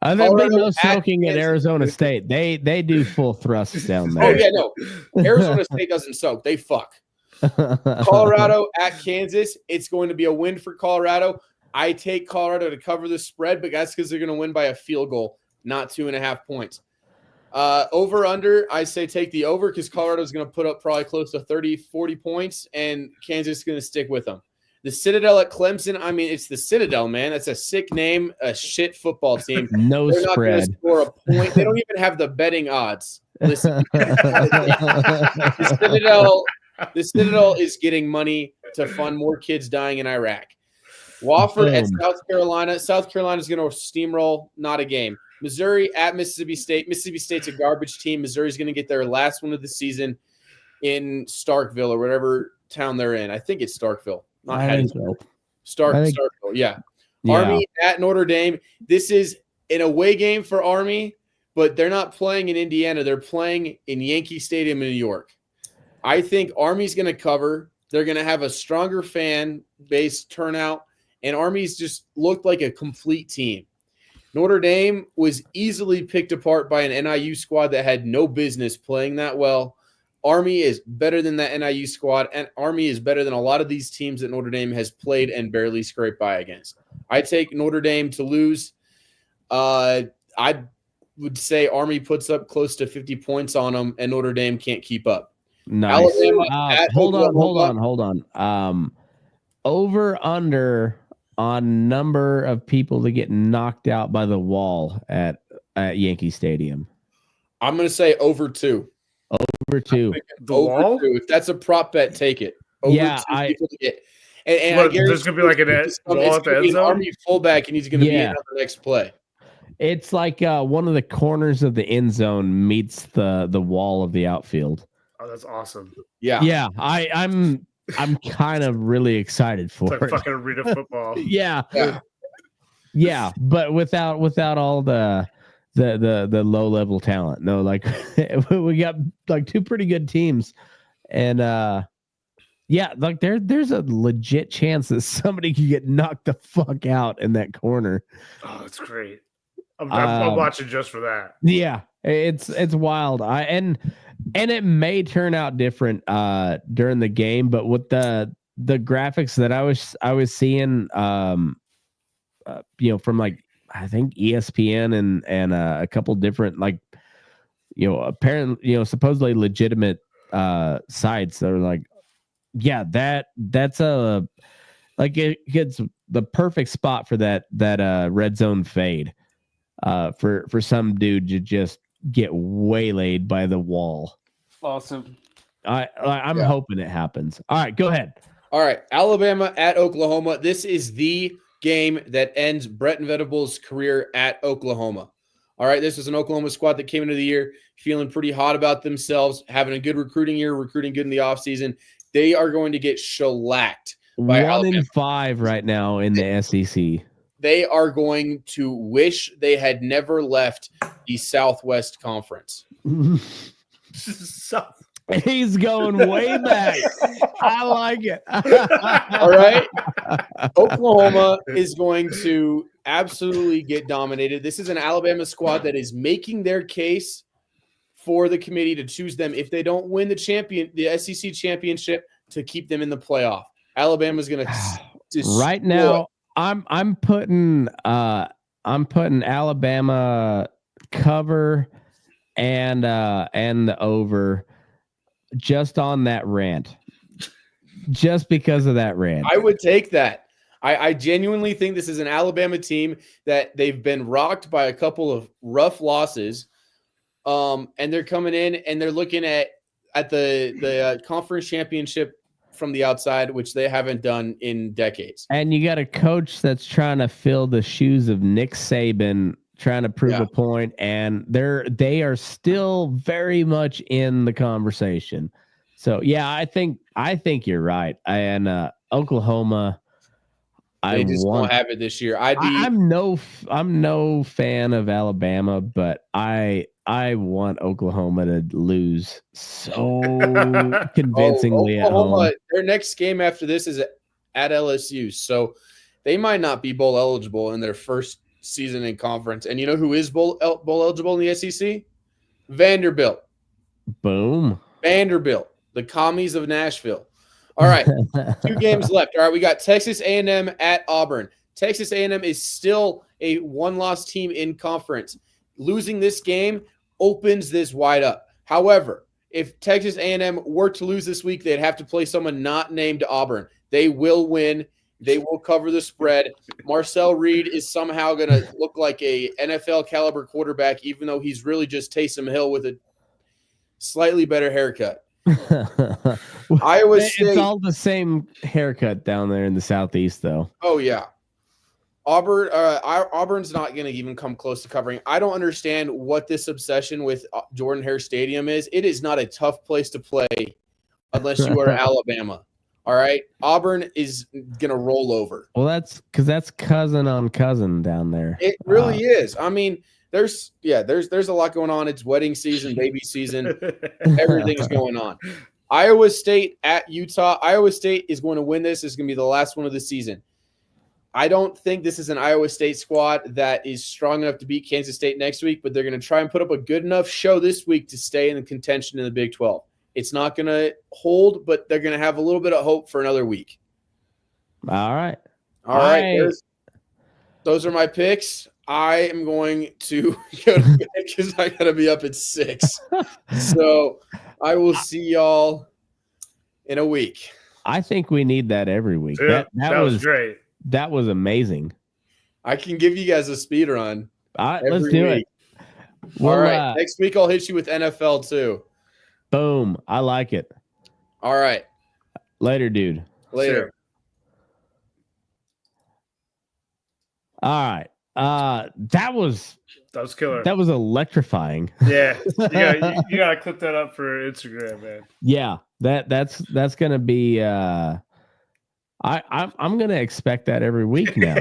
Speaker 1: There'll be no soaking at Arizona State. They do full thrusts down there.
Speaker 2: Oh, yeah. No. Arizona State doesn't soak. They fuck. Colorado at Kansas. It's going to be a win for Colorado. I take Colorado to cover the spread, but that's because they're going to win by a field goal, not 2.5 points. Over under, I say take the over because Colorado's going to put up probably close to 30, 40 points, and Kansas is going to stick with them. The Citadel at Clemson, I mean, it's the Citadel, man. That's a sick name, a shit football team.
Speaker 1: No
Speaker 2: They're
Speaker 1: spread.
Speaker 2: Not going to score a point. They don't even have the betting odds. Listen, the Citadel is getting money to fund more kids dying in Iraq. Wofford at South Carolina. South Carolina is going to steamroll, not a game. Missouri at Mississippi State. Mississippi State's a garbage team. Missouri's going to get their last one of the season in Starkville or whatever town they're in. I think it's Starkville. Not Hattiesburg. Starkville, yeah. Army at Notre Dame. This is an away game for Army, but they're not playing in Indiana. They're playing in Yankee Stadium in New York. I think Army's going to cover. They're going to have a stronger fan base turnout. And Army's just looked like a complete team. Notre Dame was easily picked apart by an NIU squad that had no business playing that well. Army is better than that NIU squad, and Army is better than a lot of these teams that Notre Dame has played and barely scraped by against. I take Notre Dame to lose. I would say Army puts up close to 50 points on them, and Notre Dame can't keep up.
Speaker 1: Nice. Hold on. Over under on number of people that get knocked out by the wall at Yankee Stadium.
Speaker 2: I'm going to say over 2.
Speaker 1: Over 2.
Speaker 2: Over 2. If that's a prop bet, take it. Over 2 people to get. And
Speaker 3: I there's going to be like an wall at the end zone?
Speaker 2: Army fullback, and he's going to be in on the next play.
Speaker 1: It's like one of the corners of the end zone meets the wall of the outfield.
Speaker 3: Oh, that's awesome.
Speaker 2: Yeah.
Speaker 1: Yeah, I'm kind of really excited for
Speaker 3: it's like fucking arena football.
Speaker 1: Yeah, but without all the low level talent. No, like we got like 2 pretty good teams, and like there's a legit chance that somebody could get knocked the fuck out in that corner.
Speaker 3: Oh, that's great. I'm watching just for that.
Speaker 1: Yeah, it's wild. And it may turn out different during the game, but with the graphics that I was seeing, from like I think ESPN and a couple different apparently supposedly legitimate sites that are like, yeah, that's a like it's the perfect spot for that red zone fade for some dude to just get waylaid by the wall.
Speaker 3: Awesome.
Speaker 1: I'm hoping it happens. All right, go ahead.
Speaker 2: All right, Alabama at Oklahoma. This is the game that ends Brett Venables' career at Oklahoma. All right, this is an Oklahoma squad that came into the year feeling pretty hot about themselves, having a good recruiting year, recruiting good in the offseason. They are going to get shellacked by
Speaker 1: 1-5 right now in the SEC.
Speaker 2: They are going to wish they had never left the Southwest Conference.
Speaker 1: He's going way back. I like it.
Speaker 2: All right. Oklahoma is going to absolutely get dominated. This is an Alabama squad that is making their case for the committee to choose them if they don't win the SEC championship, to keep them in the playoff. Alabama's going to
Speaker 1: right now. I'm putting Alabama cover and the over just on that rant. Just because of that rant.
Speaker 2: I would take that. I genuinely think this is an Alabama team that they've been rocked by a couple of rough losses. And they're coming in and they're looking at the conference championship from the outside, which they haven't done in decades.
Speaker 1: And you got a coach that's trying to fill the shoes of Nick Saban, trying to prove a point, and they are still very much in the conversation. So yeah, I think you're right. And Oklahoma,
Speaker 2: they just won't have it this year.
Speaker 1: I'm no fan of Alabama, but I want Oklahoma to lose so convincingly at home.
Speaker 2: Their next game after this is at LSU, so they might not be bowl eligible in their first season in conference. And you know who is bowl eligible in the SEC? Vanderbilt.
Speaker 1: Boom.
Speaker 2: Vanderbilt, the commies of Nashville. All right, 2 games left. All right, we got Texas A&M at Auburn. Texas A&M is still a one-loss team in conference. Losing this game opens this wide up. However, if Texas A&M were to lose this week, they'd have to play someone not named Auburn. They will win. They will cover the spread. Marcel Reed is somehow going to look like a NFL caliber quarterback, even though he's really just Taysom Hill with a slightly better haircut. Iowa State.
Speaker 1: It's all the same haircut down there in the Southeast, though.
Speaker 2: Oh, yeah. Auburn's not going to even come close to covering. I don't understand what this obsession with Jordan Hare Stadium is. It is not a tough place to play unless you are Alabama. All right? Auburn is going to roll over.
Speaker 1: Well, that's because that's cousin on cousin down there.
Speaker 2: It really is. I mean, there's a lot going on. It's wedding season, baby season. Everything's going on. Iowa State at Utah. Iowa State is going to win this. It's going to be the last one of the season. I don't think this is an Iowa State squad that is strong enough to beat Kansas State next week, but they're going to try and put up a good enough show this week to stay in the contention in the Big 12. It's not going to hold, but they're going to have a little bit of hope for another week.
Speaker 1: All right.
Speaker 2: Those are my picks. I am going to go to bed because I got to be up at 6. So I will see y'all in a week.
Speaker 1: I think we need that every week.
Speaker 3: Yeah, that was great.
Speaker 1: That was amazing.
Speaker 2: I can give you guys a speed run.
Speaker 1: Let's do it.
Speaker 2: All right. Next week, I'll hit you with NFL too.
Speaker 1: Boom. I like it.
Speaker 2: All right.
Speaker 1: Later, dude.
Speaker 2: Later.
Speaker 3: Sure.
Speaker 1: All right. That was
Speaker 3: killer.
Speaker 1: That was electrifying.
Speaker 3: Yeah. You gotta clip that up for Instagram, man.
Speaker 1: Yeah. That's gonna be I'm gonna expect that every week now.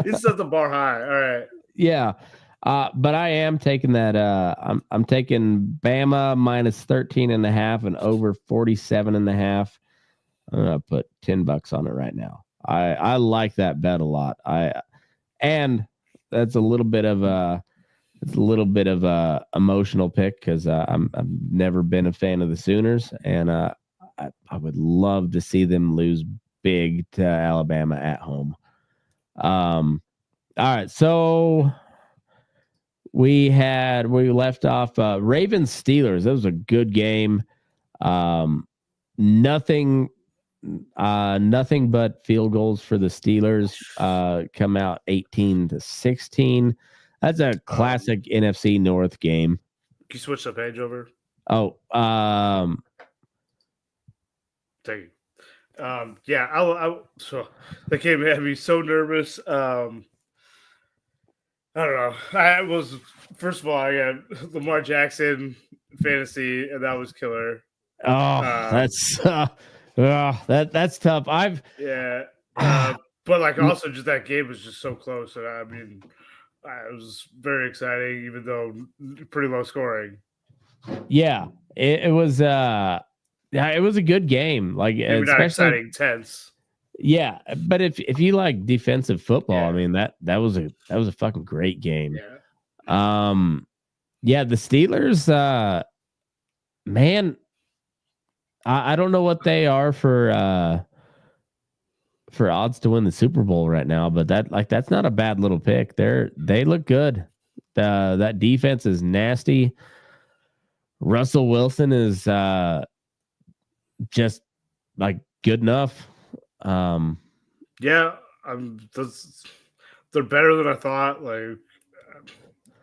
Speaker 3: You set the bar high. All right.
Speaker 1: Yeah. But I am taking that. I'm taking Bama minus 13.5 and over 47.5. I'm gonna put $10 on it right now. I like that bet a lot. And that's a little bit of a emotional pick because I've never been a fan of the Sooners, and I would love to see them lose big to Alabama at home. All right, so we left off Ravens Steelers. That was a good game. Nothing but field goals for the Steelers. Come out 18-16. That's a classic NFC North game.
Speaker 3: Can you switch the page over?
Speaker 1: Oh,
Speaker 3: thank you. So that game had me so nervous. I don't know. First of all, I got Lamar Jackson fantasy, and that was killer.
Speaker 1: Oh, that's tough.
Speaker 3: But also just that game was just so close, and I mean, it was very exciting, even though pretty low scoring.
Speaker 1: Yeah, it was. It was a good game. Like,
Speaker 3: maybe not exciting, tense.
Speaker 1: Yeah, but if you like defensive football, I mean that was a fucking great game.
Speaker 3: Yeah.
Speaker 1: Yeah, the Steelers, man, I don't know what they are for odds to win the Super Bowl right now, but that's not a bad little pick. They look good. That defense is nasty. Russell Wilson is just like good enough.
Speaker 3: Yeah, they're better than I thought. Like,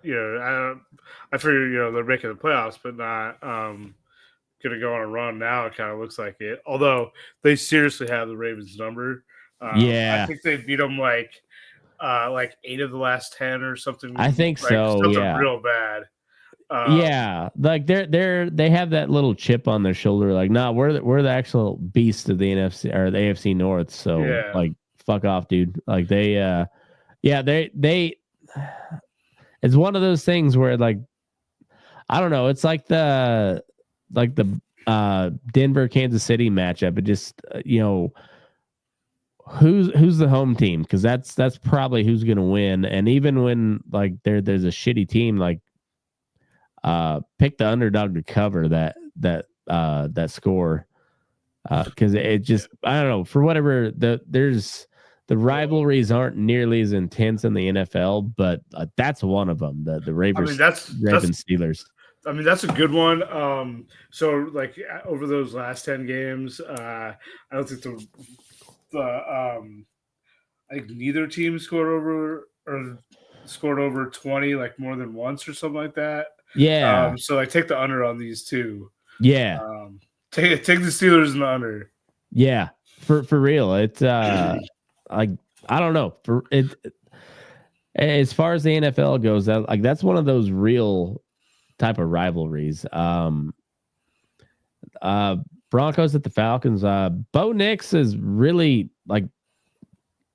Speaker 3: I figure they're making the playoffs, but not going to go on a run now. It kind of looks like it. Although they seriously have the Ravens number.
Speaker 1: Yeah,
Speaker 3: I think they beat them like 8 of the last 10 or something.
Speaker 1: I think so.
Speaker 3: Something
Speaker 1: Yeah,
Speaker 3: real bad.
Speaker 1: Yeah, like they have that little chip on their shoulder. Like, nah, we're the actual beast of the NFC or the AFC North. So like, fuck off, dude. Like they it's one of those things where like I don't know. It's like the Denver Kansas City matchup. It just who's the home team, because that's probably who's gonna win. And even when like there's a shitty team, like pick the underdog to cover that score, because it just I don't know, for whatever the rivalries aren't nearly as intense in the NFL, but that's one of them. The Ravens Steelers.
Speaker 3: I mean, that's a good one. So like over those last 10 games, I don't think I think neither team scored over 20 like more than once or something like that.
Speaker 1: Yeah.
Speaker 3: So I take the under on these two.
Speaker 1: Yeah.
Speaker 3: Take the Steelers in the under.
Speaker 1: Yeah. For real. It's like I don't know. For it as far as the NFL goes, that's one of those real type of rivalries. Broncos at the Falcons. Bo Nix is really like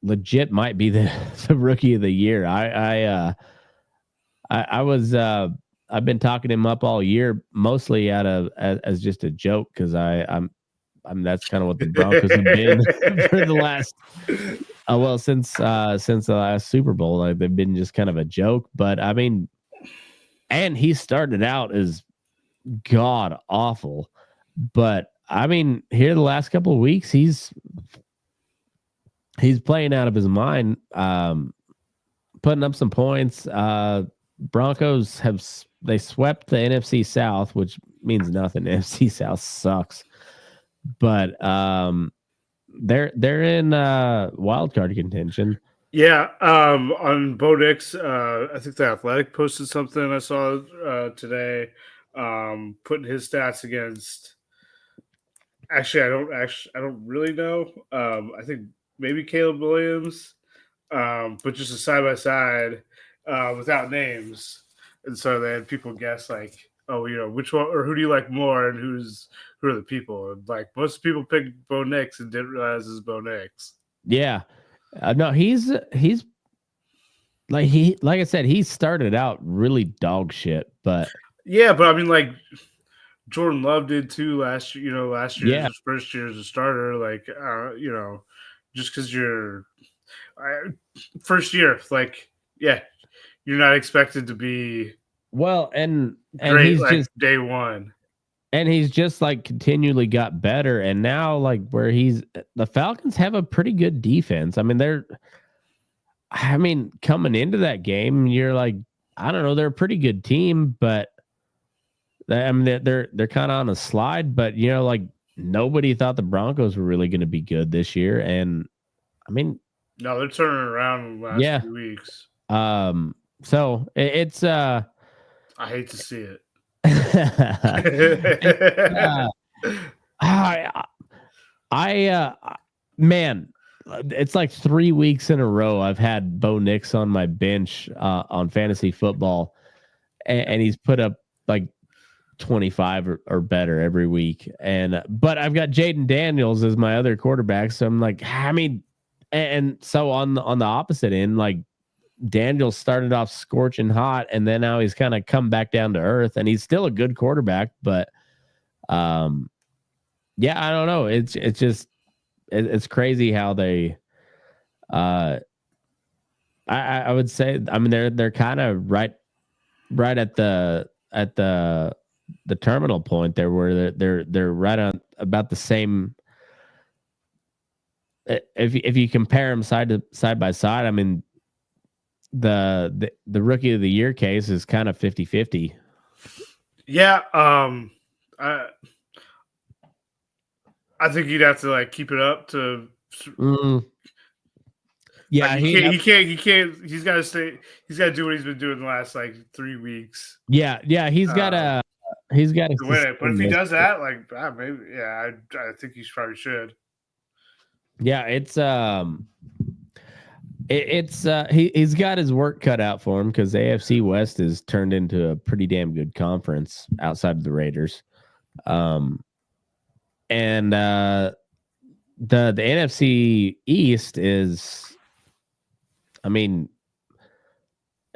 Speaker 1: legit might be the rookie of the year. I've been talking him up all year, mostly as just a joke, because I'm that's kind of what the Broncos have been for the last since the last Super Bowl. Like, they've been just kind of a joke. But I mean, and he started out as god awful, but I mean, here the last couple of weeks he's playing out of his mind, putting up some points. Broncos they swept the NFC South, which means nothing. NFC South sucks, but they're in wild card contention.
Speaker 3: Yeah, on Bo Nix, I think the Athletic posted something I saw today, putting his stats against. Actually, I don't really know. I think maybe Caleb Williams, but just a side by side without names, and so they had people guess like, oh, which one or who do you like more, and who are the people? And like most people picked Bo Nix and didn't realize it's Bo Nix.
Speaker 1: Yeah, no, he's like I said, he started out really dog shit, but
Speaker 3: yeah, but I mean like. Jordan Love did too last year. Last year was his first year as a starter. Like, just because you're first year, like, yeah, you're not expected to be
Speaker 1: well, and
Speaker 3: great,
Speaker 1: he's
Speaker 3: like,
Speaker 1: just
Speaker 3: day one,
Speaker 1: and he's just like continually got better. And now, like, where the Falcons have a pretty good defense. I mean, coming into that game, you're like, I don't know, they're a pretty good team, but. I mean, they're kind of on a slide, but like nobody thought the Broncos were really going to be good this year, and I mean,
Speaker 3: no, they're turning around in the last few weeks.
Speaker 1: So it's
Speaker 3: I hate to see it.
Speaker 1: Man, it's like 3 weeks in a row I've had Bo Nix on my bench on fantasy football, and he's put up like 25 or better every week. But I've got Jaden Daniels as my other quarterback, so I'm like, I mean, and so on the opposite end, like Daniels started off scorching hot, and then now he's kind of come back down to earth, and he's still a good quarterback, but yeah, I don't know. It's just it's crazy how they. I would say, I mean, they're kind of right at the terminal point there, where they're right on about the same. If you compare them side by side, I mean, the rookie of the year case is kind of 50-50.
Speaker 3: Yeah, I think you'd have to like keep it up to.
Speaker 1: Yeah,
Speaker 3: like, he can't. He's got to stay. He's got to do what he's been doing the last like 3 weeks.
Speaker 1: Yeah, he's got to
Speaker 3: win it. But if he does that, like maybe, yeah, I think he probably should.
Speaker 1: Yeah, it's he's got his work cut out for him, because the AFC West has turned into a pretty damn good conference outside of the Raiders. And the NFC East is, I mean,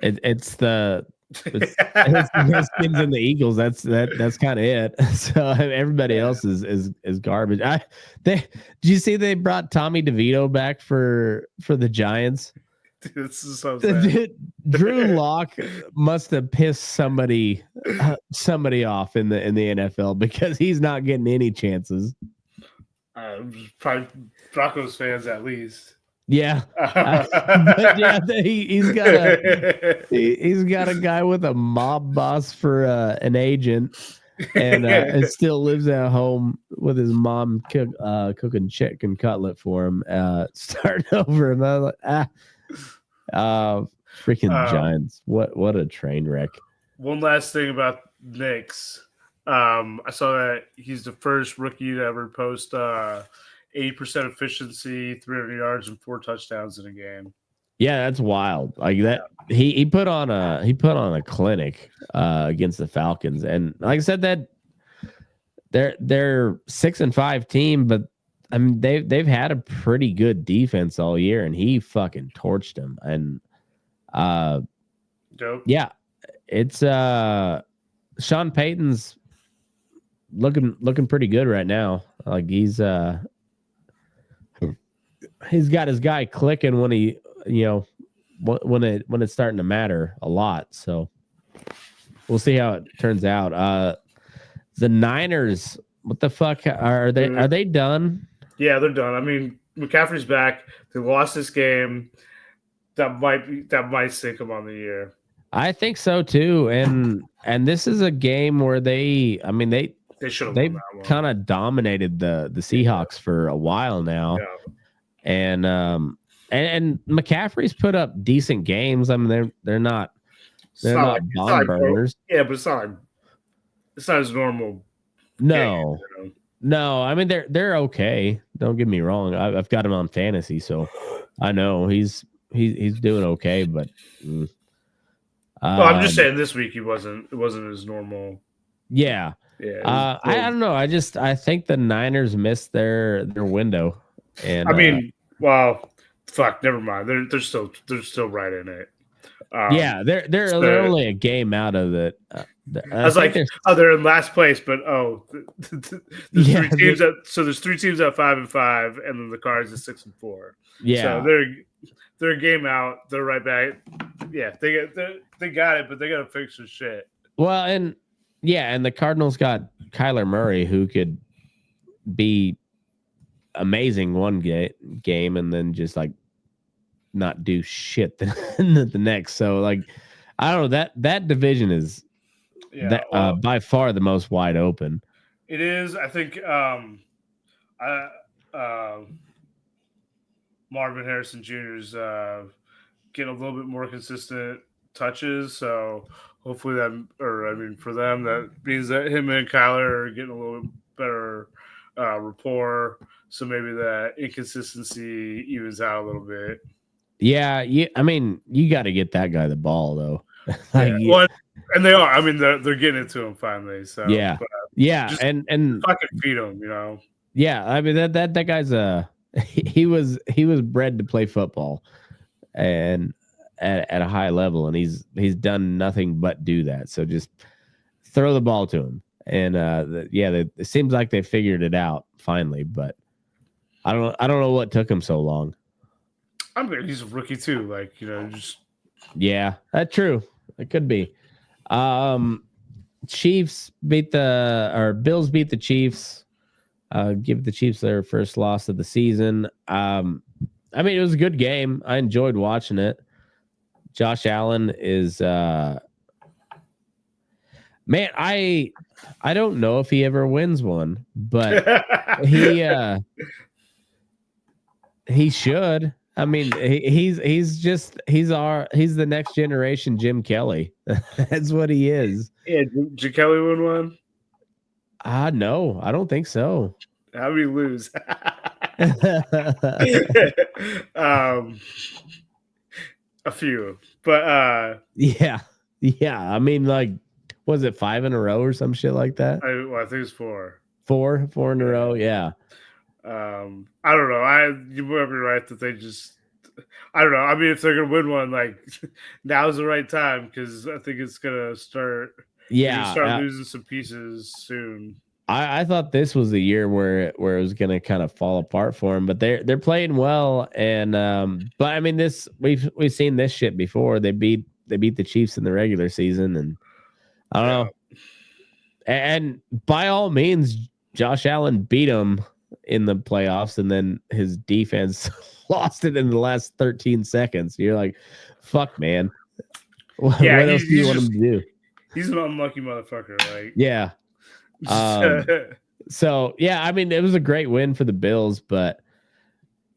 Speaker 1: it's the Redskins and the Eagles. That's kind of it. So everybody else is garbage. Did you see they brought Tommy DeVito back for the Giants?
Speaker 3: This is so sad.
Speaker 1: Drew Lock must have pissed somebody off in the NFL, because he's not getting any chances.
Speaker 3: Probably Broncos fans at least.
Speaker 1: Yeah, but yeah, he's got a guy with a mob boss for an agent, and it still lives at home with his mom cooking chicken cutlet for him. Starting over, and I was like, freaking Giants! What a train wreck.
Speaker 3: One last thing about Nix. I saw that he's the first rookie to ever post 80% efficiency, 300 yards, and 4 touchdowns in a game.
Speaker 1: Yeah, that's wild. Like that, he put on a clinic against the Falcons, and like I said, that they're 6-5 team, but I mean they've had a pretty good defense all year, and he fucking torched them. And
Speaker 3: dope.
Speaker 1: Yeah, it's Sean Payton's looking pretty good right now. Like he's got his guy clicking when he, when it's starting to matter a lot. So we'll see how it turns out. The Niners, what the fuck are they? Are they done?
Speaker 3: Yeah, they're done. I mean, McCaffrey's back. They lost this game. That might sink them on the year.
Speaker 1: I think so too. And this is a game where they've kind of dominated the Seahawks for a while now.
Speaker 3: Yeah.
Speaker 1: And McCaffrey's put up decent games. I mean, they're not bomb burners.
Speaker 3: Yeah, but it's not as normal.
Speaker 1: No. No, I mean they're okay. Don't get me wrong. I've got him on fantasy, so I know he's doing okay. But
Speaker 3: I'm just saying this week it wasn't as normal.
Speaker 1: Yeah. Yeah. I don't know. I think the Niners missed their window. And
Speaker 3: I mean, well, fuck, never mind. They're still right in it.
Speaker 1: Yeah, they're only a game out of it.
Speaker 3: I was like, they're in last place, but there's 3 teams there's 3 teams at 5-5, and then the Cards is 6-4.
Speaker 1: Yeah,
Speaker 3: so they're a game out. They're right back. Yeah, they got it, but they got to fix their shit.
Speaker 1: Well, and the Cardinals got Kyler Murray, who could be amazing one game and then just like not do shit the next. So like, I don't know, that division is by far the most wide open.
Speaker 3: It is. I think Marvin Harrison Jr. is getting a little bit more consistent touches. So hopefully for them, that means that him and Kyler are getting a little bit better rapport. So maybe that inconsistency evens out a little bit.
Speaker 1: Yeah, I mean, you got to get that guy the ball though.
Speaker 3: And they are. I mean, they're getting it to him finally. So
Speaker 1: and
Speaker 3: fucking feed him,
Speaker 1: Yeah, I mean that guy's he was bred to play football, and at a high level, and he's done nothing but do that. So just throw the ball to him, and it seems like they figured it out finally. But I don't know what took him so long.
Speaker 3: I mean, he's a rookie too. Like, just
Speaker 1: yeah, that's true. It could be. Bills beat the Chiefs. Give the Chiefs their first loss of the season. I mean, it was a good game. I enjoyed watching it. Josh Allen is man, I don't know if he ever wins one, but he should. I mean, he's the next generation Jim Kelly. That's what he is.
Speaker 3: Yeah, Jim Kelly win one?
Speaker 1: No, I don't think so.
Speaker 3: How did he lose? A few, but
Speaker 1: yeah. I mean, like, was it 5 in a row or some shit like that?
Speaker 3: I think it's 4.
Speaker 1: 4 in a row. Yeah.
Speaker 3: I don't know. You might be right that they just. I don't know. I mean, if they're gonna win one, like now's the right time because I think it's gonna start.
Speaker 1: Yeah,
Speaker 3: start losing some pieces soon.
Speaker 1: I thought this was the year where it was gonna kind of fall apart for them, but they're playing well, and but I mean this we've seen this shit before. They beat the Chiefs in the regular season, and I don't know. And by all means, Josh Allen beat them in the playoffs, and then his defense lost it in the last 13 seconds. You're like, fuck, man. What else do you want him to do?
Speaker 3: He's an unlucky motherfucker. Like,
Speaker 1: yeah. So yeah, I mean, it was a great win for the Bills, but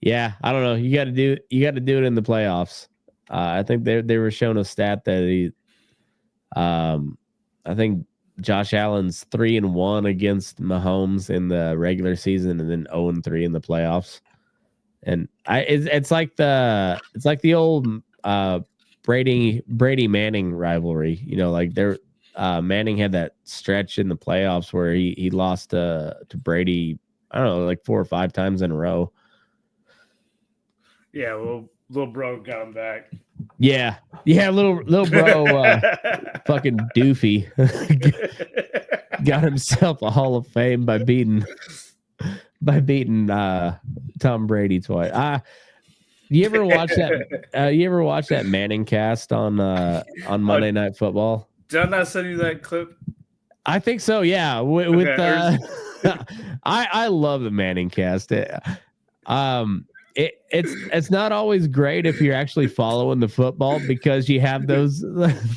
Speaker 1: yeah, I don't know. You got to do it in the playoffs. I think they were showing a stat that I think Josh Allen's 3-1 against Mahomes in the regular season, and then 0-3 in the playoffs. And it's like the old Brady Manning rivalry. Like Manning had that stretch in the playoffs where he lost to Brady, I don't know, like 4 or 5 times in a row.
Speaker 3: Yeah, little bro got him back.
Speaker 1: Yeah, little bro, fucking doofy, got himself a Hall of Fame by beating Tom Brady twice. You ever watch that Manning cast on Monday Night Football?
Speaker 3: Did I not send you that clip?
Speaker 1: I think so. Yeah, I love the Manning cast. It's not always great if you're actually following the football because you have those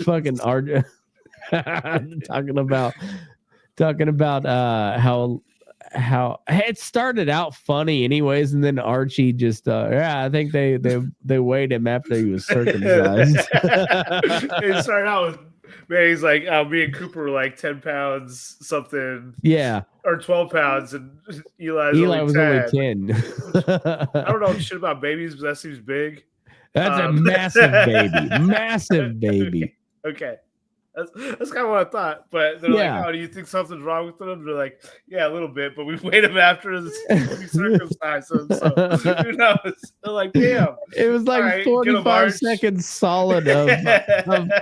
Speaker 1: fucking talking about how it started out funny anyways, and then Archie just I think they weighed him after he was circumcised.
Speaker 3: It started out with man, he's like, me and Cooper were like 10 pounds something.
Speaker 1: Yeah.
Speaker 3: Or 12 pounds, and Eli was only 10. I don't know shit about babies, but that seems big.
Speaker 1: That's a massive baby. Massive baby.
Speaker 3: Okay. That's kind of what I thought. But they're like, oh, do you think something's wrong with them? They're like, yeah, a little bit, but we weighed him after we circumcised him. So who knows? They're like, damn.
Speaker 1: It was like right, 45 seconds solid of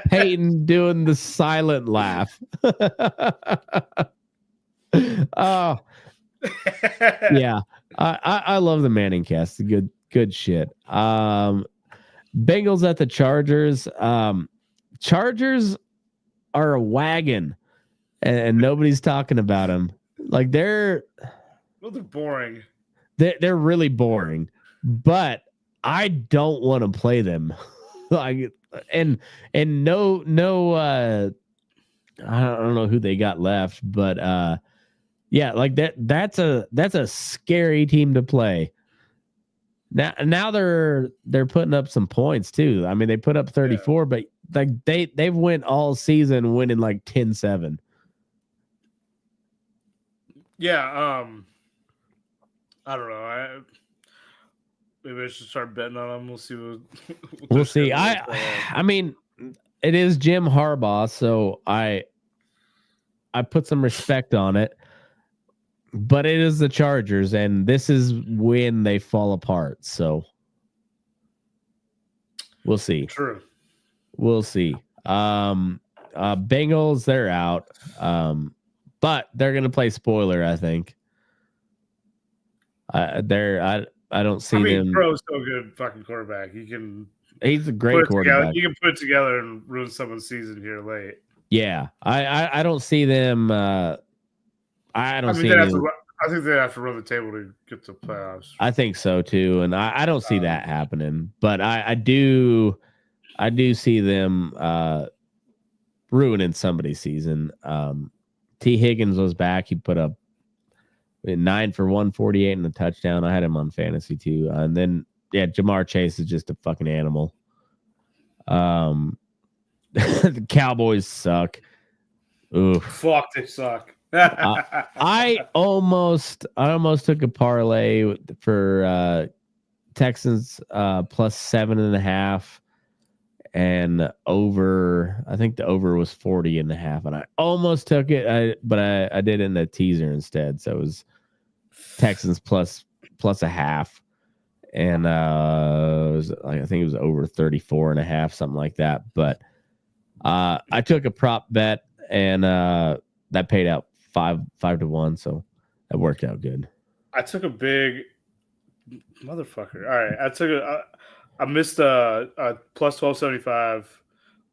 Speaker 1: Peyton doing the silent laugh. Oh, yeah. I love the Manning cast. Good shit. Bengals at the Chargers. Chargers are a wagon, and nobody's talking about them. Like they're
Speaker 3: boring.
Speaker 1: They're really boring, but I don't want to play them. Like and no. I don't know who they got left, but yeah, like that's a scary team to play. Now they're putting up some points too. I mean, they put up 34, but like they've went all season winning like 10-7.
Speaker 3: Yeah, I don't know. Maybe I should start betting on them. We'll see
Speaker 1: we'll see. I mean, it is Jim Harbaugh, so I put some respect on it. But it is the Chargers, and this is when they fall apart. So we'll see.
Speaker 3: True.
Speaker 1: We'll see. Bengals, they're out. But they're gonna play spoiler, I think. I don't see them.
Speaker 3: Burrow's so good, fucking quarterback.
Speaker 1: He's a great quarterback.
Speaker 3: You can put it together and ruin someone's season here late.
Speaker 1: Yeah, I don't see them. I think
Speaker 3: they have to run the table to get to playoffs.
Speaker 1: I think so too, and I don't see that happening. But I do see them ruining somebody's season. T. Higgins was back. He put up 9 for 148 and a touchdown. I had him on fantasy too. And then Jamar Chase is just a fucking animal. The Cowboys suck. Oof.
Speaker 3: Fuck, they suck.
Speaker 1: I almost took a parlay for Texans plus 7.5 and over. I think the over was 40.5, and I almost took it, but I did it in the teaser instead. So it was Texans plus a half, and I think it was over 34.5, something like that. But I took a prop bet, and that paid out 5-1, so that worked out good.
Speaker 3: I took a big motherfucker. All right, I missed a plus 1275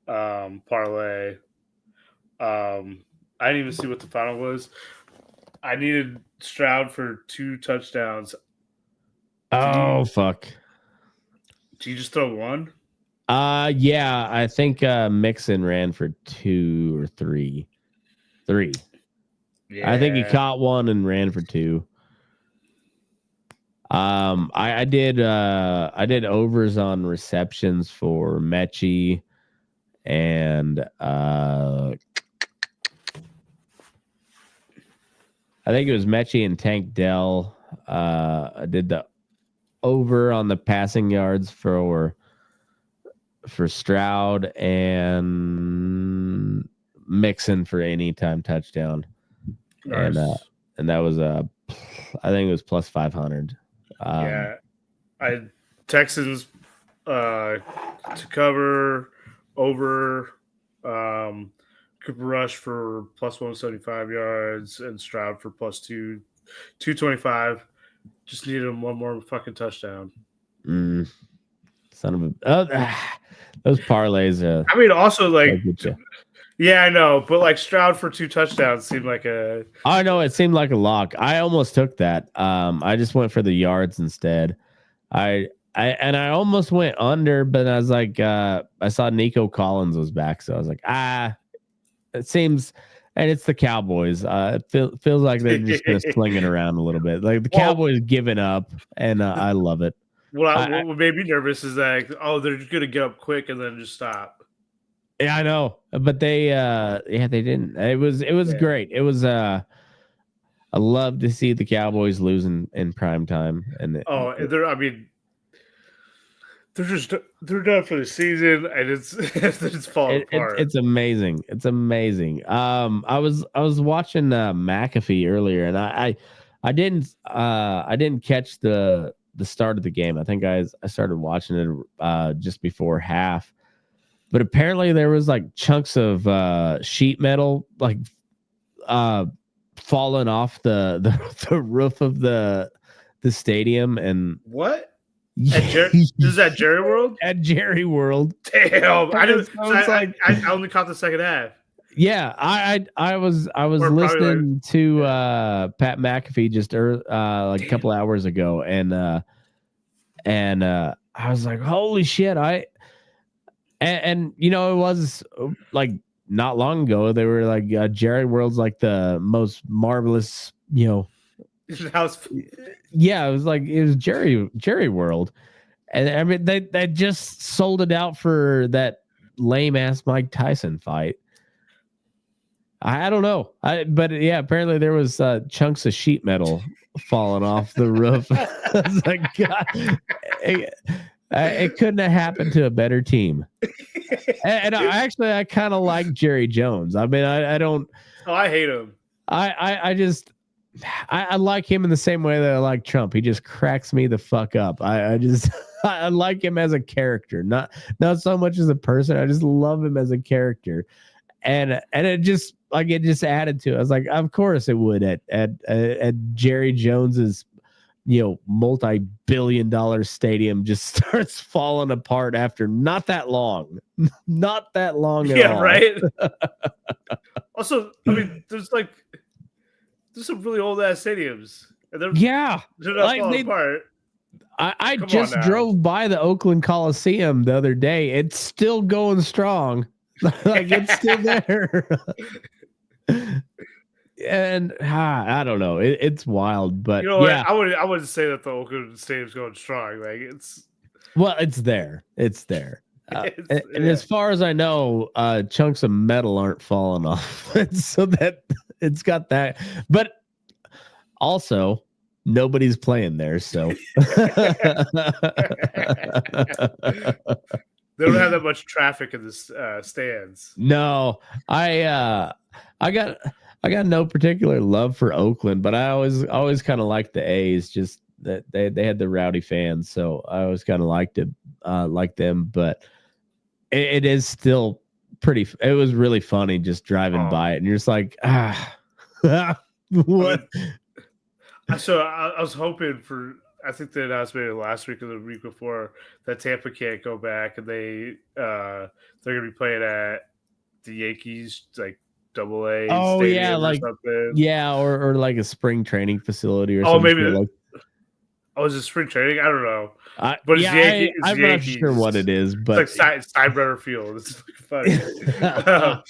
Speaker 3: parlay. I didn't even see what the final was. I needed Stroud for 2 touchdowns.
Speaker 1: Fuck!
Speaker 3: Did you just throw one?
Speaker 1: Yeah, I think Mixon ran for 2 or 3. 3. Yeah. I think he caught one and ran for 2. I did overs on receptions for Mechie and I think it was Mechie and Tank Dell. I did the over on the passing yards for Stroud and Mixon for anytime touchdown. Nice. And that was I think it was plus 500.
Speaker 3: I Texans to cover over Cooper Rush for plus 175 yards and Stroud for plus 225. Just needed him one more fucking touchdown.
Speaker 1: Son of a those parlays.
Speaker 3: Also like. Yeah, I know, but like Stroud for 2 touchdowns seemed like a.
Speaker 1: I know it seemed like a lock. I almost took that. I just went for the yards instead. I almost went under, but I was like, I saw Nico Collins was back, so I was like, it seems, and it's the Cowboys. It feels like they're just gonna sling it around a little bit. Like the Cowboys giving up, and I love it.
Speaker 3: What made me nervous is like, they're just gonna get up quick and then just stop.
Speaker 1: Yeah, I know, but they didn't. It was great. It was I love to see the Cowboys losing in prime time, and
Speaker 3: they're done for the season, and it's falling apart.
Speaker 1: It's amazing. It's amazing. I was watching McAfee earlier, and I didn't catch the start of the game. I think I started watching it just before half. But apparently there was like chunks of sheet metal like falling off the roof of the stadium. And
Speaker 3: what? Is that Jerry World?
Speaker 1: At Jerry World.
Speaker 3: Damn. I only caught the second half.
Speaker 1: Yeah, I was listening to Pat McAfee just like a couple hours ago, and I was like, holy shit! And you know, it was like not long ago. They were like Jerry World's like the most marvelous, you know. Yeah, it was Jerry World, and I mean they just sold it out for that lame ass Mike Tyson fight. I don't know, but yeah, apparently there was chunks of sheet metal falling off the roof. I was like, God. It couldn't have happened to a better team. And I kind of like Jerry Jones. I mean, I don't.
Speaker 3: Oh, I hate him.
Speaker 1: I like him in the same way that I like Trump. He just cracks me the fuck up. I like him as a character, not so much as a person. I just love him as a character, and it just added to it. I was like, of course it would at Jerry Jones's multi-billion-dollar stadium just starts falling apart after not that long. Not that long at all.
Speaker 3: Yeah, right? Also, I mean, there's some really old-ass stadiums. And they're not falling apart.
Speaker 1: I just drove by the Oakland Coliseum the other day. It's still going strong. Like, it's still there. And I don't know. It's wild, but
Speaker 3: I wouldn't say that the Oakland Stadium's going strong. Like, it's
Speaker 1: there. It's there. And as far as I know, chunks of metal aren't falling off. So that it's got that. But also, nobody's playing there, so
Speaker 3: they don't have that much traffic in the stands.
Speaker 1: No, I got no particular love for Oakland, but I always kind of liked the A's, just that they had the rowdy fans, so I always kind of liked them. But it is still pretty. It was really funny just driving by it, and you're just like, what?
Speaker 3: So I was hoping for. I think they announced maybe last week or the week before that Tampa can't go back, and they're gonna be playing at the Yankees AA.
Speaker 1: Oh yeah,
Speaker 3: or something.
Speaker 1: Yeah, or like a spring training faccility or something.
Speaker 3: Maybe. Is it spring training? I don't know. But it's Yankees.
Speaker 1: I'm not sure what it is, but
Speaker 3: it's like Steinbrenner Field. It's funny. So now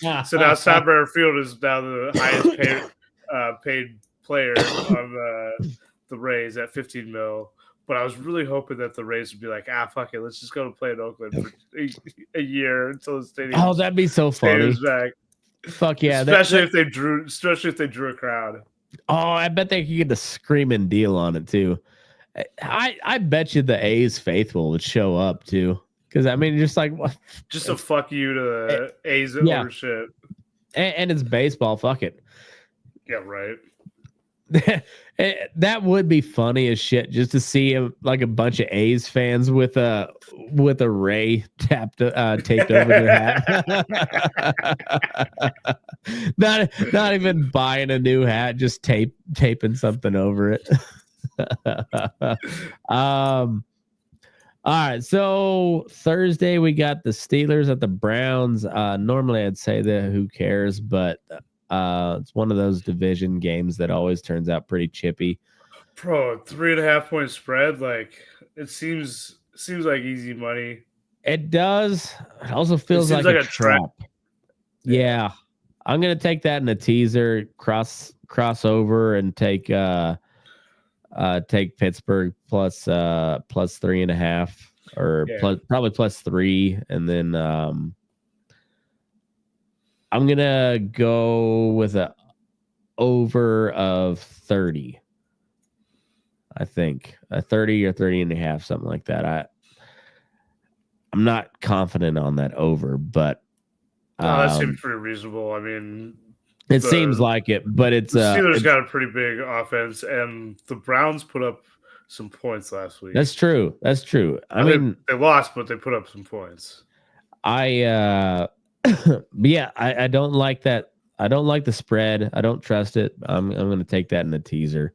Speaker 3: Steinbrenner Field is now the highest paid player on the Rays at $15 million. But I was really hoping that the Rays would be like, fuck it, let's just go to play in Oakland for a year until the stadium.
Speaker 1: Oh, that'd be so funny.
Speaker 3: Back.
Speaker 1: Fuck yeah!
Speaker 3: Especially if they drew a crowd.
Speaker 1: Oh, I bet they could get a screaming deal on it too. I bet you the A's faithful would show up too, because I mean, just like what?
Speaker 3: Just a fuck you to the A's ownership.
Speaker 1: And it's baseball. Fuck it.
Speaker 3: Yeah, right.
Speaker 1: That would be funny as shit, just to see like a bunch of A's fans with a Ray taped over their hat. not even buying a new hat, just taping something over it. All right, so Thursday we got the Steelers at the Browns. Normally I'd say that who cares, but it's one of those division games that always turns out pretty chippy.
Speaker 3: Bro, 3.5 point spread, like it seems like easy money.
Speaker 1: It does. It also feels like a trap. Yeah. I'm gonna take that in a teaser, cross over and take Pittsburgh plus 3.5 or probably plus 3, and then I'm gonna go with a over of 30. I think a 30 or 30.5, something like that. I'm not confident on that over, but
Speaker 3: that seems pretty reasonable. I mean,
Speaker 1: it seems like it, but the
Speaker 3: Steelers got a pretty big offense, and the Browns put up some points last week.
Speaker 1: That's true. I mean,
Speaker 3: they lost, but they put up some points.
Speaker 1: I don't like that. I don't like the spread. I don't trust it. I'm going to take that in a teaser.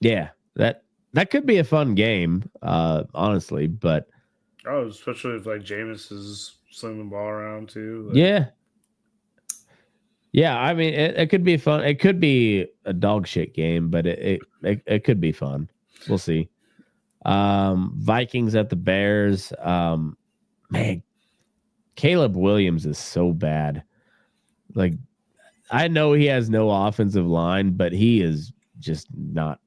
Speaker 1: Yeah, that could be a fun game, honestly, but
Speaker 3: especially if like Jameis is slinging the ball around too.
Speaker 1: Yeah. I mean, it could be fun. It could be a dog shit game, but it could be fun. We'll see. Vikings at the Bears. Man, Caleb Williams is so bad. Like, I know he has no offensive line, but he is just not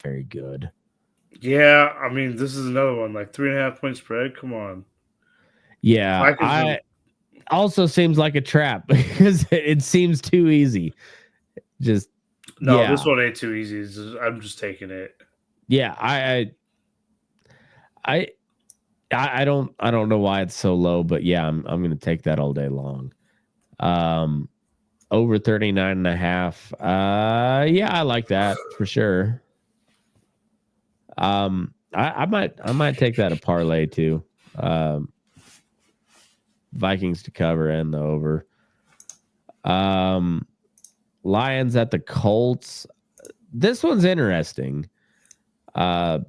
Speaker 1: very good.
Speaker 3: Yeah, I mean, this is another one, like 3.5 point spread. Come on.
Speaker 1: Yeah, also seems like a trap because it seems too easy. This
Speaker 3: one ain't too easy. I'm just taking it.
Speaker 1: Yeah, I don't know why it's so low, but yeah, I'm going to take that all day long. Over 39.5. Yeah, I like that for sure. I might take that a parlay too. Vikings to cover and the over. Lions at the Colts. This one's interesting.
Speaker 3: I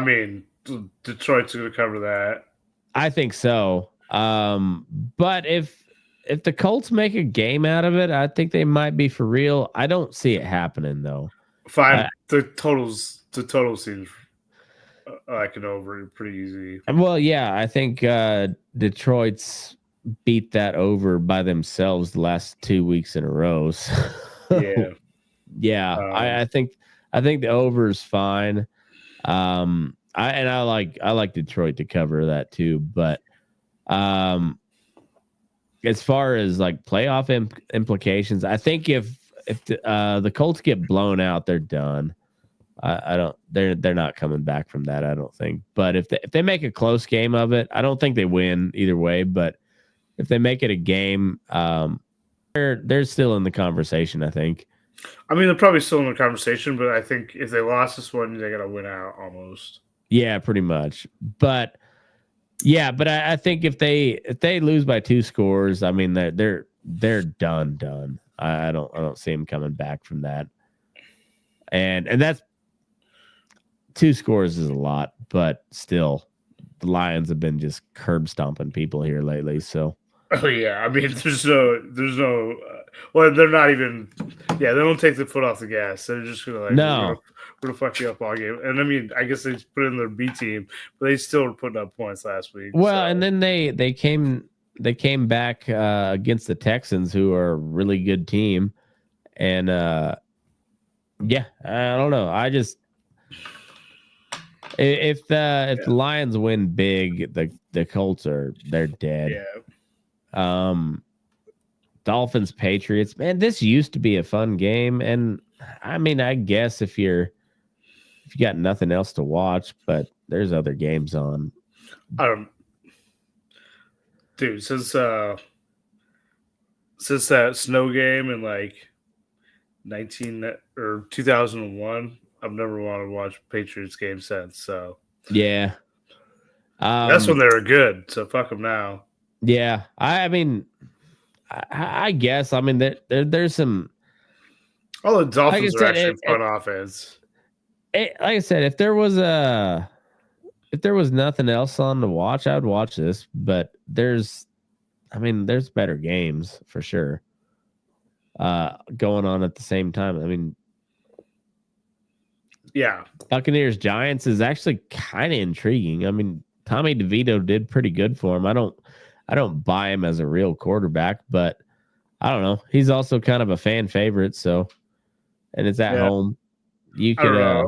Speaker 3: mean, Detroit's going to cover that.
Speaker 1: I think so. But if the Colts make a game out of it, I think they might be for real. I don't see it happening though.
Speaker 3: The total seems like an over pretty easy.
Speaker 1: Well, yeah, I think Detroit's beat that over by themselves the last 2 weeks in a row. So, yeah. I think the over is fine. I like Detroit to cover that too, but as far as like playoff implications, I think if the Colts get blown out, they're done. They're not coming back from that, I don't think. But if they make a close game of it, I don't think they win either way, but if they make it a game, they're still in the conversation, I think.
Speaker 3: I mean, they're probably still in the conversation, but I think if they lost this one, they got to win out almost.
Speaker 1: Yeah, pretty much. But I think if they lose by 2 scores, I mean they're done. I don't see them coming back from that. And that's 2 scores is a lot, but still, the Lions have been just curb stomping people here lately. So.
Speaker 3: Oh yeah, I mean, there's no. Well, they're not even. Yeah, they don't take the foot off the gas. They're just gonna like,
Speaker 1: no,
Speaker 3: we're gonna fuck you up all game. And I mean, I guess they put in their B team, but they still were putting up points last week.
Speaker 1: Well, and then they came back against the Texans, who are a really good team, and yeah, I don't know. I just if the Lions win big, the Colts they're dead.
Speaker 3: Yeah.
Speaker 1: Dolphins Patriots, man, this used to be a fun game, and I mean, I guess if you got nothing else to watch, but there's other games on.
Speaker 3: Dude, since that snow game in like 2001, I've never wanted to watch Patriots game since. So
Speaker 1: yeah,
Speaker 3: that's when they were good. So fuck them now.
Speaker 1: Yeah, I mean, I guess. I mean, there's some.
Speaker 3: All the Dolphins are actually fun offense.
Speaker 1: Like I said, if there was nothing else on to watch, I would watch this. But there's better games for sure. Going on at the same time. I mean,
Speaker 3: yeah,
Speaker 1: Buccaneers Giants is actually kind of intriguing. I mean, Tommy DeVito did pretty good for him. I don't buy him as a real quarterback, but I don't know. He's also kind of a fan favorite, so and it's at home. You could
Speaker 3: I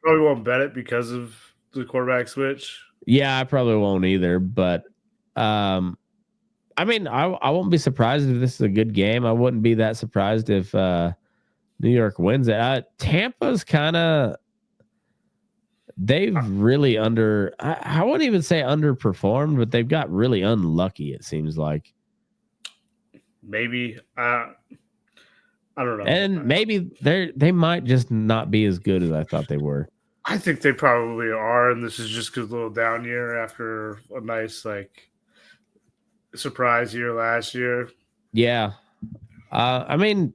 Speaker 3: probably won't bet it because of the quarterback switch.
Speaker 1: Yeah, I probably won't either, but I mean, I won't be surprised if this is a good game. I wouldn't be that surprised if New York wins it. Tampa's kind of they've really I wouldn't even say underperformed, but they've got really unlucky, it seems like.
Speaker 3: Maybe. I don't know.
Speaker 1: And maybe they might just not be as good as I thought they were.
Speaker 3: I think they probably are, and this is just a little down year after a nice surprise year last year.
Speaker 1: Yeah. I mean,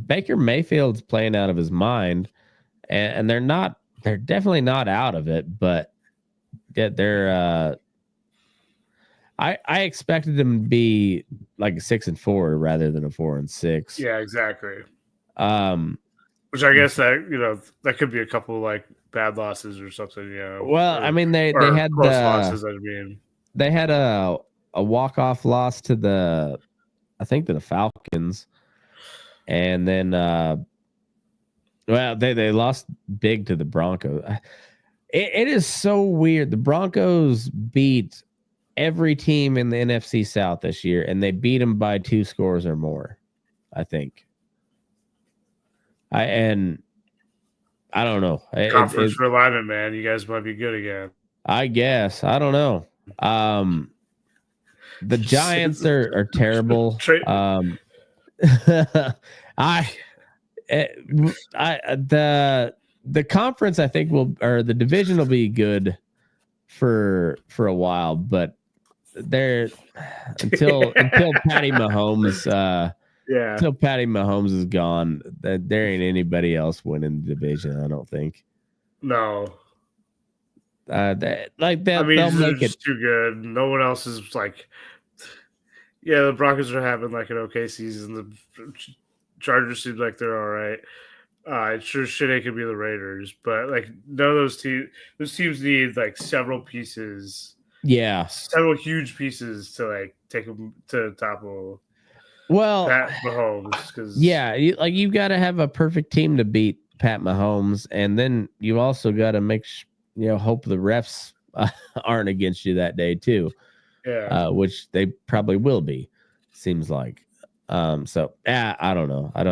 Speaker 1: Baker Mayfield's playing out of his mind, and they're definitely not out of it, but they're I expected them to be like a 6-4 rather than a 4-6.
Speaker 3: Yeah, exactly. Which I guess that could be a couple like bad losses or something.
Speaker 1: Well, I mean they had
Speaker 3: close losses. I mean,
Speaker 1: they had a walk-off loss to the Falcons, and then they lost big to the Broncos. It is so weird. The Broncos beat every team in the NFC South this year, and they beat them by 2 scores or more, I think. I don't know.
Speaker 3: Conference for alignment, man. You guys might be good again.
Speaker 1: I guess. I don't know. The Giants are terrible. The conference, I think, the division will be good for a while, but they're until Patty Mahomes until Patty Mahomes is gone, there ain't anybody else winning the division, I don't think.
Speaker 3: No.
Speaker 1: That
Speaker 3: I mean,
Speaker 1: they'll make it
Speaker 3: too good. No one else is like. Yeah, the Broncos are having like an okay season. The Chargers seem like they're all right. Sure shit it could be the Raiders, but like none of those teams need like several pieces.
Speaker 1: Yeah,
Speaker 3: several huge pieces to like take them to the top of Pat Mahomes. Because
Speaker 1: you've got to have a perfect team to beat Pat Mahomes, and then you also got to hope the refs aren't against you that day too.
Speaker 3: Yeah,
Speaker 1: which they probably will be. Seems like. So I don't know. I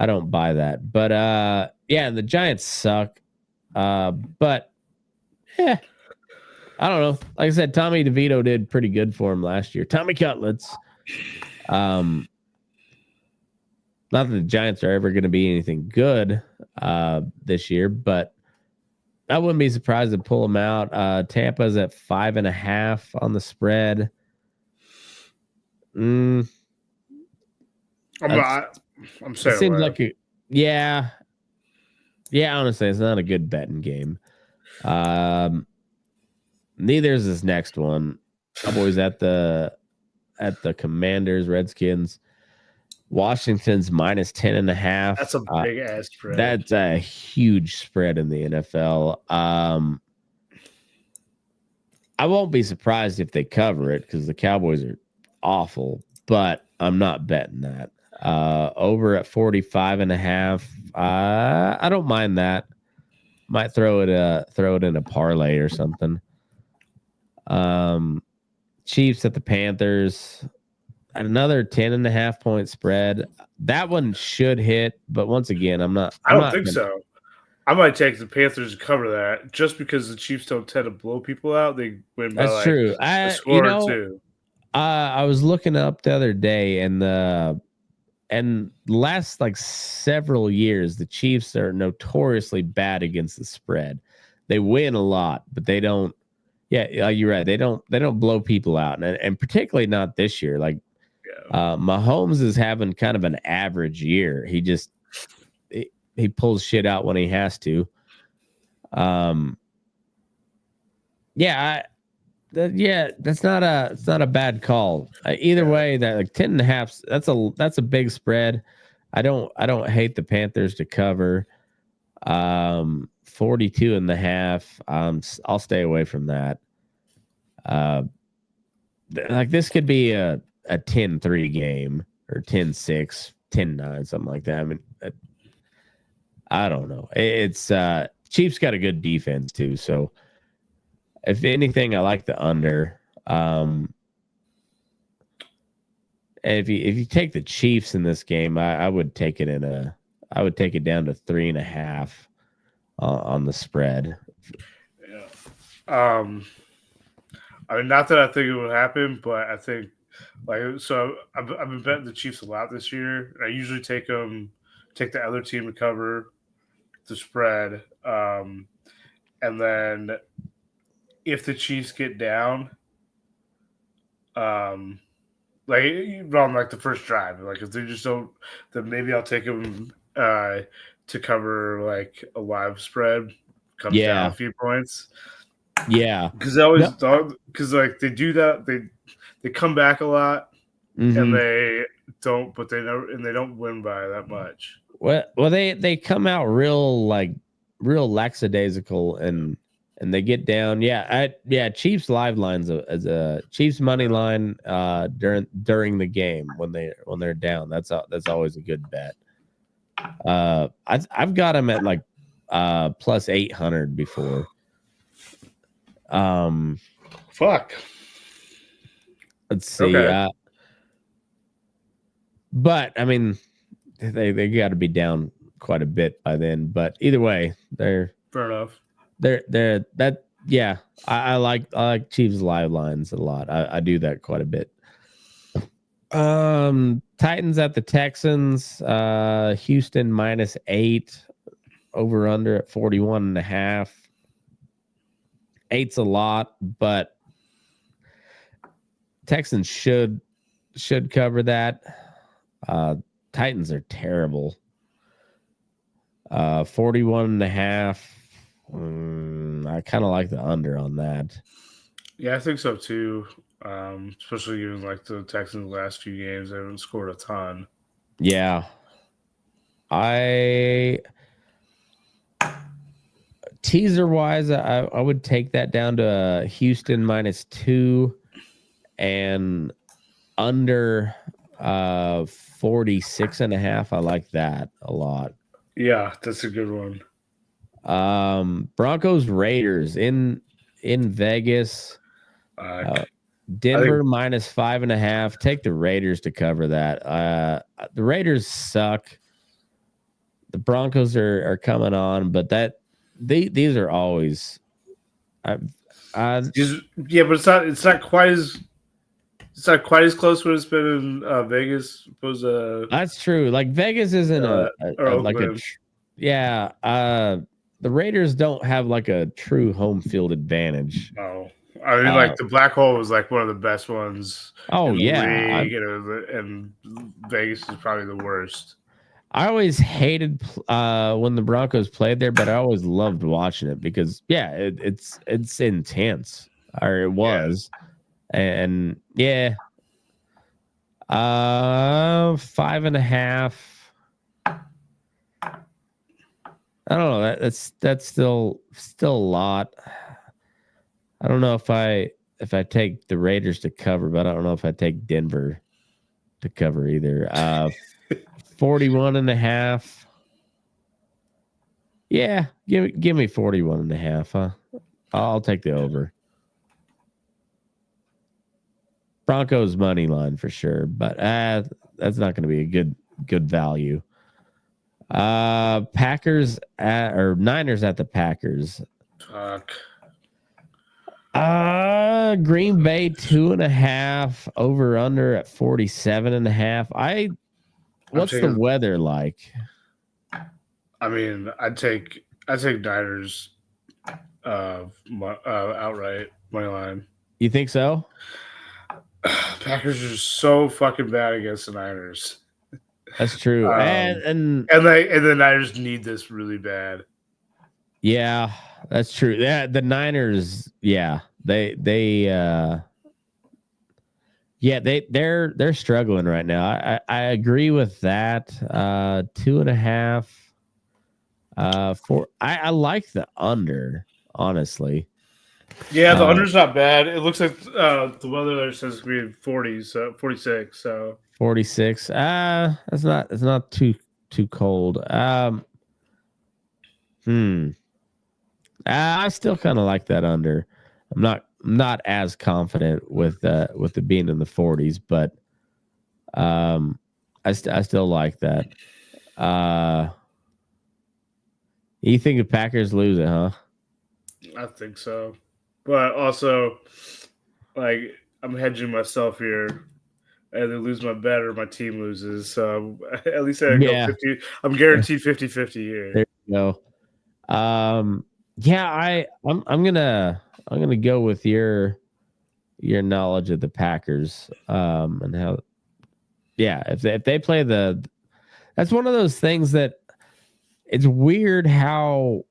Speaker 1: don't buy that. But the Giants suck. But I don't know. Like I said, Tommy DeVito did pretty good for him last year. Tommy Cutlets. Not that the Giants are ever going to be anything good this year, but I wouldn't be surprised to pull them out. Tampa's at 5.5 on the spread.
Speaker 3: I'm saying
Speaker 1: it seems like honestly, it's not a good betting game. Neither is this next one. Cowboys at the Commanders, Redskins. Washington's minus 10.5.
Speaker 3: That's a big ass spread.
Speaker 1: That's a huge spread in the NFL. I won't be surprised if they cover it because the Cowboys are awful, but I'm not betting that. Over at 45.5. I don't mind that. Might throw it in a parlay or something. Chiefs at the Panthers. Another 10.5 point spread. That one should hit, but once again, I don't
Speaker 3: think so. I might take the Panthers to cover that just because the Chiefs don't tend to blow people out. They win by
Speaker 1: That's true.
Speaker 3: a score or two.
Speaker 1: I was looking up the other day, and last like several years, the Chiefs are notoriously bad against the spread. They win a lot, but they don't. Yeah, you're right. They don't blow people out, and particularly not this year. Like Mahomes is having kind of an average year. He pulls shit out when he has to. It's not a bad call. Either way, that like 10.5. That's a big spread. I don't hate the Panthers to cover. 42.5. I'll stay away from that. Like this could be a 10-3 game or 10-6, 10-9, something like that. I mean, I don't know. It's Chiefs got a good defense too, so if anything, I like the under. If you take the Chiefs in this game, I would take it down to 3.5 on the spread.
Speaker 3: Yeah. I mean, not that I think it would happen, but I think I've been betting the Chiefs a lot this year. I usually take the other team to cover the spread, and then if the Chiefs get down, on like the first drive, like if they just don't, then maybe I'll take them to cover like a live spread, comes down a few points.
Speaker 1: Yeah,
Speaker 3: because they always because like they do that, they come back a lot, and they don't, but they don't win by that much.
Speaker 1: Well, they come out real lackadaisical and they get down. Chiefs live lines as a Chiefs money line during the game when they're down. That's always a good bet. I've got them at like plus 800 before.
Speaker 3: Fuck.
Speaker 1: Let's see.
Speaker 3: Okay.
Speaker 1: But I mean, they got to be down quite a bit by then. But either way, they're
Speaker 3: fair enough.
Speaker 1: I like Chiefs live lines a lot. I do that quite a bit. Titans at the Texans. Houston minus 8. Over under at 41.5. 8's a lot, but Texans should cover that. Titans are terrible. 41.5. I kind of like the under on that.
Speaker 3: Yeah, I think so too. Especially given like the Texans' last few games, they haven't scored a ton.
Speaker 1: Yeah. Teaser wise, I would take that down to Houston -2 and under 46.5. I like that a lot.
Speaker 3: Yeah, that's a good one.
Speaker 1: Broncos Raiders in Vegas. Denver -5.5. Take the Raiders to cover that. The Raiders suck. The Broncos are coming on, but these are always.
Speaker 3: Yeah, but it's not quite as close when it's been in Vegas.
Speaker 1: That's true. Like Vegas isn't the Raiders don't have like a true home field advantage.
Speaker 3: Oh, I mean, like the Black Hole was like one of the best ones.
Speaker 1: Oh yeah,
Speaker 3: league, and Vegas is probably the worst.
Speaker 1: I always hated when the Broncos played there, but I always loved watching it because it's intense, or it was, and 5.5. I don't know. That's still a lot. I don't know if I take the Raiders to cover, but I don't know if I take Denver to cover either. 41.5. Yeah, give me 41.5. Huh? I'll take the over. Broncos money line for sure, but that's not going to be a good value. Packers or Niners at the Packers.
Speaker 3: Fuck.
Speaker 1: Green Bay 2.5 over under at 47.5. What's the weather like?
Speaker 3: I mean, I'd take Niners outright money line.
Speaker 1: You think so?
Speaker 3: Packers are so fucking bad against the Niners.
Speaker 1: That's true. And
Speaker 3: the Niners need this really bad.
Speaker 1: Yeah, that's true. Yeah, the Niners, they're struggling right now. I agree with that. 2.5. I like the under, honestly.
Speaker 3: Yeah, the under's not bad. It looks like the weather there says it's gonna be 40s, 46. So
Speaker 1: 46. It's not too cold. I still kind of like that under. I'm not as confident with it being in the 40s, but I still like that. You think the Packers lose it, huh?
Speaker 3: I think so. But also, like, I'm hedging myself here. I either lose my bet or my team loses. So at least I go 50. I'm guaranteed 50-50 here.
Speaker 1: There you go. I'm gonna go with your knowledge of the Packers and how. Yeah, if they play that's one of those things that it's weird how.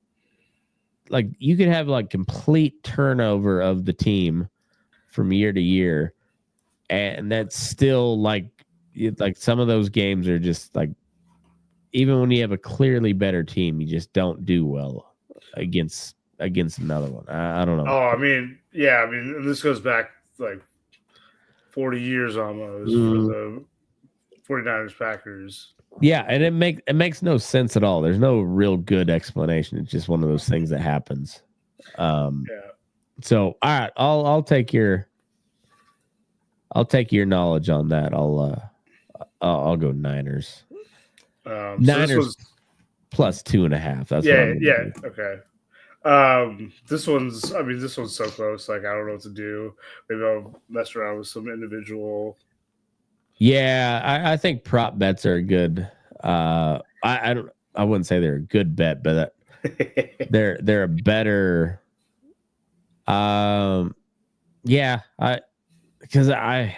Speaker 1: Like you could have like complete turnover of the team from year to year, and that's still like some of those games are just like even when you have a clearly better team, you just don't do well against another one. I don't know.
Speaker 3: Oh, I mean, yeah, this goes back like 40 years almost for the 49ers Packers.
Speaker 1: Yeah, and it makes no sense at all. There's no real good explanation. It's just one of those things that happens. So all right, I'll take your knowledge on that. I'll go Niners. Niners plus 2.5. That's
Speaker 3: okay. This one's so close. Like I don't know what to do. Maybe I'll mess around with some individual.
Speaker 1: Yeah, I think prop bets are good. I wouldn't say they're a good bet, but they're a better. because
Speaker 3: mean,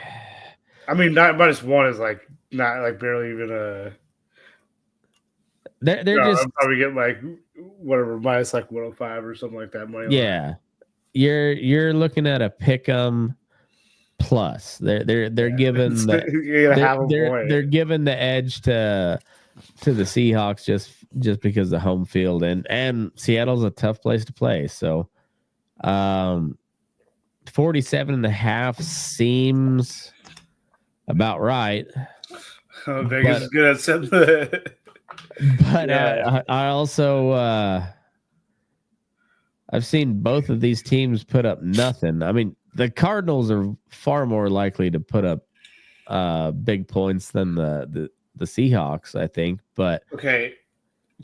Speaker 3: not -1 is like not like barely even a.
Speaker 1: They're just
Speaker 3: I'm probably getting like whatever minus like 105 or something like that money.
Speaker 1: Yeah, line. You're looking at a pick'em plus. They're giving they're giving the edge to the Seahawks just because of home field and Seattle's a tough place to play. So 47.5 seems about right.
Speaker 3: Vegas is good at something.
Speaker 1: But yeah. I also I've seen both of these teams put up nothing. I mean, the Cardinals are far more likely to put up big points than the Seahawks, I think. But
Speaker 3: okay,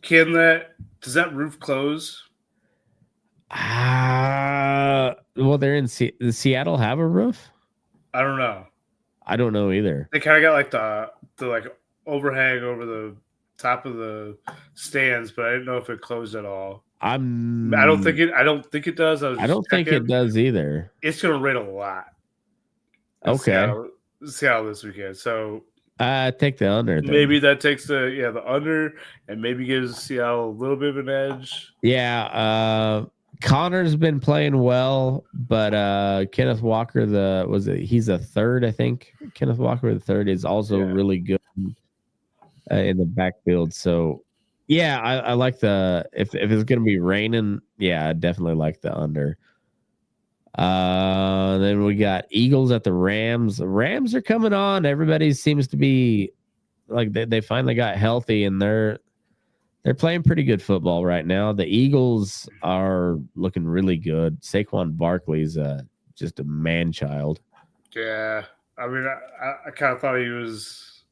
Speaker 3: does that roof close?
Speaker 1: Well, they're in does Seattle have a roof?
Speaker 3: I don't know.
Speaker 1: I don't know either.
Speaker 3: They kind of got like the like overhang over the top of the stands, but I didn't know if it closed at all. I don't think it does.
Speaker 1: I don't think it does either.
Speaker 3: It's gonna rain a lot.
Speaker 1: Okay.
Speaker 3: Seattle this weekend. So
Speaker 1: I take the under. Then.
Speaker 3: Maybe that takes the under and maybe gives Seattle a little bit of an edge.
Speaker 1: Yeah. Connor's been playing well, but Kenneth Walker, he's a third, I think. Kenneth Walker, the third, is also really good in the backfield. So, yeah, I like if it's going to be raining, I definitely like the under. Then we got Eagles at the Rams. The Rams are coming on. Everybody seems to be like they finally got healthy, and they're playing pretty good football right now. The Eagles are looking really good. Saquon Barkley's just a man-child.
Speaker 3: Yeah, I mean, I kind of thought he was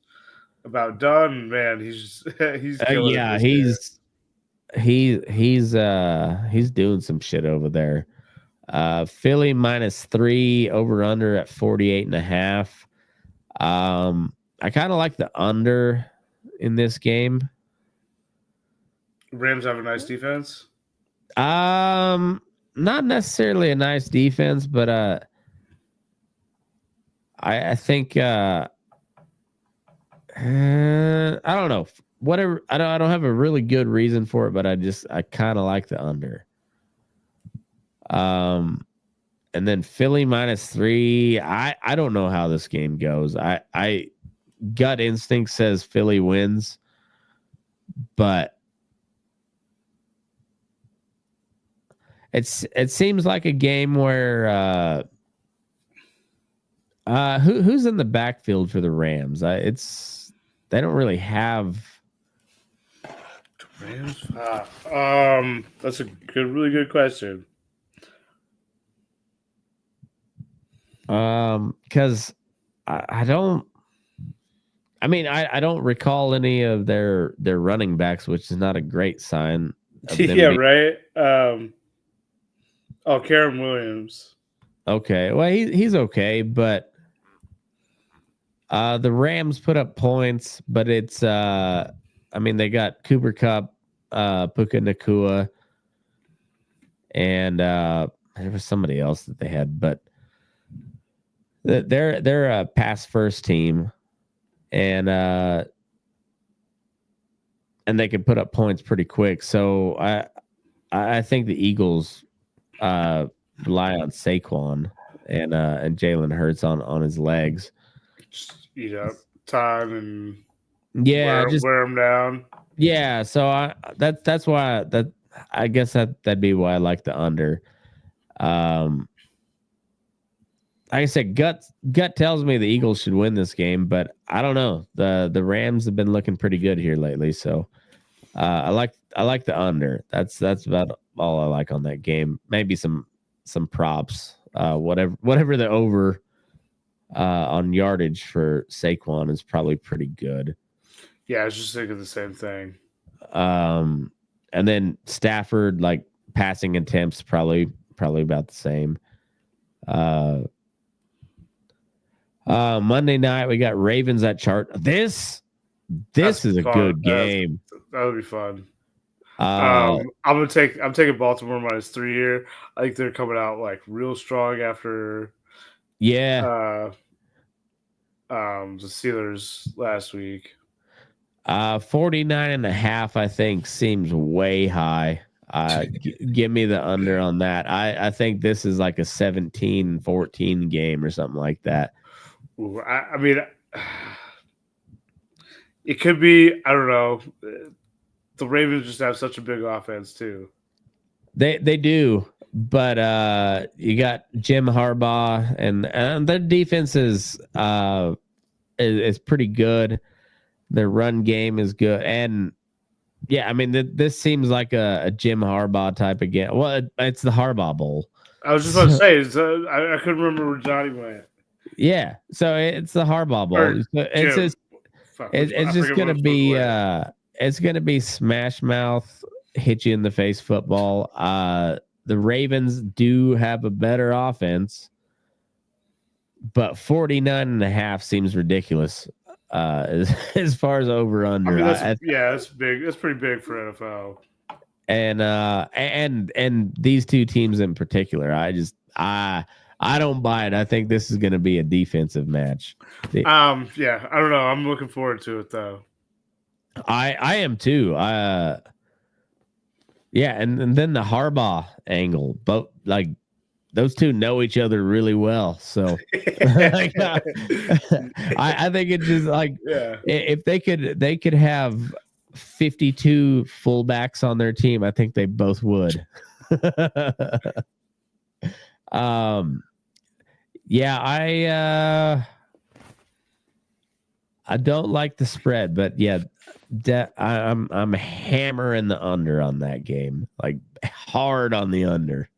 Speaker 3: about done. Man, he's killing
Speaker 1: he's doing some shit over there. Philly -3 over under at 48.5. I kind of like the under in this game.
Speaker 3: Rams have a nice defense.
Speaker 1: Not necessarily a nice defense, but I think I don't know. Whatever. I don't have a really good reason for it, but I kind of like the under. And then Philly -3. I don't know how this game goes. I gut instinct says Philly wins, but it seems like a game where who's in the backfield for the Rams? They don't really have
Speaker 3: Rams. That's a really good question.
Speaker 1: Because I don't recall any of their running backs, which is not a great sign.
Speaker 3: Right. Karen Williams.
Speaker 1: Okay, well he's okay, but the Rams put up points, but it's they got Cooper Kupp, Puka Nacua, and there was somebody else that they had, but they're a pass first team, and they can put up points pretty quick. So I think the Eagles rely on Saquon and Jalen Hurts on his legs.
Speaker 3: Just eat up time and wear him down.
Speaker 1: Yeah, so that's why I guess that'd be why I like the under. Like I said, gut tells me the Eagles should win this game, but I don't know. The Rams have been looking pretty good here lately, so I like the under. That's about all I like on that game. Maybe some props. Whatever the over on yardage for Saquon is probably pretty good.
Speaker 3: Yeah, I was just thinking the same thing.
Speaker 1: And then Stafford, like passing attempts, probably about the same. Monday night we got Ravens at Chart. This is a good game.
Speaker 3: That would be fun. I'm taking Baltimore -3 here. I think they're coming out like real strong after
Speaker 1: Yeah.
Speaker 3: The Steelers last week.
Speaker 1: 49.5, I think, seems way high. Give me the under on that. I think this is like a 17-14 game or something like that.
Speaker 3: Ooh, I mean, it could be. I don't know. The Ravens just have such a big offense too.
Speaker 1: They do, but you got Jim Harbaugh, and their defense is pretty good. Their run game is good, and yeah, I mean this seems like a Jim Harbaugh type of game. Well, it's the Harbaugh Bowl.
Speaker 3: I was just about to say, I couldn't remember where Johnny went.
Speaker 1: Yeah, so it's the Harbaugh Bowl. It's just gonna be it's gonna be smash mouth, hit you in the face football. The Ravens do have a better offense, but 49.5 seems ridiculous. As far as over under,
Speaker 3: I mean, that's big. That's pretty big for NFL.
Speaker 1: And these two teams in particular, I don't buy it. I think this is going to be a defensive match.
Speaker 3: Yeah, I don't know. I'm looking forward to it though.
Speaker 1: I am too. Yeah, and then the Harbaugh angle, both like those two know each other really well. So I think it's just like if they could have 52 fullbacks on their team, I think they both would. Yeah, I don't like the spread, but yeah, I'm hammering the under on that game, like hard on the under.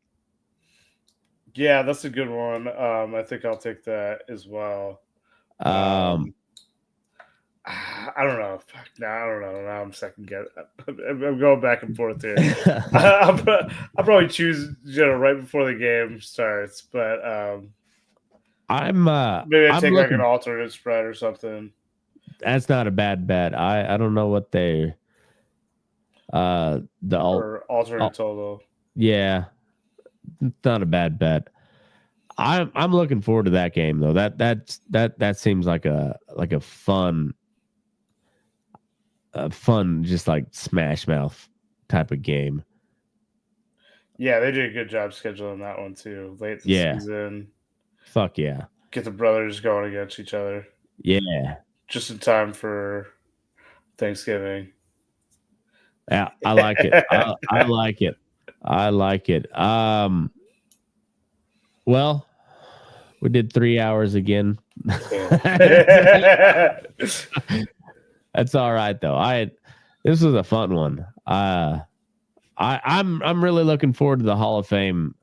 Speaker 3: Yeah, that's a good one. I think I'll take that as well. I don't know. I don't know. Now I'm second guessing. I'm going back and forth here. I'll probably choose right before the game starts, but maybe I take like an alternate spread or something.
Speaker 1: That's not a bad bet. I don't know what they
Speaker 3: alternate total.
Speaker 1: Yeah, not a bad bet. I'm looking forward to that game though. That seems like a fun just like smash mouth type of game.
Speaker 3: Yeah, they did a good job scheduling that one too. Late this season.
Speaker 1: Fuck yeah.
Speaker 3: Get the brothers going against each other.
Speaker 1: Yeah.
Speaker 3: Just in time for Thanksgiving.
Speaker 1: Yeah, I like it. I like it. I like it. Well, we did 3 hours again. That's all right though. This was a fun one. I'm really looking forward to the Hall of Fame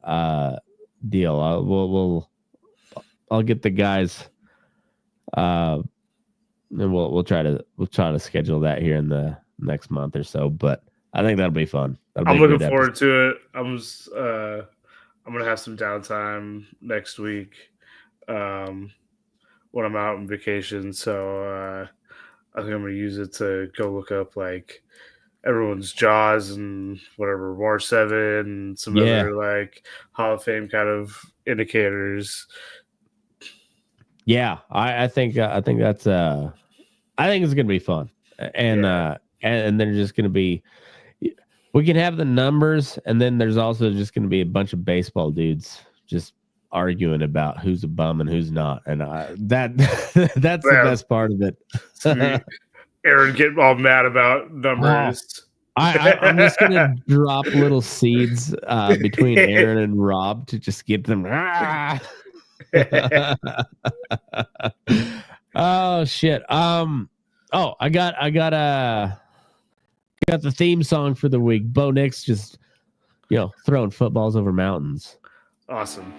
Speaker 1: deal. I'll get the guys and we'll try to schedule that here in the next month or so, but I think that'll be fun.
Speaker 3: I'm looking forward to it. I'm gonna have some downtime next week when I'm out on vacation, so I think I'm gonna use it to go look up like everyone's Jaws and whatever War 7 and some other like Hall of Fame kind of indicators.
Speaker 1: Yeah, I think that's I think it's gonna be fun, and they're just gonna be. We can have the numbers, and then there's also just gonna be a bunch of baseball dudes just arguing about who's a bum and who's not, and that's the best part of it.
Speaker 3: Aaron getting all mad about numbers.
Speaker 1: I'm just gonna drop little seeds between Aaron and Rob to just get them. Oh shit. I got the theme song for the week. Bo Nix just throwing footballs over mountains.
Speaker 3: Awesome.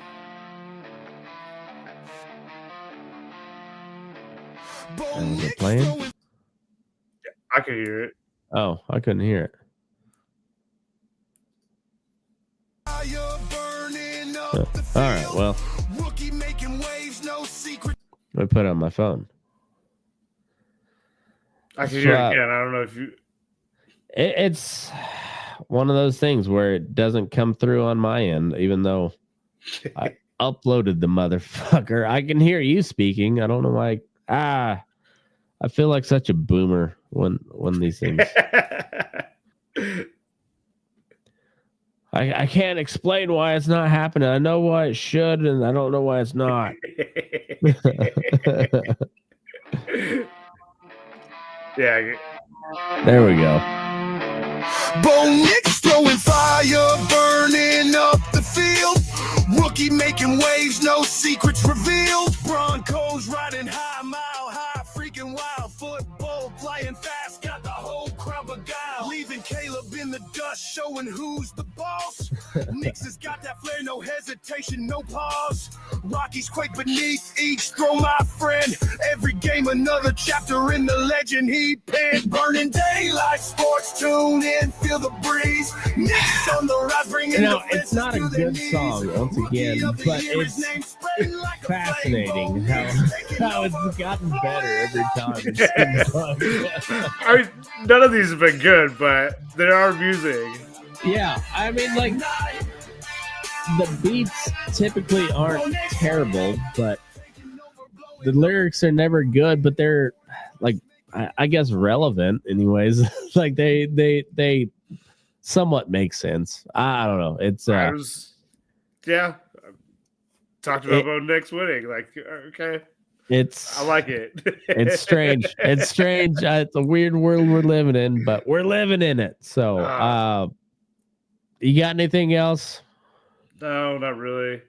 Speaker 1: Is it playing?
Speaker 3: I could hear it.
Speaker 1: Oh, I couldn't hear it. All right, well, I put it on my phone.
Speaker 3: I can hear it again. I don't know if you.
Speaker 1: It's one of those things where it doesn't come through on my end, even though uploaded the motherfucker. I can hear you speaking. I don't know why. I feel like such a boomer when these things. I can't explain why it's not happening. I know why it should, and I don't know why it's not.
Speaker 3: Yeah.
Speaker 1: There we go.
Speaker 4: Bo Nix throwing fire, burning up the field. Rookie making waves, no secrets revealed. Broncos riding high, mile high, freaking wild. Football playing fast, got the whole crowd beguiled. Leaving Caleb in the dust, showing who's the boss. Nix has got that flair, no hesitation, no pause. Rockies quake beneath each throw, my friend. Every game another chapter in the legend he penned. Burning daylight sports, tune in, feel the breeze. Nix on the rise, bringing
Speaker 1: it's not a good song once again, but it's fascinating how it's gotten better every time.
Speaker 3: I mean, none of these have been good, but they are amusing.
Speaker 1: Yeah, I mean, like, the beats typically aren't terrible, but the lyrics are never good, but they're, like, I guess relevant anyways. Like, they somewhat make sense. I don't know. It's
Speaker 3: talked about Bo Nix winning. Like, okay, I like it.
Speaker 1: It's strange. It's strange. It's a weird world we're living in, but we're living in it. So, you got anything else?
Speaker 3: No, not really.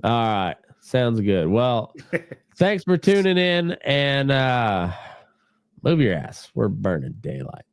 Speaker 1: All right, sounds good. Well, thanks for tuning in, and move your ass. We're burning daylight.